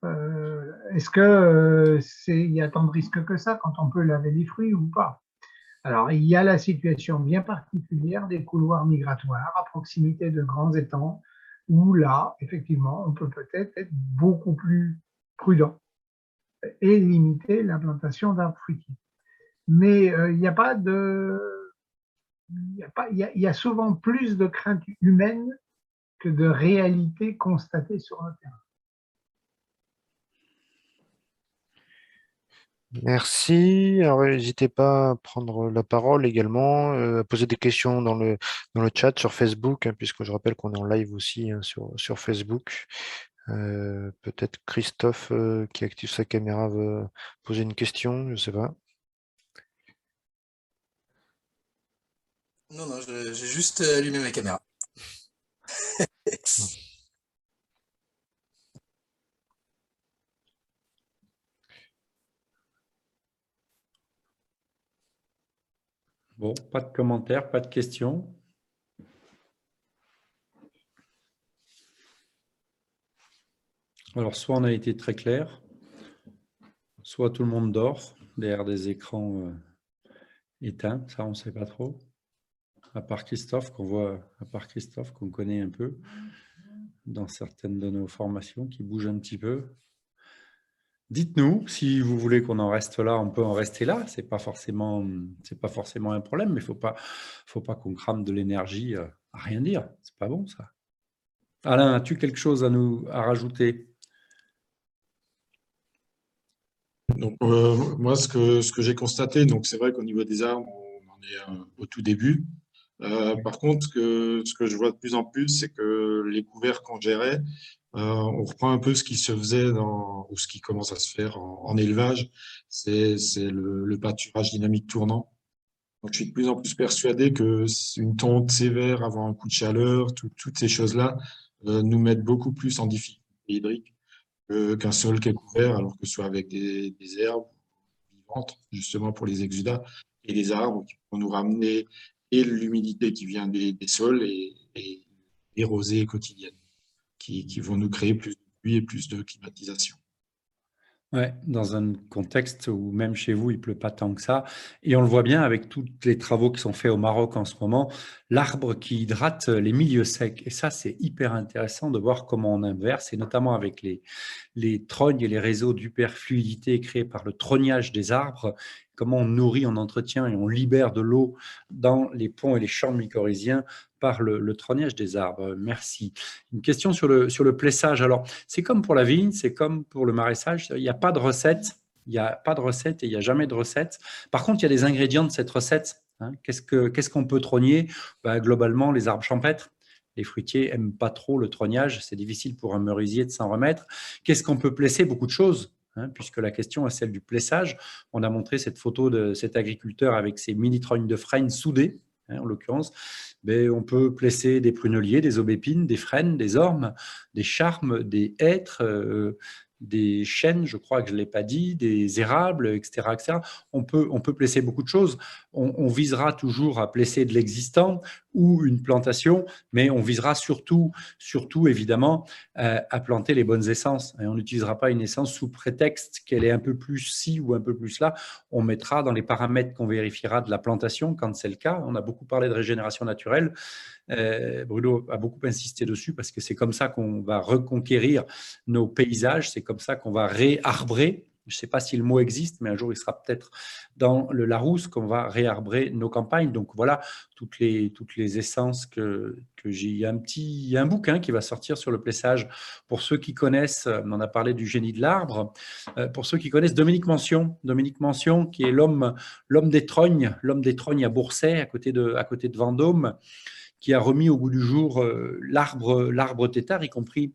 Est-ce que il y a tant de risques que ça quand on peut laver les fruits ou pas? Alors, il y a la situation bien particulière des couloirs migratoires à proximité de grands étangs, où là, effectivement, on peut peut-être être beaucoup plus prudent et limiter l'implantation d'arbres fruitiers. Mais il n'y a pas de... Il y a souvent plus de crainte humaine que de réalité constatée sur le terrain. Merci. Alors, n'hésitez pas à prendre la parole également, à poser des questions dans le chat sur Facebook, hein, puisque je rappelle qu'on est en live aussi hein, sur Facebook. Peut-être Christophe qui active sa caméra veut poser une question, je ne sais pas. Non, non, j'ai juste allumé ma caméra. Bon, pas de commentaires, pas de questions. Alors, soit on a été très clair, soit tout le monde dort derrière des écrans éteints, ça on ne sait pas trop. À part Christophe qu'on connaît un peu dans certaines de nos formations, qui bouge un petit peu. Dites-nous, si vous voulez qu'on en reste là, on peut en rester là. C'est pas forcément un problème, mais faut pas qu'on crame de l'énergie à rien dire. C'est pas bon ça. Alain, as-tu quelque chose à rajouter? Donc, moi, ce que j'ai constaté, donc c'est vrai qu'au niveau des arbres, on en est au tout début. Par contre, ce que je vois de plus en plus, c'est que les couverts qu'on gérait, on reprend un peu ce qui se faisait ou ce qui commence à se faire en élevage, c'est le pâturage dynamique tournant. Donc, je suis de plus en plus persuadé que une tonte sévère avant un coup de chaleur, toutes ces choses-là nous mettent beaucoup plus en difficulté hydrique qu'un sol qui est couvert, alors que ce soit avec des herbes vivantes, justement pour les exudats, et des arbres qui vont nous ramener et l'humidité qui vient des sols et rosée quotidienne. qui vont nous créer plus de pluie et plus de climatisation. Ouais, dans un contexte où même chez vous, il pleut pas tant que ça. Et on le voit bien avec tous les travaux qui sont faits au Maroc en ce moment, l'arbre qui hydrate les milieux secs. Et ça, c'est hyper intéressant de voir comment on inverse, et notamment avec les trognes et les réseaux d'hyperfluidité créés par le trognage des arbres, comment on nourrit, on entretient et on libère de l'eau dans les ponts et les champs mycorhiziens par le trognage des arbres. Merci. Une question sur le plessage. Alors, c'est comme pour la vigne, c'est comme pour le maraîchage, il n'y a pas de recette. Il n'y a pas de recette et il n'y a jamais de recette. Par contre, il y a des ingrédients de cette recette. Hein. Qu'est-ce qu'on peut trogner? Globalement, les arbres champêtres. Les fruitiers n'aiment pas trop le trognage. C'est difficile pour un merisier de s'en remettre. Qu'est-ce qu'on peut plesser? Beaucoup de choses. Hein, puisque la question est celle du plessage. On a montré cette photo de cet agriculteur avec ses mini-trognes de frêne soudées, hein, en l'occurrence. Mais on peut plesser des pruneliers, des aubépines, des frênes, des ormes, des charmes, des hêtres, des chênes, je crois que je ne l'ai pas dit, des érables, etc. etc. On peut plesser beaucoup de choses. On visera toujours à plesser de l'existant ou une plantation, mais on visera surtout évidemment, à planter les bonnes essences. Et on n'utilisera pas une essence sous prétexte qu'elle est un peu plus ci ou un peu plus là. On mettra dans les paramètres qu'on vérifiera de la plantation, quand c'est le cas. On a beaucoup parlé de régénération naturelle. Bruno a beaucoup insisté dessus parce que c'est comme ça qu'on va reconquérir nos paysages, c'est comme ça qu'on va réarbrer. Je ne sais pas si le mot existe, mais un jour il sera peut-être dans le Larousse qu'on va réarbrer nos campagnes. Donc voilà toutes les essences que j'ai. Il y a un bouquin qui va sortir sur le plessage pour ceux qui connaissent. On en a parlé du génie de l'arbre. Pour ceux qui connaissent Dominique Mention qui est l'homme des trognes à Bourset, à côté de Vendôme, qui a remis au goût du jour l'arbre tétard, y compris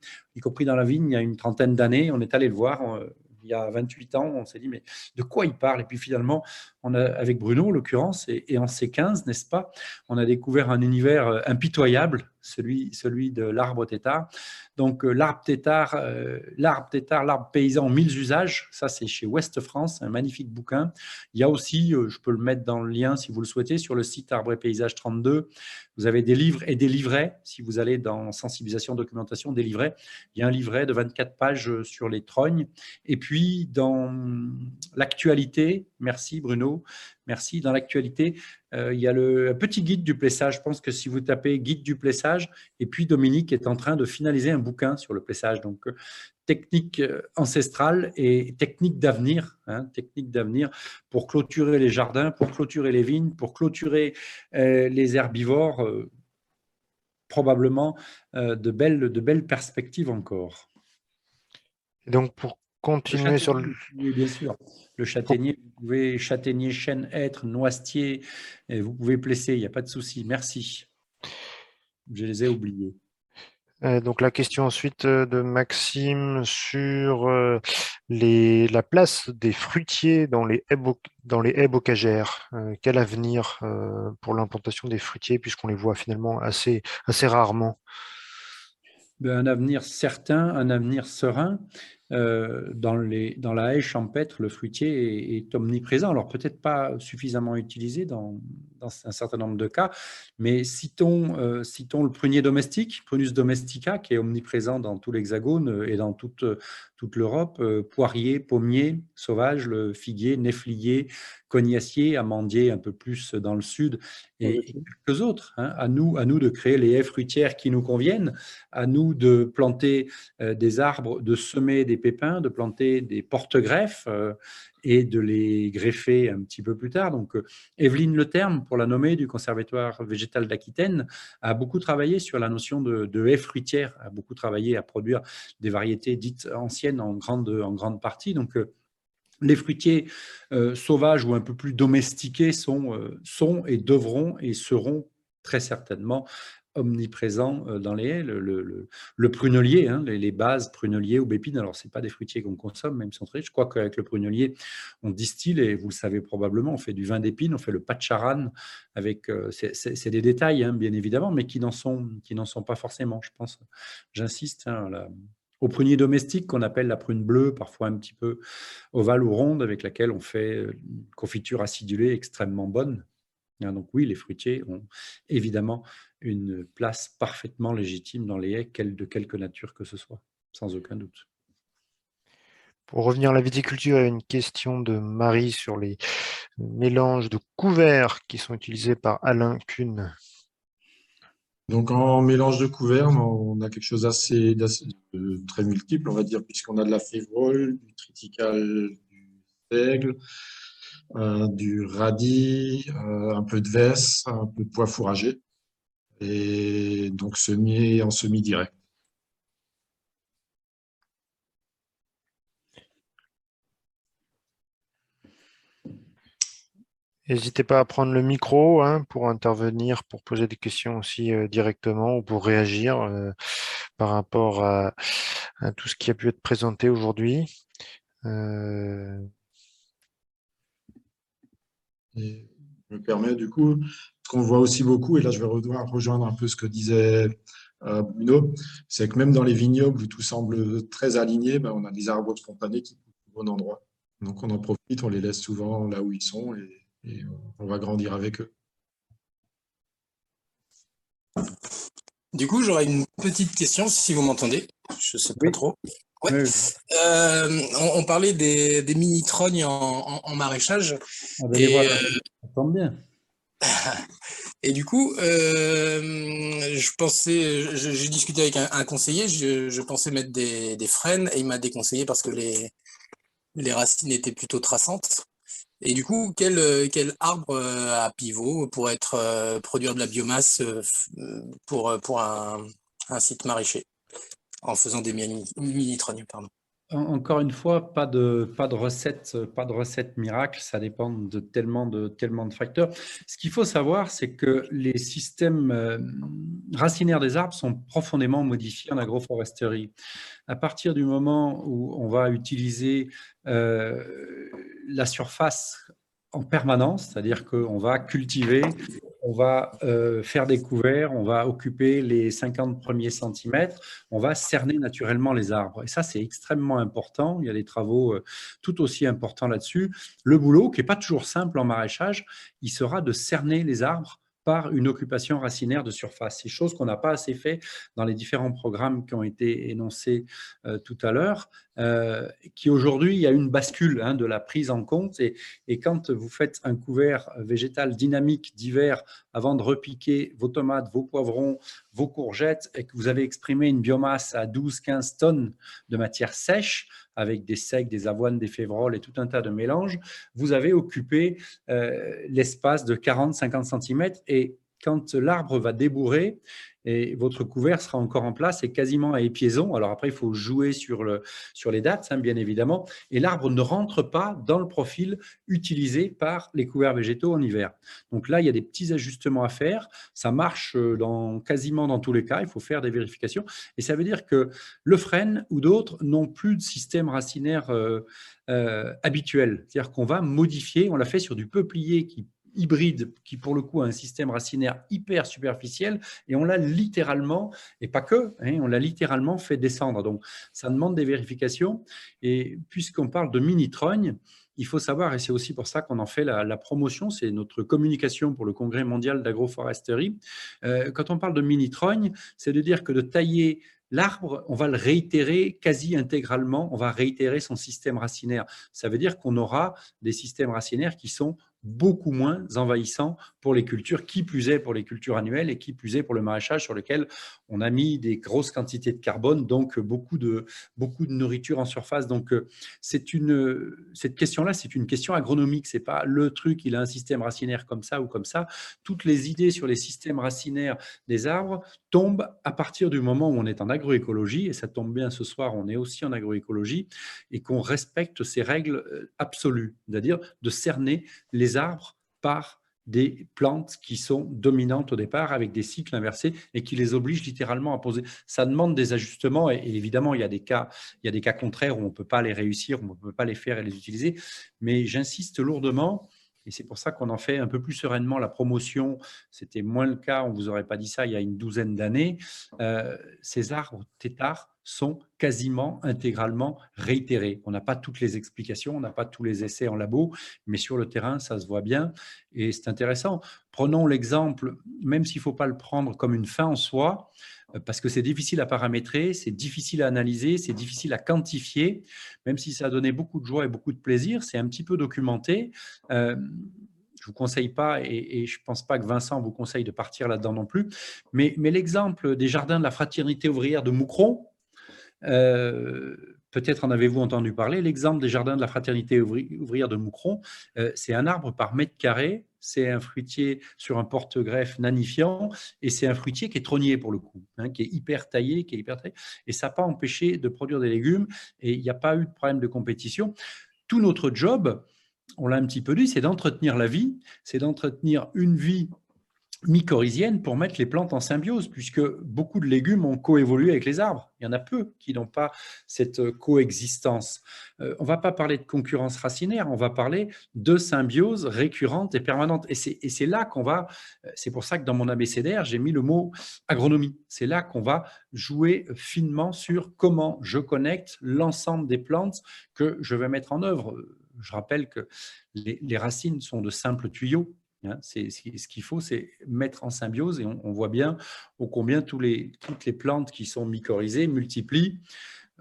dans la vigne, il y a une trentaine d'années. On est allé le voir il y a 28 ans. On s'est dit, mais de quoi il parle? Et puis finalement, avec Bruno, en l'occurrence, et en C15, n'est-ce pas, on a découvert un univers impitoyable, celui de l'arbre tétard. Donc, l'arbre tétard, l'arbre paysan en 1000 usages, ça c'est chez Ouest France, un magnifique bouquin. Il y a aussi, je peux le mettre dans le lien si vous le souhaitez, sur le site Arbre et Paysage 32, vous avez des livres et des livrets. Si vous allez dans sensibilisation, documentation, des livrets, il y a un livret de 24 pages sur les trognes. Et puis, dans l'actualité, merci Bruno, merci, dans l'actualité, il y a le petit guide du plessage. Je pense que si vous tapez guide du plessage, et puis Dominique est en train de finaliser un bouquin sur le plessage. Donc, technique ancestrale et technique d'avenir, technique d'avenir pour clôturer les jardins, pour clôturer les vignes, pour clôturer les herbivores, probablement de belles perspectives encore. Et donc, pour continuer sur le... Oui, bien sûr. Le châtaignier, vous pouvez châtaignier, chêne, hêtre, noisetier, et vous pouvez plesser, il n'y a pas de souci. Merci. Je les ai oubliés. Donc la question ensuite de Maxime sur la place des fruitiers dans les haies bocagères. Quel avenir pour l'implantation des fruitiers puisqu'on les voit finalement assez rarement? Un avenir certain, un avenir serein. Dans la haie champêtre, le fruitier est omniprésent. Alors peut-être pas suffisamment utilisé dans un certain nombre de cas, mais citons le prunier domestique, Prunus domestica, qui est omniprésent dans tout l'Hexagone et dans toute l'Europe, poirier, pommier, sauvage, le figuier, néflier, cognacier, amandier un peu plus dans le sud, et quelques autres. À nous de créer les haies fruitières qui nous conviennent, à nous de planter des arbres, de semer des pépins, de planter des porte-greffes et de les greffer un petit peu plus tard. Donc, Evelyne Leterme, pour la nommer, du Conservatoire végétal d'Aquitaine, a beaucoup travaillé sur la notion de haies fruitières, a beaucoup travaillé à produire des variétés dites anciennes en grande partie. Donc, les fruitiers sauvages ou un peu plus domestiqués sont et devront et seront très certainement omniprésents dans les haies. Le prunelier, les bases prunelier, aubépine, alors ce n'est pas des fruitiers qu'on consomme, même si on très riches. Je crois qu'avec le prunelier, on distille, et vous le savez probablement, on fait du vin d'épine, on fait le patcharan, avec, c'est des détails, bien évidemment, mais qui n'en sont pas forcément, je pense. J'insiste, au prunier domestique qu'on appelle la prune bleue, parfois un petit peu ovale ou ronde, avec laquelle on fait une confiture acidulée extrêmement bonne. Donc oui, les fruitiers ont évidemment une place parfaitement légitime dans les haies, de quelque nature que ce soit, sans aucun doute. Pour revenir à la viticulture, il y a une question de Marie sur les mélanges de couverts qui sont utilisés par Alain Kuhn. Donc, en mélange de couverts, on a quelque chose de très multiple, on va dire, puisqu'on a de la févrole, du triticale, du seigle, du radis, un peu de vesse, un peu de pois fourragé, et donc semé en semi-direct. N'hésitez pas à prendre le micro pour intervenir, pour poser des questions aussi directement ou pour réagir par rapport à tout ce qui a pu être présenté aujourd'hui. Et je me permets du coup, ce qu'on voit aussi beaucoup, et là je vais rejoindre un peu ce que disait Bruno, c'est que même dans les vignobles où tout semble très aligné, ben, on a des arbres spontanés qui poussent au bon endroit. Donc on en profite, on les laisse souvent là où ils sont et on va grandir avec eux. Du coup, j'aurais une petite question, si vous m'entendez. Je ne sais pas trop. Ouais. Oui. On parlait des mini-trognes en maraîchage. Ah ben les voilà, ça tombe bien. Et du coup, j'ai discuté avec un conseiller, je pensais mettre des frênes et il m'a déconseillé parce que les racines étaient plutôt traçantes. Et du coup, quel arbre à pivot pourrait produire de la biomasse pour un site maraîcher en faisant des mini-trognes, pardon. Encore une fois, pas de recette miracle, ça dépend de tellement de facteurs. Ce qu'il faut savoir, c'est que les systèmes racinaires des arbres sont profondément modifiés en agroforesterie. À partir du moment où on va utiliser la surface en permanence, c'est-à-dire qu'on va cultiver, on va faire des couverts, on va occuper les 50 premiers centimètres, on va cerner naturellement les arbres. Et ça, c'est extrêmement important. Il y a des travaux tout aussi importants là-dessus. Le boulot, qui n'est pas toujours simple en maraîchage, il sera de cerner les arbres par une occupation racinaire de surface. C'est chose qu'on n'a pas assez fait dans les différents programmes qui ont été énoncés tout à l'heure, qui aujourd'hui, il y a une bascule de la prise en compte. Et quand vous faites un couvert végétal dynamique d'hiver avant de repiquer vos tomates, vos poivrons, vos courgettes, et que vous avez exprimé une biomasse à 12-15 tonnes de matière sèche, avec des secs, des avoines, des févroles et tout un tas de mélanges, vous avez occupé l'espace de 40-50 cm. Et quand l'arbre va débourrer, et votre couvert sera encore en place et quasiment à épiaison. Alors après, il faut jouer sur les dates, bien évidemment. Et l'arbre ne rentre pas dans le profil utilisé par les couverts végétaux en hiver. Donc là, il y a des petits ajustements à faire. Ça marche quasiment dans tous les cas. Il faut faire des vérifications. Et ça veut dire que le frêne ou d'autres n'ont plus de système racinaire habituel. C'est-à-dire qu'on va modifier, on l'a fait sur du peuplier hybride, qui pour le coup a un système racinaire hyper superficiel, et on l'a littéralement, et pas que, on l'a littéralement fait descendre. Donc ça demande des vérifications. Et puisqu'on parle de mini-trogne, il faut savoir, et c'est aussi pour ça qu'on en fait la promotion, c'est notre communication pour le Congrès mondial d'agroforesterie. Quand on parle de mini-trogne, c'est de dire que de tailler l'arbre, on va le réitérer quasi intégralement, on va réitérer son système racinaire. Ça veut dire qu'on aura des systèmes racinaires qui sont beaucoup moins envahissants pour les cultures, qui plus est pour les cultures annuelles et qui plus est pour le maraîchage sur lequel on a mis des grosses quantités de carbone, donc beaucoup de nourriture en surface. Donc cette question-là, c'est une question agronomique, c'est pas le truc, il a un système racinaire comme ça ou comme ça. Toutes les idées sur les systèmes racinaires des arbres tombent à partir du moment où on est en agroécologie, et ça tombe bien ce soir, on est aussi en agroécologie, et qu'on respecte ces règles absolues, c'est-à-dire de cerner les arbres par des plantes qui sont dominantes au départ avec des cycles inversés et qui les obligent littéralement à poser. Ça demande des ajustements et évidemment, il y a des cas contraires où on ne peut pas les réussir, où on ne peut pas les faire et les utiliser. Mais j'insiste lourdement, et c'est pour ça qu'on en fait un peu plus sereinement la promotion. C'était moins le cas, on ne vous aurait pas dit ça il y a une douzaine d'années. Ces arbres têtards sont quasiment intégralement réitérées. On n'a pas toutes les explications, on n'a pas tous les essais en labo, mais sur le terrain, ça se voit bien et c'est intéressant. Prenons l'exemple, même s'il ne faut pas le prendre comme une fin en soi, parce que c'est difficile à paramétrer, c'est difficile à analyser, c'est difficile à quantifier, même si ça a donné beaucoup de joie et beaucoup de plaisir, c'est un petit peu documenté. Je ne vous conseille pas, et je ne pense pas que Vincent vous conseille de partir là-dedans non plus, mais l'exemple des jardins de la fraternité ouvrière de Moucron, peut-être en avez-vous entendu parler, l'exemple des jardins de la fraternité ouvrière de Moucron, c'est un arbre par mètre carré, c'est un fruitier sur un porte-greffe nanifiant, et c'est un fruitier qui est trognier pour le coup, hein, qui est hyper taillé, et ça n'a pas empêché de produire des légumes, et il n'y a pas eu de problème de compétition. Tout notre job, on l'a un petit peu dit, c'est d'entretenir la vie, c'est d'entretenir une vie mycorhizienne pour mettre les plantes en symbiose, puisque beaucoup de légumes ont coévolué avec les arbres. Il y en a peu qui n'ont pas cette coexistence. On ne va pas parler de concurrence racinaire, on va parler de symbiose récurrente et permanente. Et c'est là qu'on va, c'est pour ça que dans mon abécédaire, j'ai mis le mot agronomie. C'est là qu'on va jouer finement sur comment je connecte l'ensemble des plantes que je vais mettre en œuvre. Je rappelle que les racines sont de simples tuyaux. Ce qu'il faut, c'est mettre en symbiose et on voit bien ô combien toutes les plantes qui sont mycorhizées multiplient,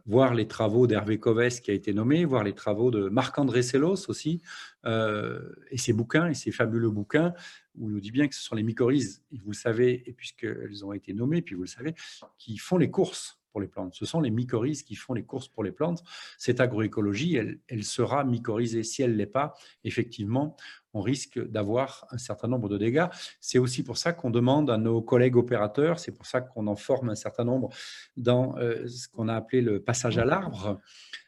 voir les travaux d'Hervé Covès qui a été nommé, voir les travaux de Marc-André Sellos aussi, et ses bouquins, et ses fabuleux bouquins, où il nous dit bien que ce sont les mycorhizes, et vous le savez, et puisqu'elles ont été nommées, puis vous le savez, qui font les courses pour les plantes. Ce sont les mycorhizes qui font les courses pour les plantes. Cette agroécologie, elle sera mycorhizée. Si elle ne l'est pas, effectivement, on risque d'avoir un certain nombre de dégâts. C'est aussi pour ça qu'on demande à nos collègues opérateurs, c'est pour ça qu'on en forme un certain nombre dans ce qu'on a appelé le passage à l'arbre,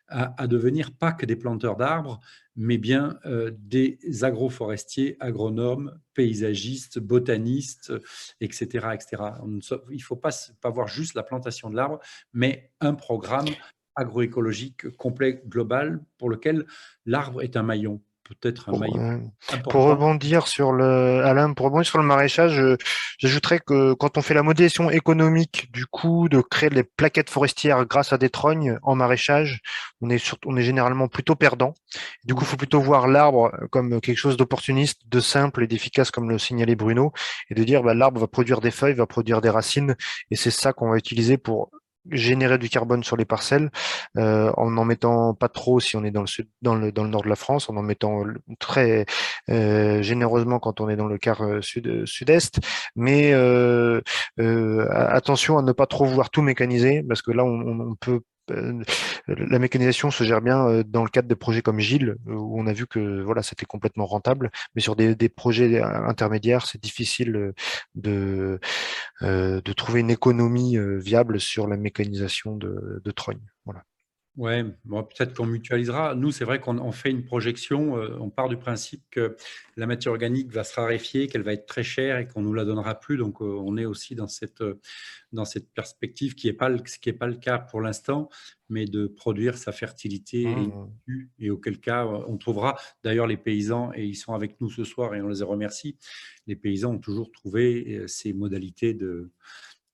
à devenir pas que des planteurs d'arbres, mais bien des agroforestiers, agronomes, paysagistes, botanistes, etc. etc. Il ne faut pas voir juste la plantation de l'arbre, mais un programme agroécologique complet, global, pour lequel l'arbre est un maillon. Peut-être un maillon important. Pour rebondir sur le maraîchage, j'ajouterais que quand on fait la modélisation économique du coût de créer des plaquettes forestières grâce à des trognes en maraîchage, on est généralement plutôt perdant. Du coup, il faut plutôt voir l'arbre comme quelque chose d'opportuniste, de simple et d'efficace, comme le signalait Bruno, et de dire l'arbre va produire des feuilles, va produire des racines, et c'est ça qu'on va utiliser pour générer du carbone sur les parcelles, en n'en mettant pas trop si on est dans le sud, dans le nord de la France, en mettant très généreusement quand on est dans le quart sud-est. Mais attention à ne pas trop vouloir tout mécaniser, parce que là on peut la mécanisation se gère bien dans le cadre de projets comme Gilles, où on a vu que voilà, c'était complètement rentable, mais sur des projets intermédiaires, c'est difficile de trouver une économie viable sur la mécanisation de trogne. Voilà. Ouais, bon, peut-être qu'on mutualisera. Nous, c'est vrai qu'on fait une projection. On part du principe que la matière organique va se raréfier, qu'elle va être très chère et qu'on nous la donnera plus. Donc, on est aussi dans cette perspective qui n'est pas le cas pour l'instant, mais de produire sa fertilité et auquel cas on trouvera. D'ailleurs, les paysans, et ils sont avec nous ce soir et on les remercie, les paysans ont toujours trouvé ces modalités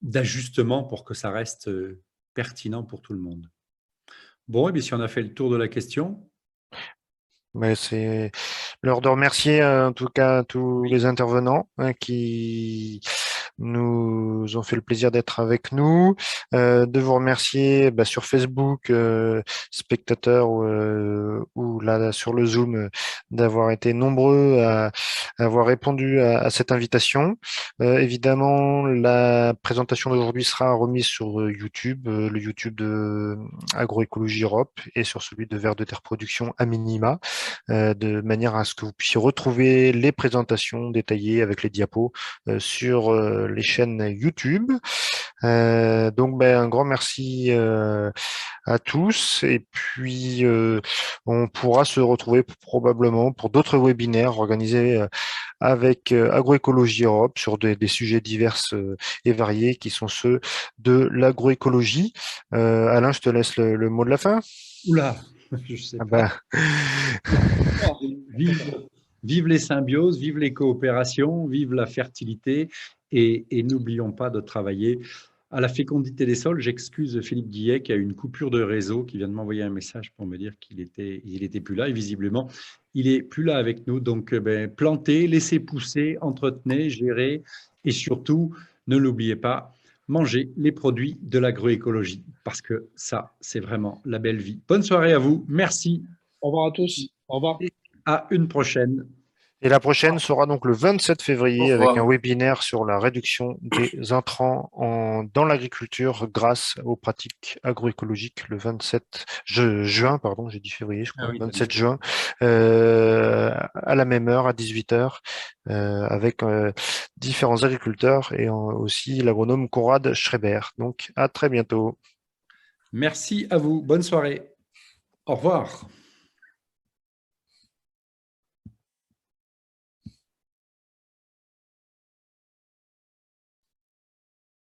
d'ajustement pour que ça reste pertinent pour tout le monde. Bon, et bien si on a fait le tour de la question. Mais c'est l'heure de remercier en tout cas tous les intervenants qui nous ont fait le plaisir d'être avec nous, de vous remercier sur Facebook, spectateurs ou là sur le Zoom, d'avoir été nombreux à avoir répondu à cette invitation. Évidemment, la présentation d'aujourd'hui sera remise sur YouTube, le YouTube de Agroécologie Europe et sur celui de Vers de Terre Production à minima, de manière à ce que vous puissiez retrouver les présentations détaillées avec les diapos sur les chaînes YouTube. Donc un grand merci à tous, et puis on pourra se retrouver probablement pour d'autres webinaires organisés avec Agroécologie Europe sur des sujets divers et variés qui sont ceux de l'agroécologie. Alain, je te laisse le mot de la fin. Oula, je sais pas. Vive les symbioses, vive les coopérations, vive la fertilité, et n'oublions pas de travailler à la fécondité des sols. J'excuse Philippe Guillet qui a eu une coupure de réseau, qui vient de m'envoyer un message pour me dire qu'il était plus là. Et visiblement, il est plus là avec nous. Donc, plantez, laissez pousser, entretenez, gérez. Et surtout, ne l'oubliez pas, mangez les produits de l'agroécologie. Parce que ça, c'est vraiment la belle vie. Bonne soirée à vous. Merci. Au revoir à tous. Au revoir. Et à une prochaine. Et la prochaine sera donc le 27 février Au avec revoir. un webinaire sur la réduction des intrants dans l'agriculture grâce aux pratiques agroécologiques le 27 juin, pardon, j'ai dit février, je crois, Ah oui, 27 juin, à la même heure, à 18h, avec différents agriculteurs et aussi l'agronome Conrad Schreiber. Donc, à très bientôt. Merci à vous. Bonne soirée. Au revoir.